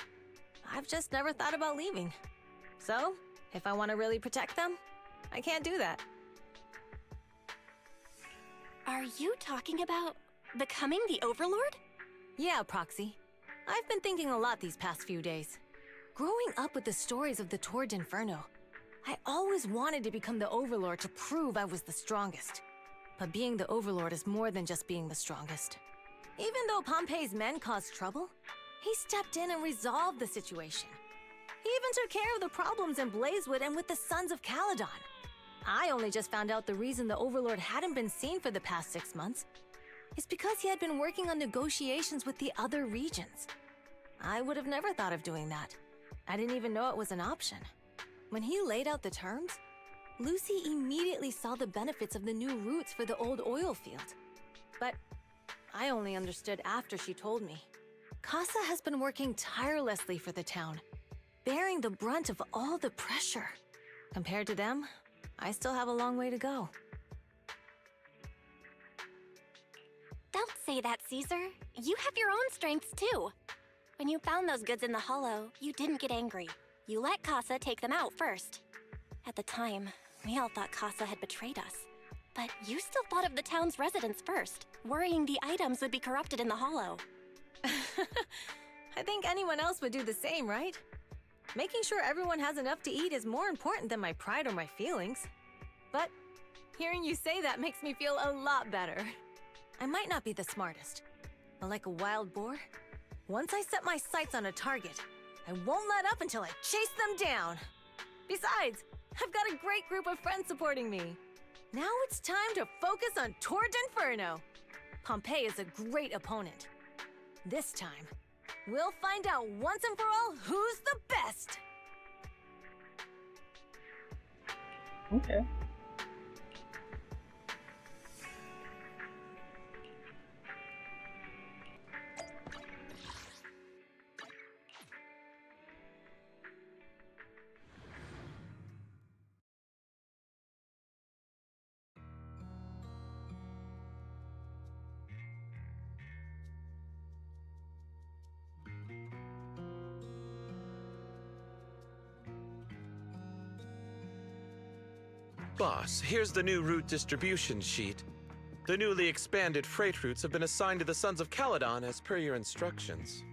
I've just never thought about leaving. So, if I want to really protect them, I can't do that. Are you talking about becoming the Overlord? Yeah, Proxy. I've been thinking a lot these past few days. Growing up with the stories of the Torrid Inferno, I always wanted to become the Overlord to prove I was the strongest. But being the Overlord is more than just being the strongest. Even though Pompey's men caused trouble, he stepped in and resolved the situation. He even took care of the problems in Blazewood and with the Sons of Caledon. I only just found out the reason the Overlord hadn't been seen for the past 6 months is because he had been working on negotiations with the other regions. I would have never thought of doing that. I didn't even know it was an option. When he laid out the terms, Lucy immediately saw the benefits of the new routes for the old oil field. But I only understood after she told me. Casa has been working tirelessly for the town, bearing the brunt of all the pressure. Compared to them, I still have a long way to go. Don't say that, Caesar. You have your own strengths too. When you found those goods in the hollow, you didn't get angry. You let Casa take them out first. At the time, we all thought Casa had betrayed us. But you still thought of the town's residents first, worrying the items would be corrupted in the hollow. I think anyone else would do the same, right? Making sure everyone has enough to eat is more important than my pride or my feelings. But hearing you say that makes me feel a lot better. I might not be the smartest, but like a wild boar, once I set my sights on a target, I won't let up until I chase them down. Besides, I've got a great group of friends supporting me. Now it's time to focus on Tour d'Inferno. Pompey is a great opponent. This time, we'll find out once and for all who's the best! Okay. Boss, here's the new route distribution sheet. The newly expanded freight routes have been assigned to the Sons of Caledon as per your instructions.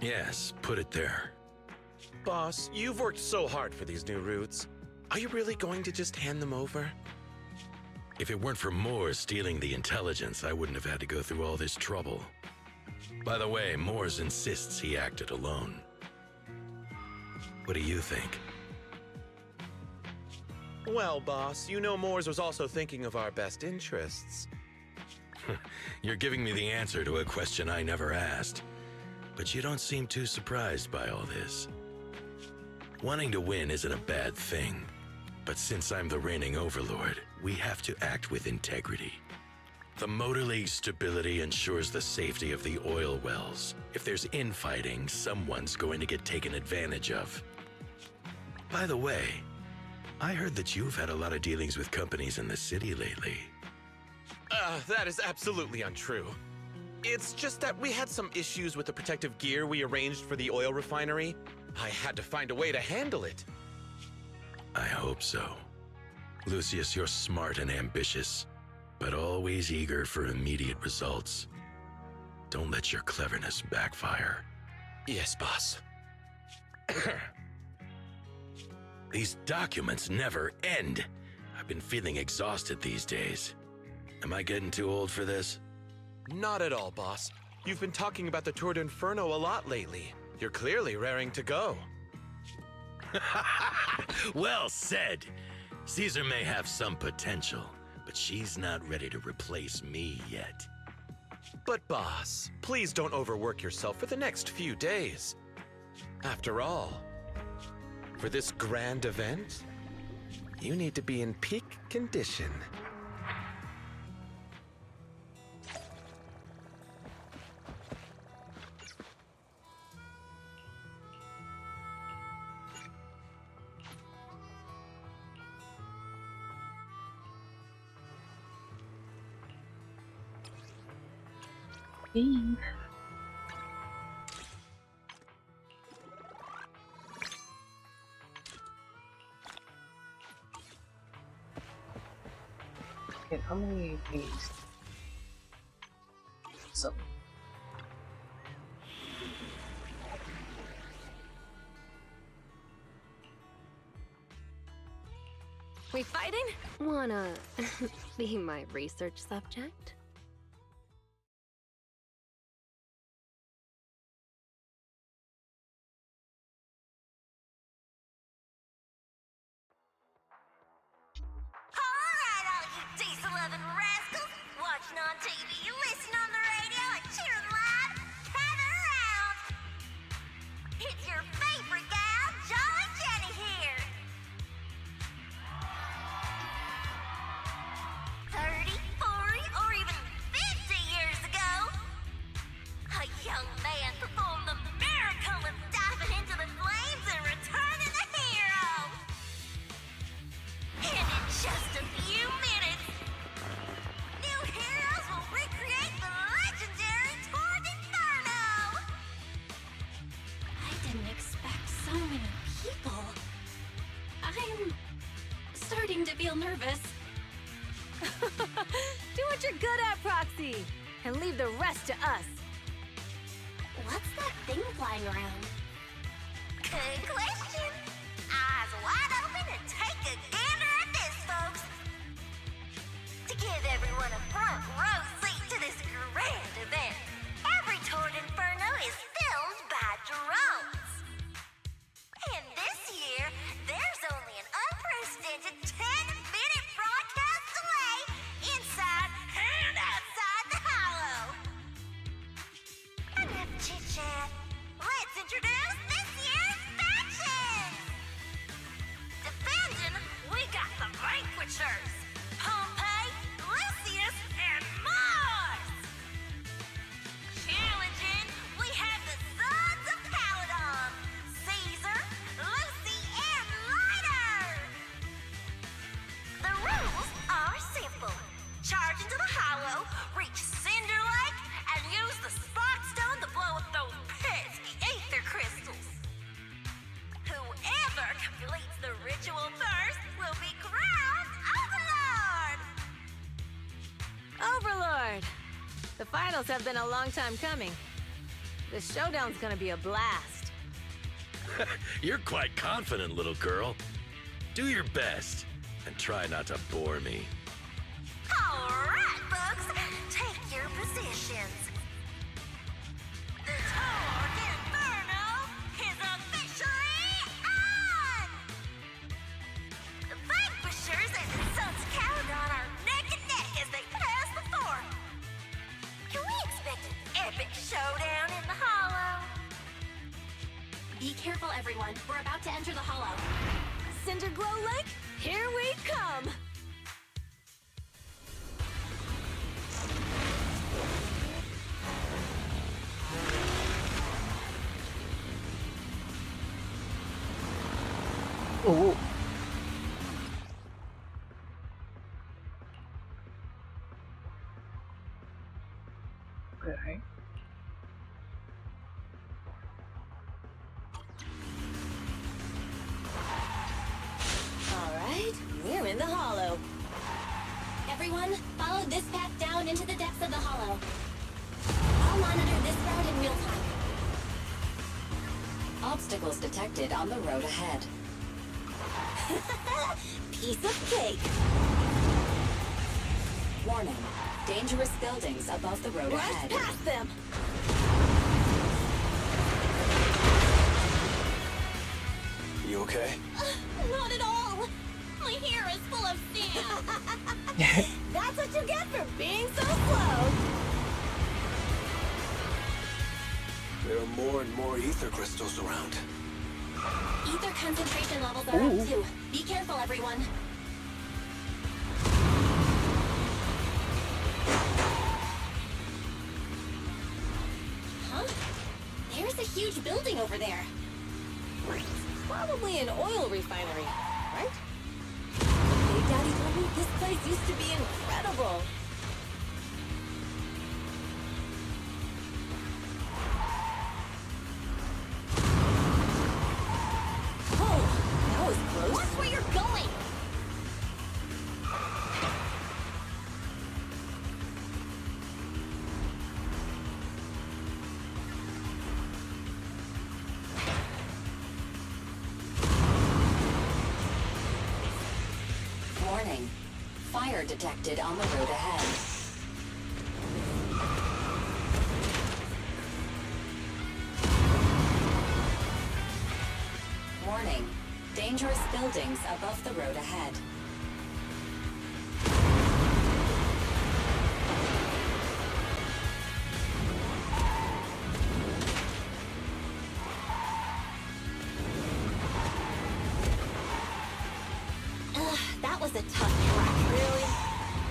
Yes, put it there. Boss, you've worked so hard for these new routes. Are you really going to just hand them over? If it weren't for Moores stealing the intelligence, I wouldn't have had to go through all this trouble. By the way, Moores insists he acted alone. What do you think? Well, boss, you know Moores was also thinking of our best interests. You're giving me the answer to a question I never asked. But you don't seem too surprised by all this. Wanting to win isn't a bad thing. But since I'm the reigning overlord, we have to act with integrity. The Motor League's stability ensures the safety of the oil wells. If there's infighting, someone's going to get taken advantage of. By the way, I heard that you've had a lot of dealings with companies in the city lately. That is absolutely untrue. It's just that we had some issues with the protective gear we arranged for the oil refinery. I had to find a way to handle it. I hope so. Lucius, you're smart and ambitious, but always eager for immediate results. Don't let your cleverness backfire. Yes, boss. These documents never end. I've been feeling exhausted these days. Am I getting too old for this? Not at all, boss. You've been talking about the Tour d'Inferno a lot lately. You're clearly raring to go. Well said. Caesar may have some potential, but she's not ready to replace me yet. But boss, please don't overwork yourself for the next few days. After all, for this grand event, you need to be in peak condition. Eve. Okay, how many things? So. We fighting? Wanna be my research subject? Alright, all you diesel-loving rascals, watching on TV, listening on the radio, and cheering live, gather around! It's your favorite gal, Jolly Jenny here! 30, 40, or even 50 years ago, a young man performed the miracle of diving into the flames and returning the hero! And in just a few minutes, new heroes will recreate the legendary Tour d'Inferno! I didn't expect so many people. I'm starting to feel nervous. Do what you're good at, Proxy, and leave the rest to us. What's that thing flying around? Good question. Eyes wide open and take a gander at this, folks. To give everyone a front row seat to this grand event, every Tour d'Inferno is filmed by drones. And this year, there's only an unprecedented 10-minute broadcast delay inside and outside the hollow. Enough chit-chat. Let's introduce this year's factions! Defending, we got the Vanquishers, Pompey, Lucius, and Mars! Challenging, we have the Sons of Caledon, Caesar, Lucy, and Lighter! The rules are simple. Charge into the hollow, reach Cinder Lake, and use the Spark Stone to blow up those pesky ether crystals. Whoever completes the ritual first will be crowned Overlord! Overlord! The finals have been a long time coming. The showdown's gonna be a blast. You're quite confident, little girl. Do your best, and try not to bore me. Alright, folks, take your positions. The Tour d'Inferno is officially on! The Vanquishers and the Sons of Caledon are neck and neck as they pass the fort. Can we expect an epic showdown in the hollow? Be careful, everyone. We're about to enter the hollow. Cinder Glow Lake, here we come! Oh. Okay. Alright, we're in the hollow. Everyone, follow this path down into the depths of the hollow. I'll monitor this route in real time. Obstacles detected on the road ahead. Piece of cake. Warning. Dangerous buildings above the road Rush ahead. past them! You okay? Not at all! My hair is full of sand! That's what you get for being so slow! There are more and more ether crystals around. Ether concentration levels are up too. Be careful, everyone. Huh? There's a huge building over there. Probably an oil refinery, right? Big Daddy told me this place used to be incredible. That was close. Watch where you're going! Warning. tremor detected on the road ahead. Warning. Dangerous buildings above the road ahead. That was a tough track. Really?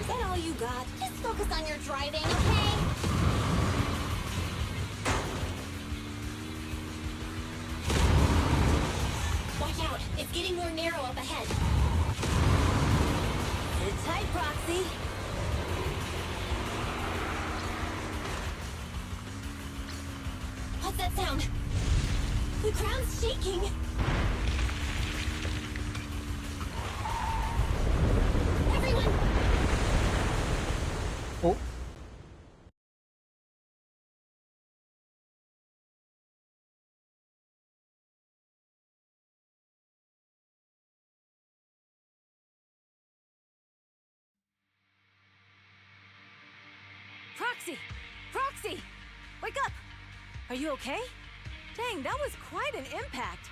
Is that all you got? Just focus on your driving, okay? Watch out! It's getting more narrow up ahead. Sit tight, Proxy. What's that sound? The ground's shaking. Everyone! Oh. Proxy! Proxy! Wake up! Are you okay? Dang, that was quite an impact.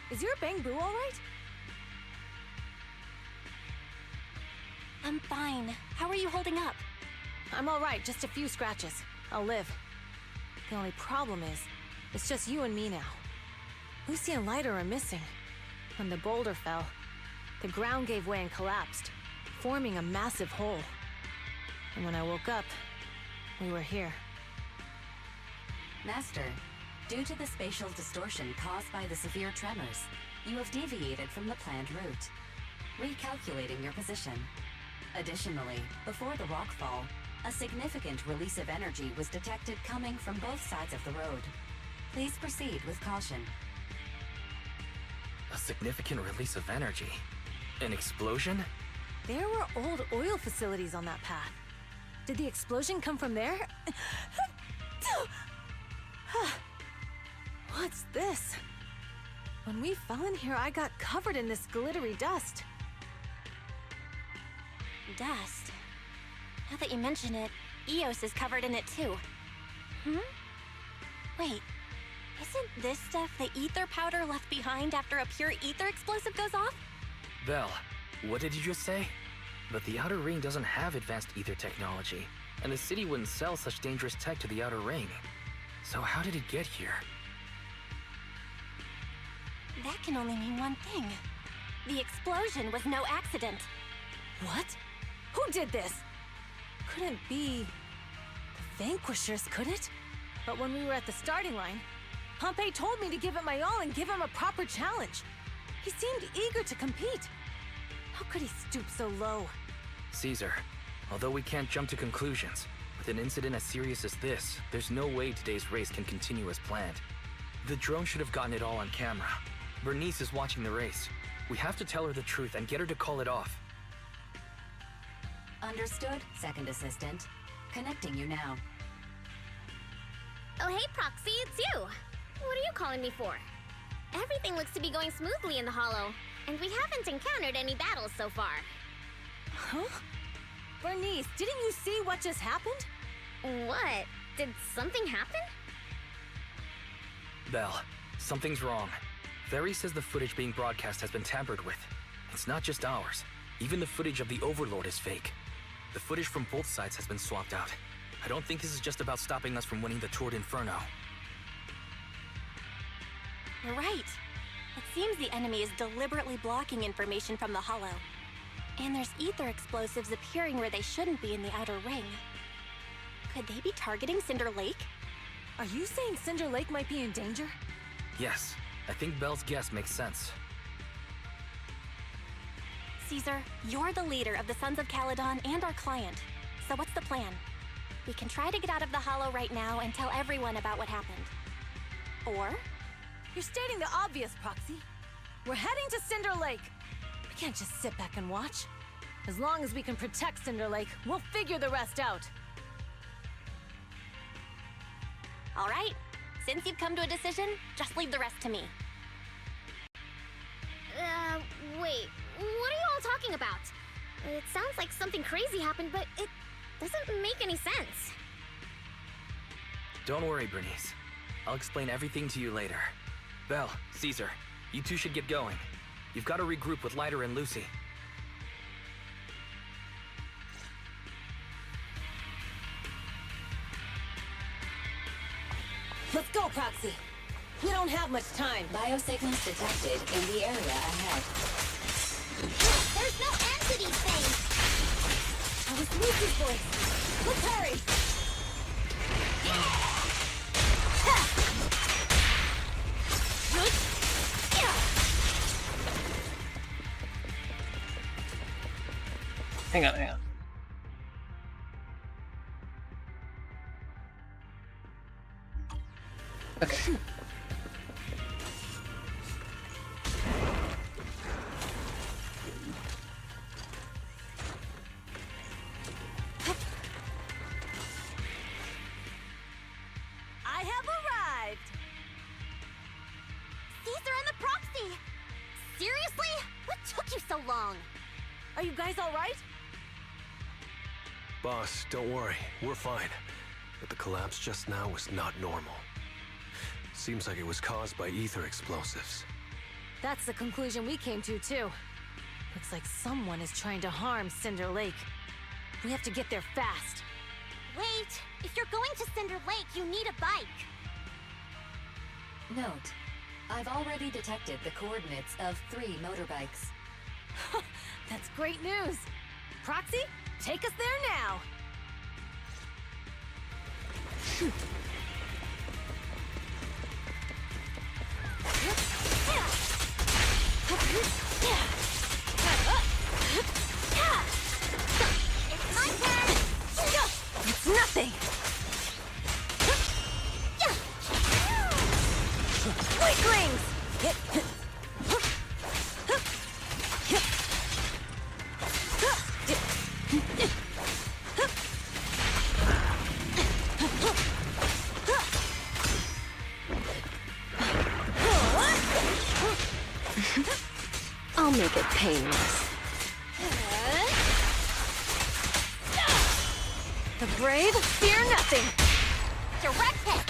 Is your bang boo all right? I'm fine. How are you holding up? I'm all right, just a few scratches. I'll live. The only problem is, it's just you and me now. Lucy and Lighter are missing. When the boulder fell, the ground gave way and collapsed, forming a massive hole. And when I woke up, we were here. Master, due to the spatial distortion caused by the severe tremors, you have deviated from the planned route, recalculating your position. Additionally, before the rockfall, a significant release of energy was detected coming from both sides of the road. Please proceed with caution. A significant release of energy? An explosion? There were old oil facilities on that path. Did the explosion come from there? What's this? When we fell in here, I got covered in this glittery dust. Dust. Now that you mention it, Eos is covered in it too. Wait, isn't this stuff the ether powder left behind after a pure ether explosive goes off? Belle, what did you just say? But the Outer Ring doesn't have advanced ether technology, and the city wouldn't sell such dangerous tech to the Outer Ring. So how did it get here? That can only mean one thing. The explosion was no accident. What? Who did this? Couldn't be the Vanquishers, could it? But when we were at the starting line, Pompey told me to give it my all and give him a proper challenge. He seemed eager to compete. How could he stoop so low? Caesar, although we can't jump to conclusions, with an incident as serious as this, there's no way today's race can continue as planned. The drone should have gotten it all on camera. Bernice is watching the race. We have to tell her the truth and get her to call it off. Understood, Second Assistant. Connecting you now. Oh hey, Proxy, it's you! What are you calling me for? Everything looks to be going smoothly in the Hollow, and we haven't encountered any battles so far. Huh? Bernice, didn't you see what just happened? What? Did something happen? Belle, something's wrong. Very says the footage being broadcast has been tampered with. It's not just ours. Even the footage of the Overlord is fake. The footage from both sides has been swapped out. I don't think this is just about stopping us from winning the Tour d'Inferno. You're right. It seems the enemy is deliberately blocking information from the Hollow. And there's ether explosives appearing where they shouldn't be in the Outer Ring. Could they be targeting Cinder Lake? Are you saying Cinder Lake might be in danger? Yes, I think Belle's guess makes sense. Caesar, you're the leader of the Sons of Caledon and our client. So what's the plan? We can try to get out of the Hollow right now and tell everyone about what happened. Or... You're stating the obvious, Proxy. We're heading to Cinder Lake. We can't just sit back and watch. As long as we can protect Cinder Lake, we'll figure the rest out. All right. Since you've come to a decision, just leave the rest to me. Wait. What are you all talking about? It sounds like something crazy happened, but it doesn't make any sense. Don't worry, Bernice. I'll explain everything to you later. Belle, Caesar, you two should get going. You've got to regroup with Leiter and Lucy. Let's go, Proxy. We don't have much time. Biosignals detected in the area ahead. There's no end to these things! I was Lucy's voice. Let's hurry! Hang on. Okay. I have arrived! Caesar and the Proxy! Seriously? What took you so long? Are you guys alright? Boss, don't worry. We're fine. But the collapse just now was not normal. Seems like it was caused by ether explosives. That's the conclusion we came to, too. Looks like someone is trying to harm Cinder Lake. We have to get there fast. Wait! If you're going to Cinder Lake, you need a bike! Note, I've already detected the coordinates of 3 motorbikes. That's great news! Proxy, take us there now! It's my turn! It's nothing! Weaklings! I'll make it painless. The brave fear nothing! Direct hit!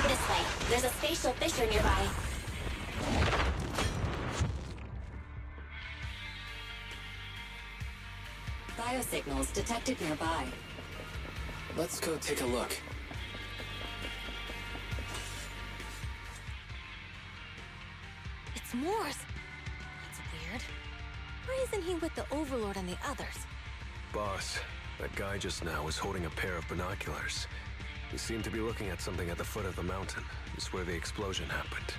This way. There's a spatial fissure nearby. Biosignals detected nearby. Let's go take a look. It's Moors! That's weird. Why isn't he with the Overlord and the others? Boss, that guy just now was holding a pair of binoculars. He seemed to be looking at something at the foot of the mountain, just where the explosion happened.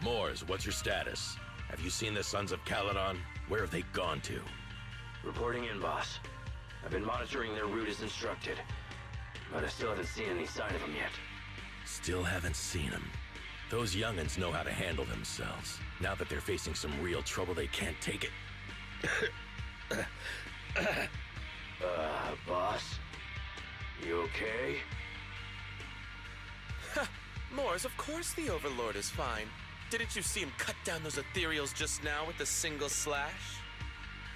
Moors, what's your status? Have you seen the Sons of Caledon? Where have they gone to? Reporting in, boss. I've been monitoring their route as instructed, but I still haven't seen any sign of them yet. Still haven't seen them. Those young'uns know how to handle themselves. Now that they're facing some real trouble, they can't take it. Boss? You okay? Moors, of course the Overlord is fine. Didn't you see him cut down those ethereals just now with a single slash?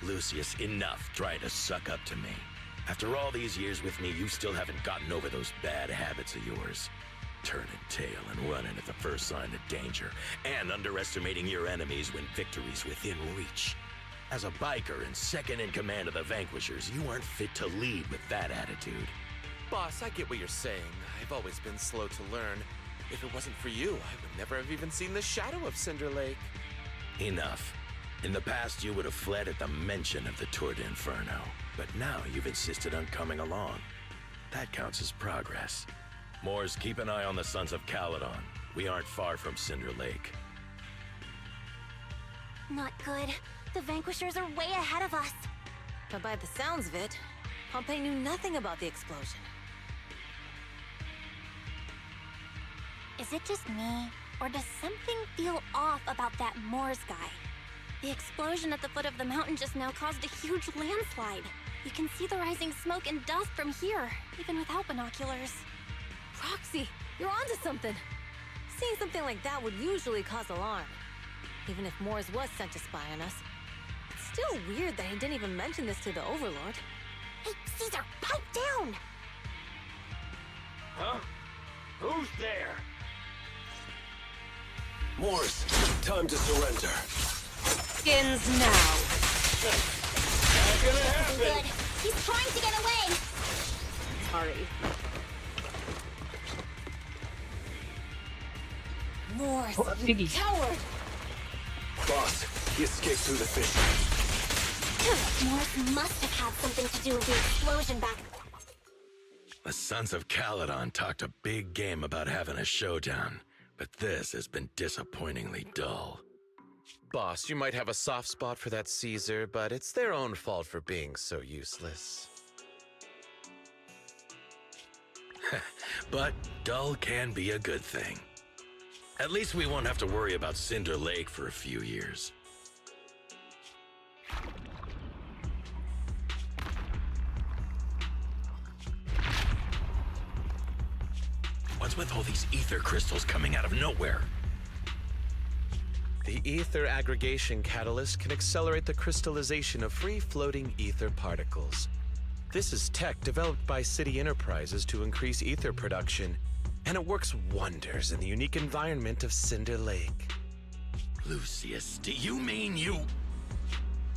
Lucius, enough trying to suck up to me. After all these years with me, you still haven't gotten over those bad habits of yours. Turning tail and running at the first sign of danger, and underestimating your enemies when victory's within reach. As a biker and second in command of the Vanquishers, you aren't fit to lead with that attitude. Boss, I get what you're saying. I've always been slow to learn. If it wasn't for you, I would never have even seen the shadow of Cinder Lake. Enough. In the past, you would have fled at the mention of the Tour d'Inferno, but now you've insisted on coming along. That counts as progress. Moors, keep an eye on the Sons of Caledon. We aren't far from Cinder Lake. Not good. The Vanquishers are way ahead of us. But by the sounds of it, Pompey knew nothing about the explosion. Is it just me, or does something feel off about that Moors guy? The explosion at the foot of the mountain just now caused a huge landslide. You can see the rising smoke and dust from here, even without binoculars. Proxy, you're onto something. Seeing something like that would usually cause alarm. Even if Moores was sent to spy on us. It's still weird that he didn't even mention this to the Overlord. Hey, Caesar, pipe down! Huh? Who's there? Moores, time to surrender. Skins now. Not gonna happen! Good. He's trying to get away! Sorry. Moores, Piggy. coward! Boss, he escaped through the fissure. Morris must have had something to do with the explosion back. The Sons of Caledon talked a big game about having a showdown, but this has been disappointingly dull. Boss, you might have a soft spot for that Caesar, but it's their own fault for being so useless. But dull can be a good thing. At least we won't have to worry about Cinder Lake for a few years. What's with all these ether crystals coming out of nowhere? The ether aggregation catalyst can accelerate the crystallization of free-floating ether particles. This is tech developed by City Enterprises to increase ether production, and it works wonders in the unique environment of Cinder Lake. Lucius, do you mean you...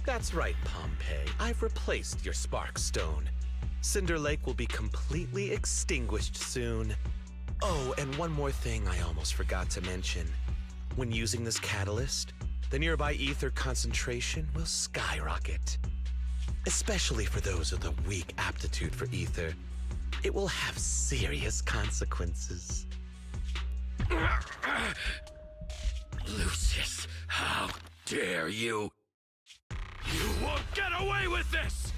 That's right, Pompeii. I've replaced your spark stone. Cinder Lake will be completely extinguished soon. Oh, and one more thing I almost forgot to mention. When using this catalyst, the nearby ether concentration will skyrocket. Especially for those with a weak aptitude for ether, it will have serious consequences. Lucius, how dare you? You won't get away with this!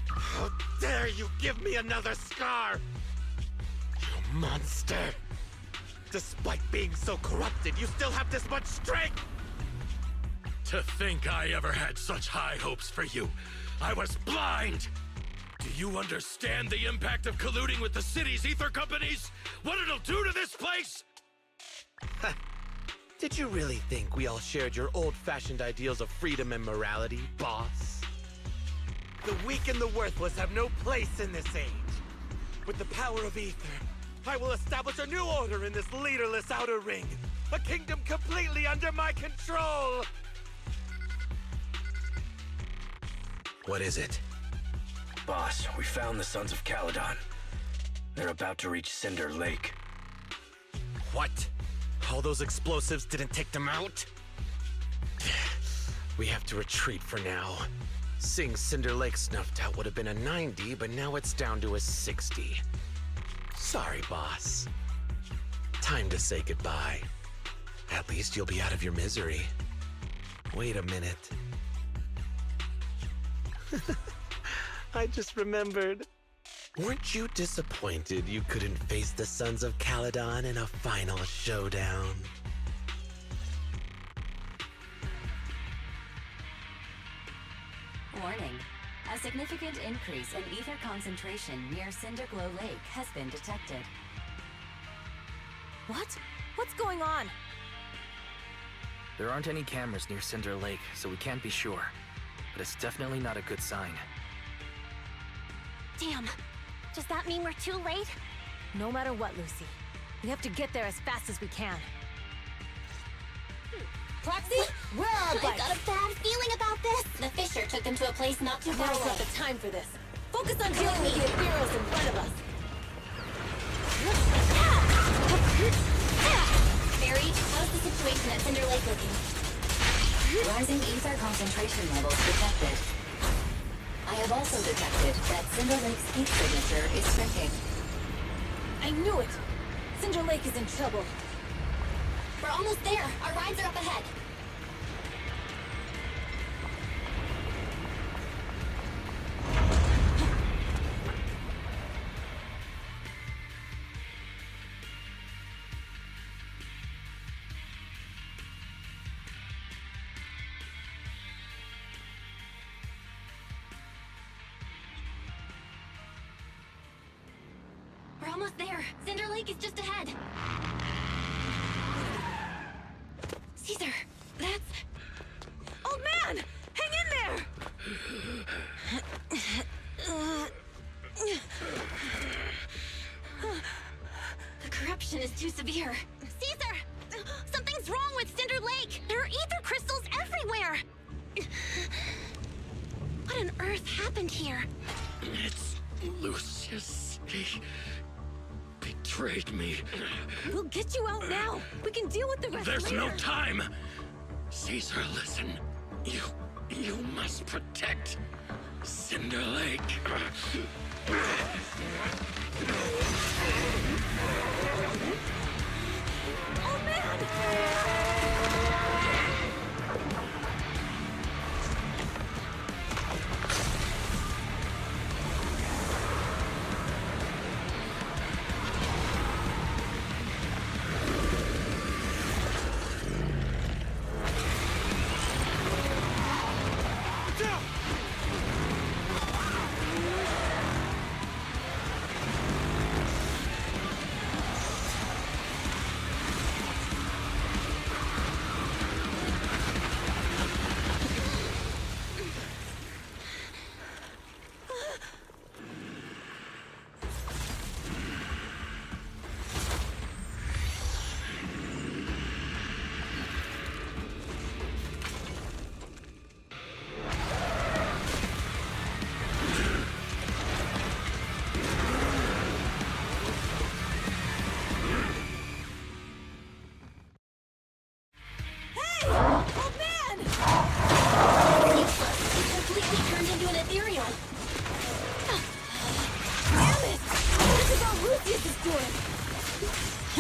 How dare you give me another scar! You monster! Despite being so corrupted, you still have this much strength! To think I ever had such high hopes for you. I was blind! Do you understand the impact of colluding with the city's ether companies? What it'll do to this place? Did you really think we all shared your old-fashioned ideals of freedom and morality, boss? The weak and the worthless have no place in this age. With the power of ether, I will establish a new order in this leaderless outer ring. A kingdom completely under my control! What is it? Boss, we found the Sons of Caledon. They're about to reach Cinder Lake. What? All those explosives didn't take them out? We have to retreat for now. Seeing Cinder Lake snuffed out would have been a 90, but now it's down to a 60. Sorry, boss. Time to say goodbye. At least you'll be out of your misery. Wait a minute. I just remembered. Weren't you disappointed you couldn't face the Sons of Caledon in a final showdown? Warning. A significant increase in ether concentration near Cinderglow Lake has been detected. What? What's going on? There aren't any cameras near Cinder Lake, so we can't be sure. But it's definitely not a good sign. Damn. Does that mean we're too late? No matter what, Lucy. We have to get there as fast as we can. Proxy, where are our I bikes? got a bad feeling about this. The Fisher took them to a place not too far Now's away. not the time for this. Focus on dealing with the Ethereals in front of us. Barry, how's the situation at Cinder Lake looking? Rising ether concentration levels detected. I have also detected that Cinder Lake's heat signature is shrinking. I knew it! Cinder Lake is in trouble. We're almost there. Our rides are up ahead. almost there. Cinder Lake is just ahead. Caesar, that's... Old man! Hang in there! The corruption is too severe. Caesar! Something's wrong with Cinder Lake! There are ether crystals everywhere! What on earth happened here? It's Lucius. He betrayed me. We'll get you out now. We can deal with the rest There's later. no time. Caesar, listen. You must protect Cinder Lake. Oh man!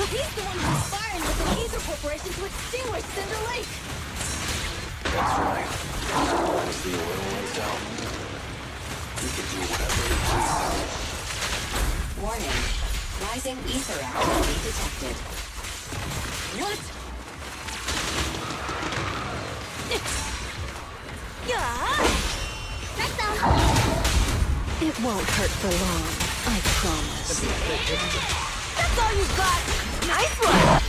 He's the one conspiring with the Ether Corporation to extinguish Cinder Lake! That's right. As long as the oil runs out, we can do whatever we please. Warning. Rising ether activity detected. What? Yeah! That's all! It won't hurt for long, I promise. That's all you got! Nice one!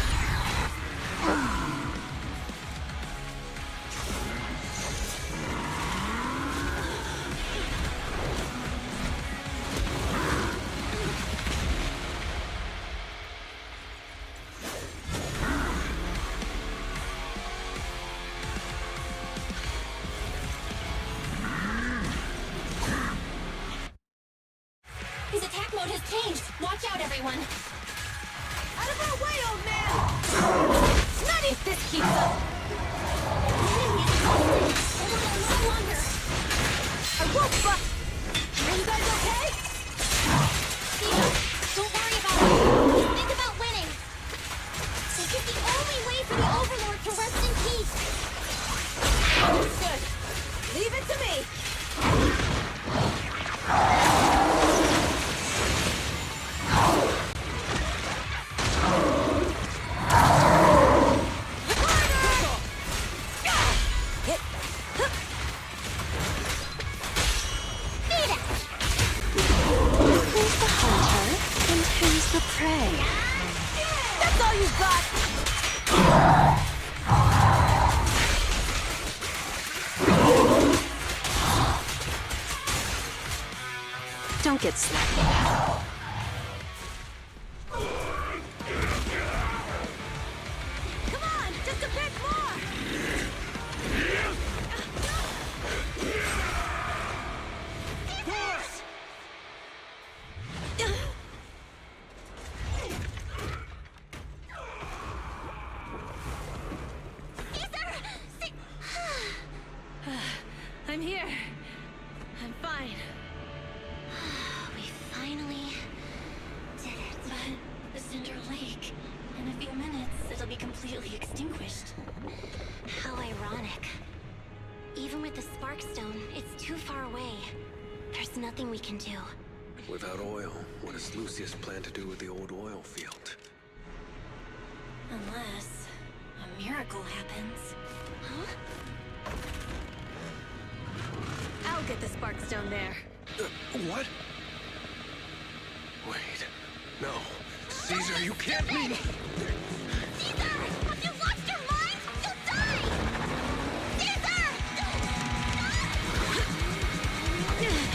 His attack mode has changed. Watch out, everyone. Out of our way, old man! Not if this keeps up! Hold on a little longer. I won't bust! Are you guys okay? Caesar, don't worry about it. Just think about winning. This is the only way for the Overlord to rest in peace. Good. Leave it to me! That's all you got! Don't get sloppy. Come on, just a bit more! I'm here. I'm fine. We finally did it. But the Cinder Lake, in a few minutes, it'll be completely extinguished. How ironic. Even with the Sparkstone, it's too far away. There's nothing we can do. Without oil, what does Lucius plan to do with the old oil field? Unless a miracle happens. Huh? I'll get the Sparkstone there. What? Wait. No. Caesar, you can't mean... Caesar! Have you lost your mind? You'll die! Caesar! Caesar!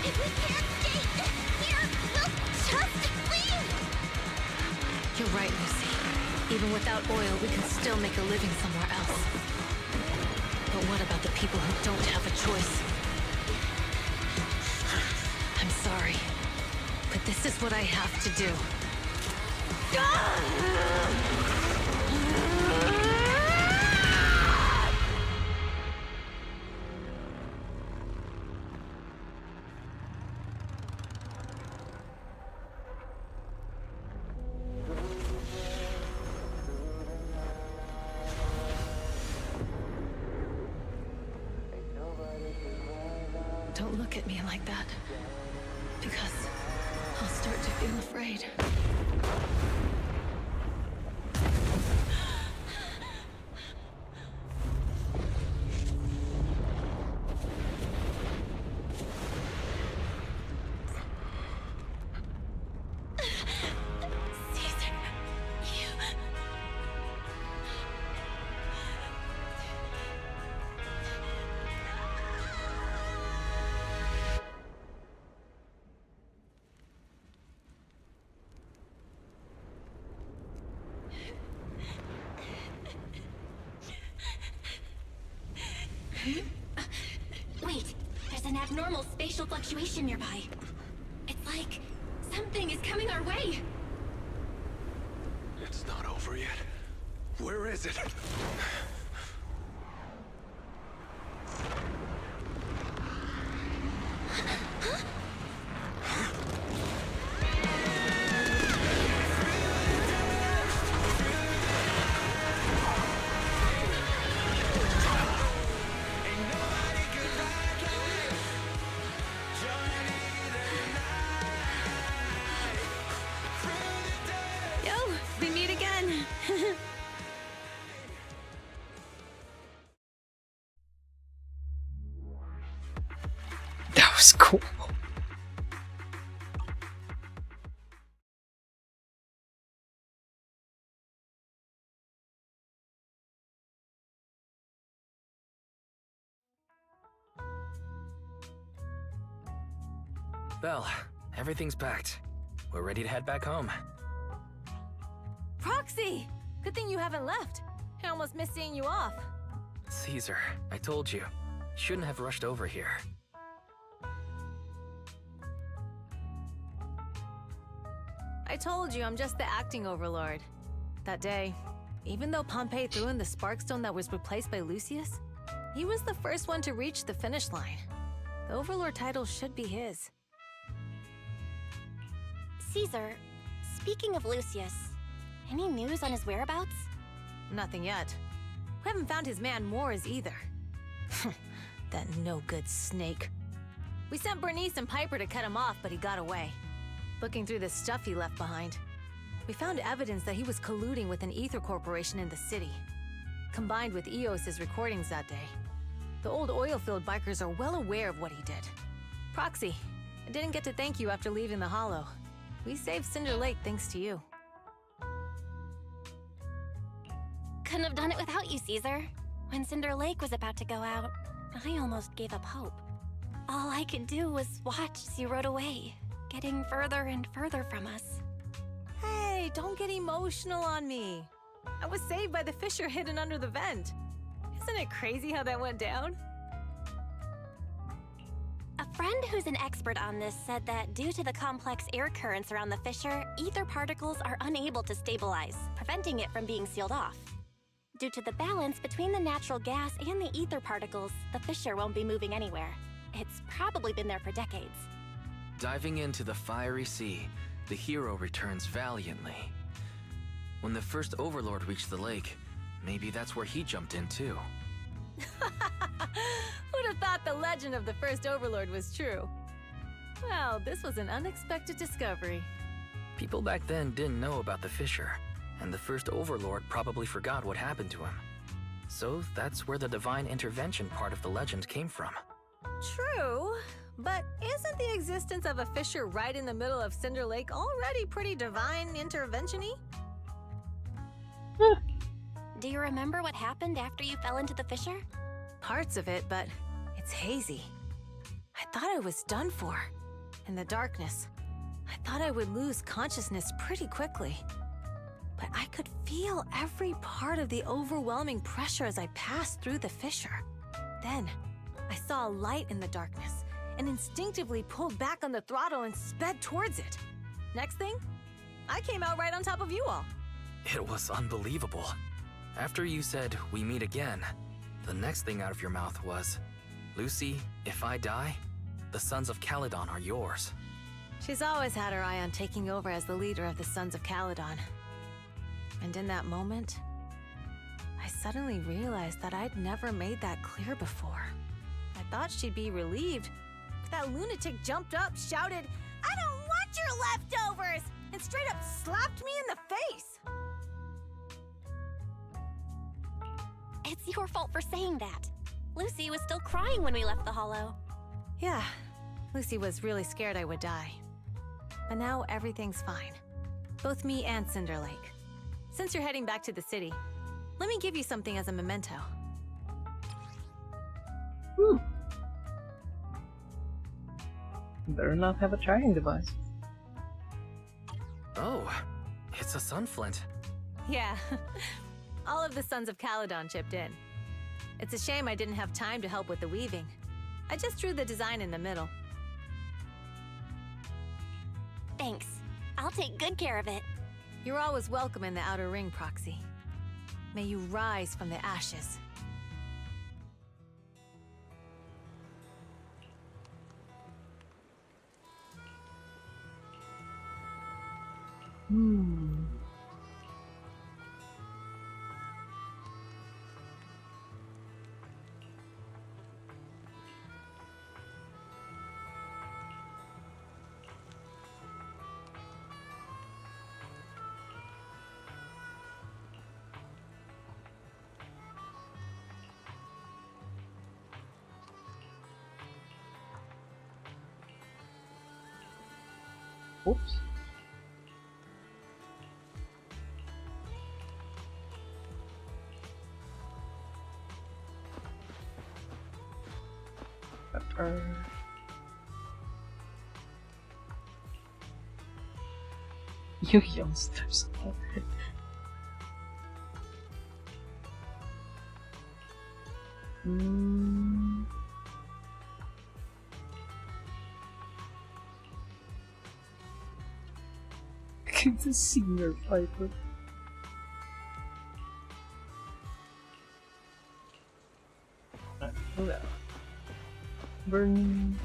If we can't stay here, we'll just leave! You're right, Lucy. Even without oil, we can still make a living somewhere else. But what about the people who don't have a choice? I'm sorry, but this is what I have to do. Don't look at me like that, because I'll start to feel afraid. Caesar, you... Wait, there's an abnormal spatial fluctuation nearby. It's like something is coming our way. It's not over yet. Where is it? Yo, we meet again. That was cool. Belle, everything's packed. We're ready to head back home. Proxy! Good thing you haven't left. I almost missed seeing you off. Caesar, I told you. Shouldn't have rushed over here. I told you I'm just the acting overlord. That day, even though Pompey threw in the Sparkstone that was replaced by Lucius, he was the first one to reach the finish line. The overlord title should be his. Caesar, speaking of Lucius, any news on his whereabouts? Nothing yet. We haven't found his man Moors either. That no-good snake. We sent Bernice and Piper to cut him off, but he got away. Looking through the stuff he left behind, we found evidence that he was colluding with an ether corporation in the city, combined with Eos's recordings that day. The old oil-filled bikers are well aware of what he did. Proxy, I didn't get to thank you after leaving the Hollow. We saved Cinder Lake thanks to you. Couldn't have done it without you, Caesar. When Cinder Lake was about to go out, I almost gave up hope. All I could do was watch as you rode away, getting further and further from us. Hey, don't get emotional on me. I was saved by the fissure hidden under the vent. Isn't it crazy how that went down? A friend who's an expert on this said that due to the complex air currents around the fissure, ether particles are unable to stabilize, preventing it from being sealed off. Due to the balance between the natural gas and the ether particles, the fissure won't be moving anywhere. It's probably been there for decades. Diving into the fiery sea, the hero returns valiantly. When the first overlord reached the lake, maybe that's where he jumped in too. Who'd have thought the legend of the first overlord was true? Well, this was an unexpected discovery. People back then didn't know about the fissure, and the first overlord probably forgot what happened to him. So that's where the divine intervention part of the legend came from. True, But isn't the existence of a fissure right in the middle of Cinder Lake already pretty divine intervention-y? Do you remember what happened after you fell into the fissure? Parts of it, but it's hazy. I thought I was done for. In the darkness, I thought I would lose consciousness pretty quickly. But I could feel every part of the overwhelming pressure as I passed through the fissure. Then, I saw a light in the darkness and instinctively pulled back on the throttle and sped towards it. Next thing, I came out right on top of you all. It was unbelievable. After you said, "We meet again," the next thing out of your mouth was, "Lucy, if I die, the Sons of Caledon are yours." She's always had her eye on taking over as the leader of the Sons of Caledon. And in that moment, I suddenly realized that I'd never made that clear before. I thought she'd be relieved, but that lunatic jumped up, shouted, "I don't want your leftovers!" and straight up slapped me in the face. It's your fault for saying that. Lucy was still crying when we left the hollow. Yeah, Lucy was really scared I would die. But now everything's fine. Both me and Cinder Lake. Since you're heading back to the city, let me give you something as a memento. Better not have a tracking device. Oh, it's a sunflint. Yeah, all of the Sons of Caledon chipped in. It's a shame I didn't have time to help with the weaving. I just drew the design in the middle. Thanks. I'll take good care of it. You're always welcome in the Outer Ring, Proxy. May you rise from the ashes. Oops. You youngsters. The senior Piper. Alright, Burn.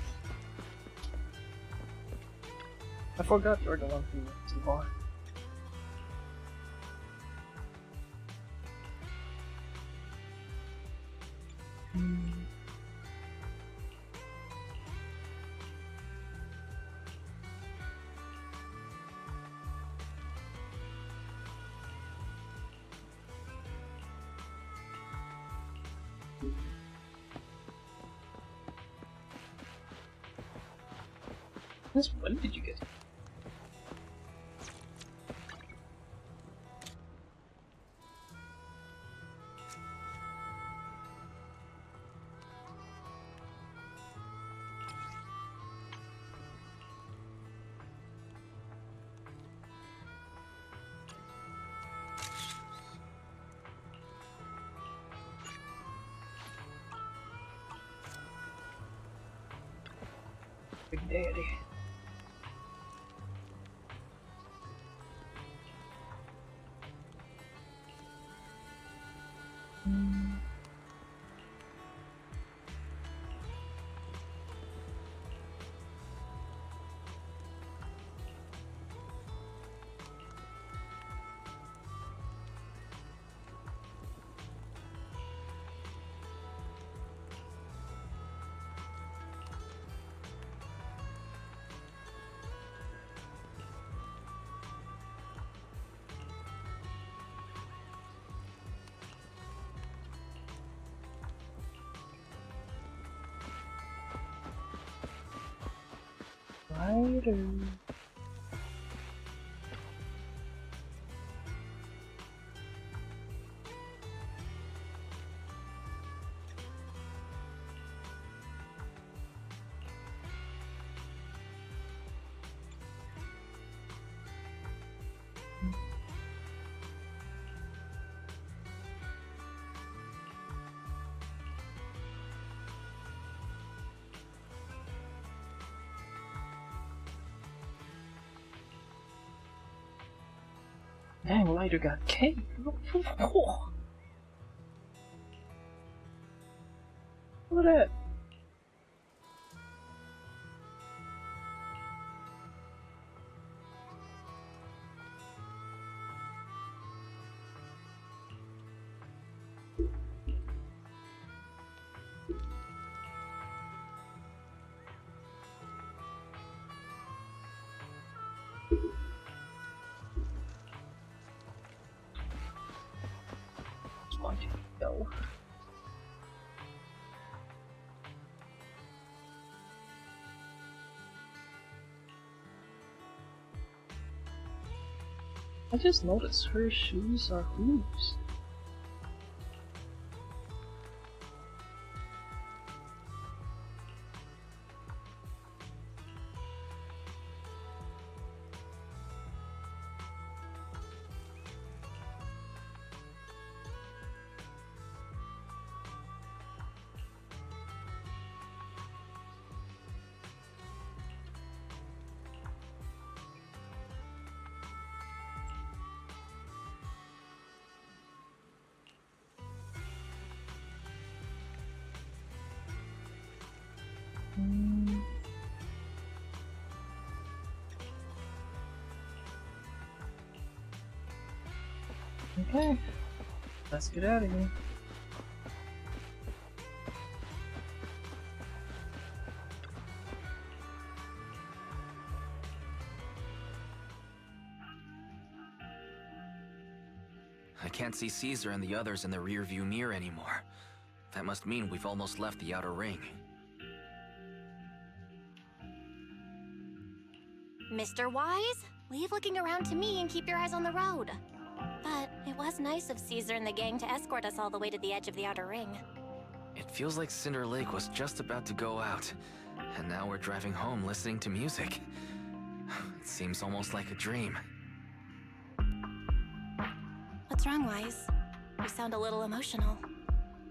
I forgot you're the one who went to the bar. When did you get it? Big daddy. Lighter. Dang, Lighter got cake. Look at that. Go. I just noticed her shoes are hooves. Okay, let's get out of here. I can't see Caesar and the others in the rearview mirror anymore. That must mean we've almost left the outer ring. Mr. Wise, leave looking around to me and keep your eyes on the road. But it was nice of Caesar and the gang to escort us all the way to the edge of the outer ring. It feels like Cinder Lake was just about to go out, and now we're driving home listening to music. It seems almost like a dream. What's wrong, Wise? You sound a little emotional.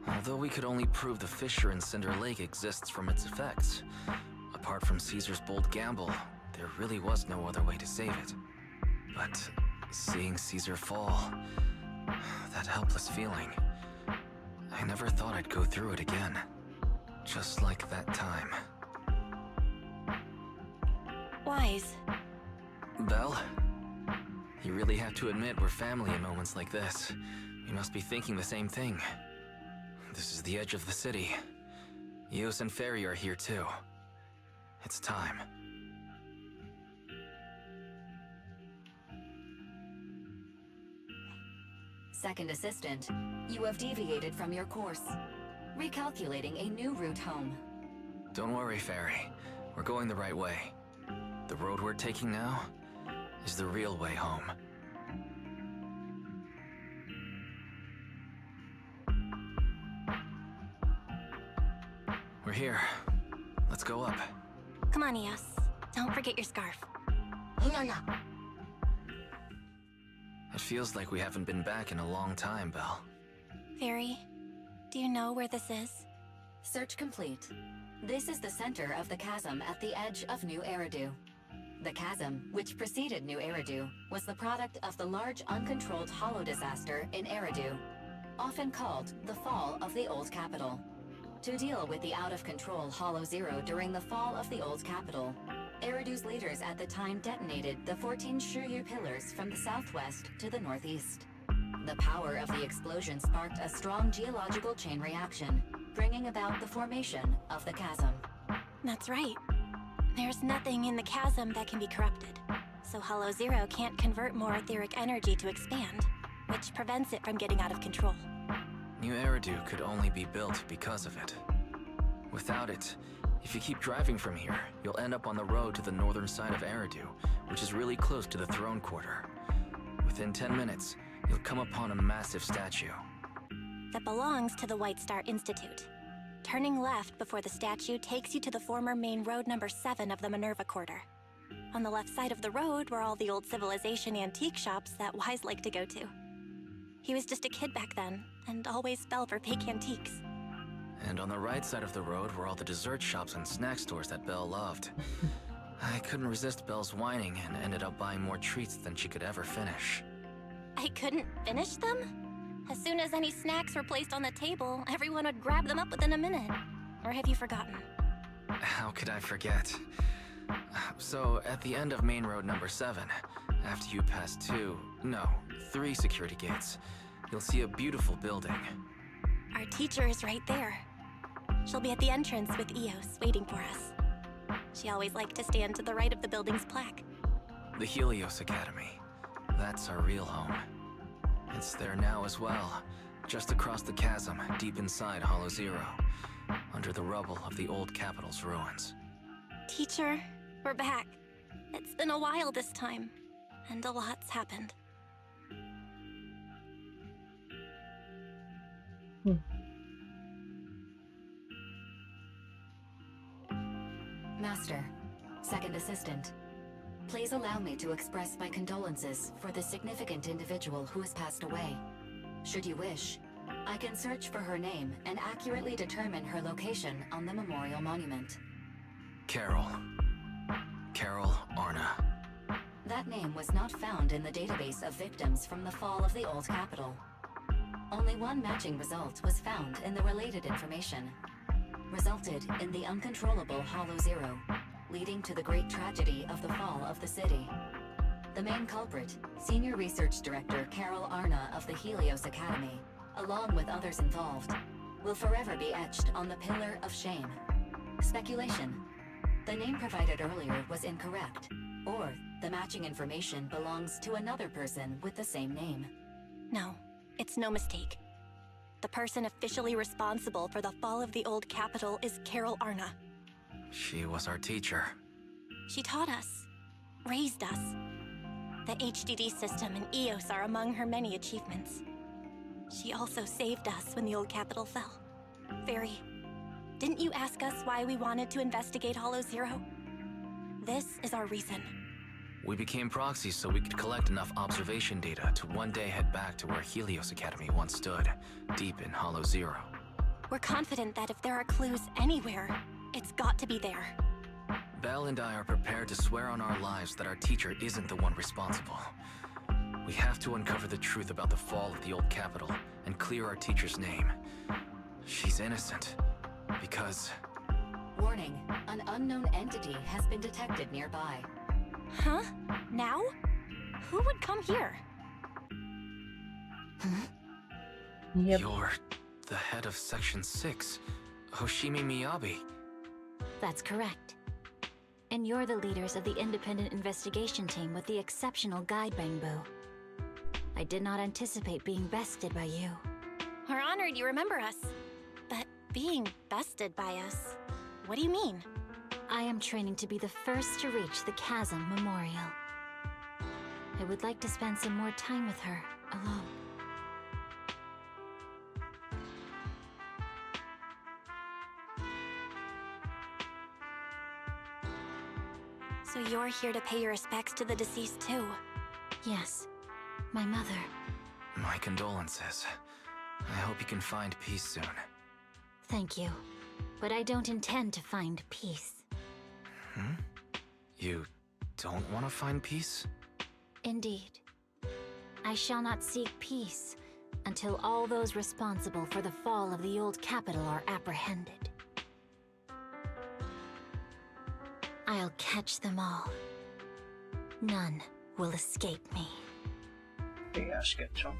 Although we could only prove the fissure in Cinder Lake exists from its effects, apart from Caesar's bold gamble, there really was no other way to save it. But seeing Caesar fall, that helpless feeling, I never thought I'd go through it again. Just like that time. Wise. Belle? You really have to admit we're family in moments like this. You must be thinking the same thing. This is the edge of the city. Eos and Ferry are here too. It's time. Second assistant, you have deviated from your course. Recalculating a new route home. Don't worry, Ferry. We're going the right way. The road we're taking now is the real way home. We're here. Let's go up. Come on, Eos. Don't forget your scarf. No. It feels like we haven't been back in a long time, Belle. Fairy, do you know where this is? Search complete. This is the center of the chasm at the edge of New Eridu. The chasm, which preceded New Eridu, was the product of the large uncontrolled hollow disaster in Eridu, often called the fall of the Old Capital. To deal with the out-of-control Hollow Zero during the fall of the Old Capital, Eridu's leaders at the time detonated the 14 Shiryu pillars from the southwest to the northeast. The power of the explosion sparked a strong geological chain reaction, bringing about the formation of the chasm. That's right. There's nothing in the chasm that can be corrupted, so Hollow Zero can't convert more etheric energy to expand, which prevents it from getting out of control. New Eridu could only be built because of it. Without it, If you keep driving from here, you'll end up on the road to the northern side of Eridu, which is really close to the throne quarter. Within 10 minutes, you'll come upon a massive statue. That belongs to the White Star Institute. Turning left before the statue takes you to the former main road number 7 of the Minerva Quarter. On the left side of the road were all the old civilization antique shops that Wise liked to go to. He was just a kid back then, and always fell for fake antiques. And on the right side of the road were all the dessert shops and snack stores that Belle loved. I couldn't resist Belle's whining and ended up buying more treats than she could ever finish. I couldn't finish them? As soon as any snacks were placed on the table, everyone would grab them up within a minute. Or have you forgotten? How could I forget? So, at the end of main road number 7, after you pass 3 security gates, you'll see a beautiful building. Our teacher is right there. She'll be at the entrance with Eos, waiting for us. She always liked to stand to the right of the building's plaque. The Helios Academy. That's our real home. It's there now as well, just across the chasm, deep inside Hollow Zero, under the rubble of the old capital's ruins. Teacher, we're back. It's been a while this time, and a lot's happened. Master, second assistant. Please allow me to express my condolences for the significant individual who has passed away. Should you wish, I can search for her name and accurately determine her location on the memorial monument. Carol Arna. That name was not found in the database of victims from the fall of the old capital. Only one matching result was found in the related information. Resulted in the uncontrollable Hollow Zero, leading to the great tragedy of the fall of the city. The main culprit, Senior Research Director Carol Arna of the Helios Academy, along with others involved, will forever be etched on the Pillar of Shame. Speculation. The name provided earlier was incorrect, or the matching information belongs to another person with the same name. No, it's no mistake. The person officially responsible for the fall of the old capital is Carol Arna. She was our teacher. She taught us, raised us. The HDD system and EOS are among her many achievements. She also saved us when the old capital fell. Very. Didn't you ask us why we wanted to investigate Hollow Zero? This is our reason. We became proxies so we could collect enough observation data to one day head back to where Helios Academy once stood, deep in Hollow Zero. We're confident that if there are clues anywhere, it's got to be there. Belle and I are prepared to swear on our lives that our teacher isn't the one responsible. We have to uncover the truth about the fall of the old capital and clear our teacher's name. She's innocent, because... Warning, an unknown entity has been detected nearby. Huh? Now? Who would come here? Yep. You're the head of Section 6, Hoshimi Miyabi. That's correct. And you're the leaders of the independent investigation team with the exceptional guide Bangbu. I did not anticipate being bested by you. We're honored you remember us. But being bested by us, what do you mean? I am training to be the first to reach the Chasm Memorial. I would like to spend some more time with her, alone. So you're here to pay your respects to the deceased too? Yes, my mother. My condolences. I hope you can find peace soon. Thank you, but I don't intend to find peace. You don't want to find peace? Indeed. I shall not seek peace until all those responsible for the fall of the old capital are apprehended. I'll catch them all. None will escape me. Bigas겠죠.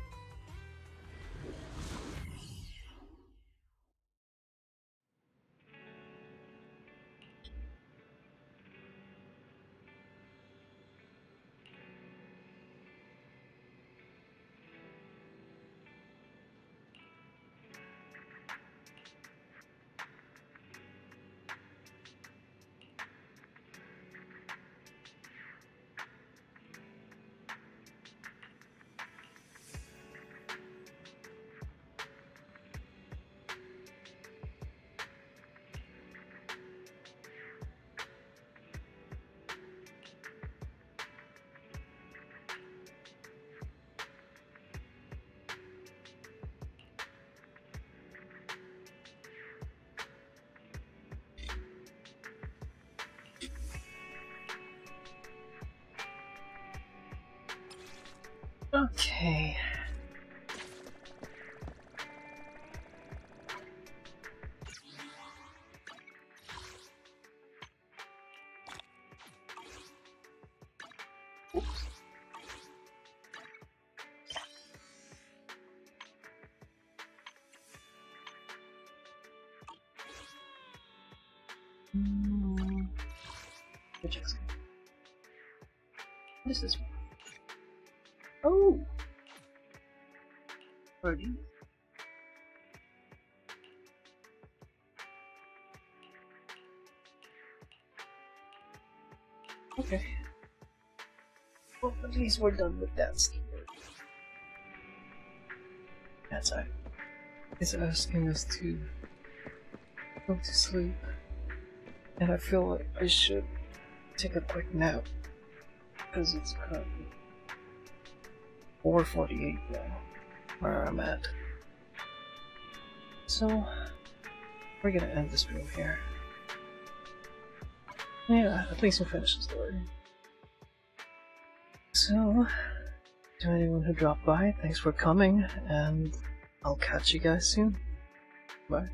Which is what is this? Oh, birdie. Okay. Well, at least we're done with that story. That's it. It's asking us to go to sleep, and I feel like I should take a quick nap because it's currently 4:48 now, where I'm at. So we're gonna end this video here. Yeah, at least we finished the story. So, to anyone who dropped by, thanks for coming, and I'll catch you guys soon. Bye.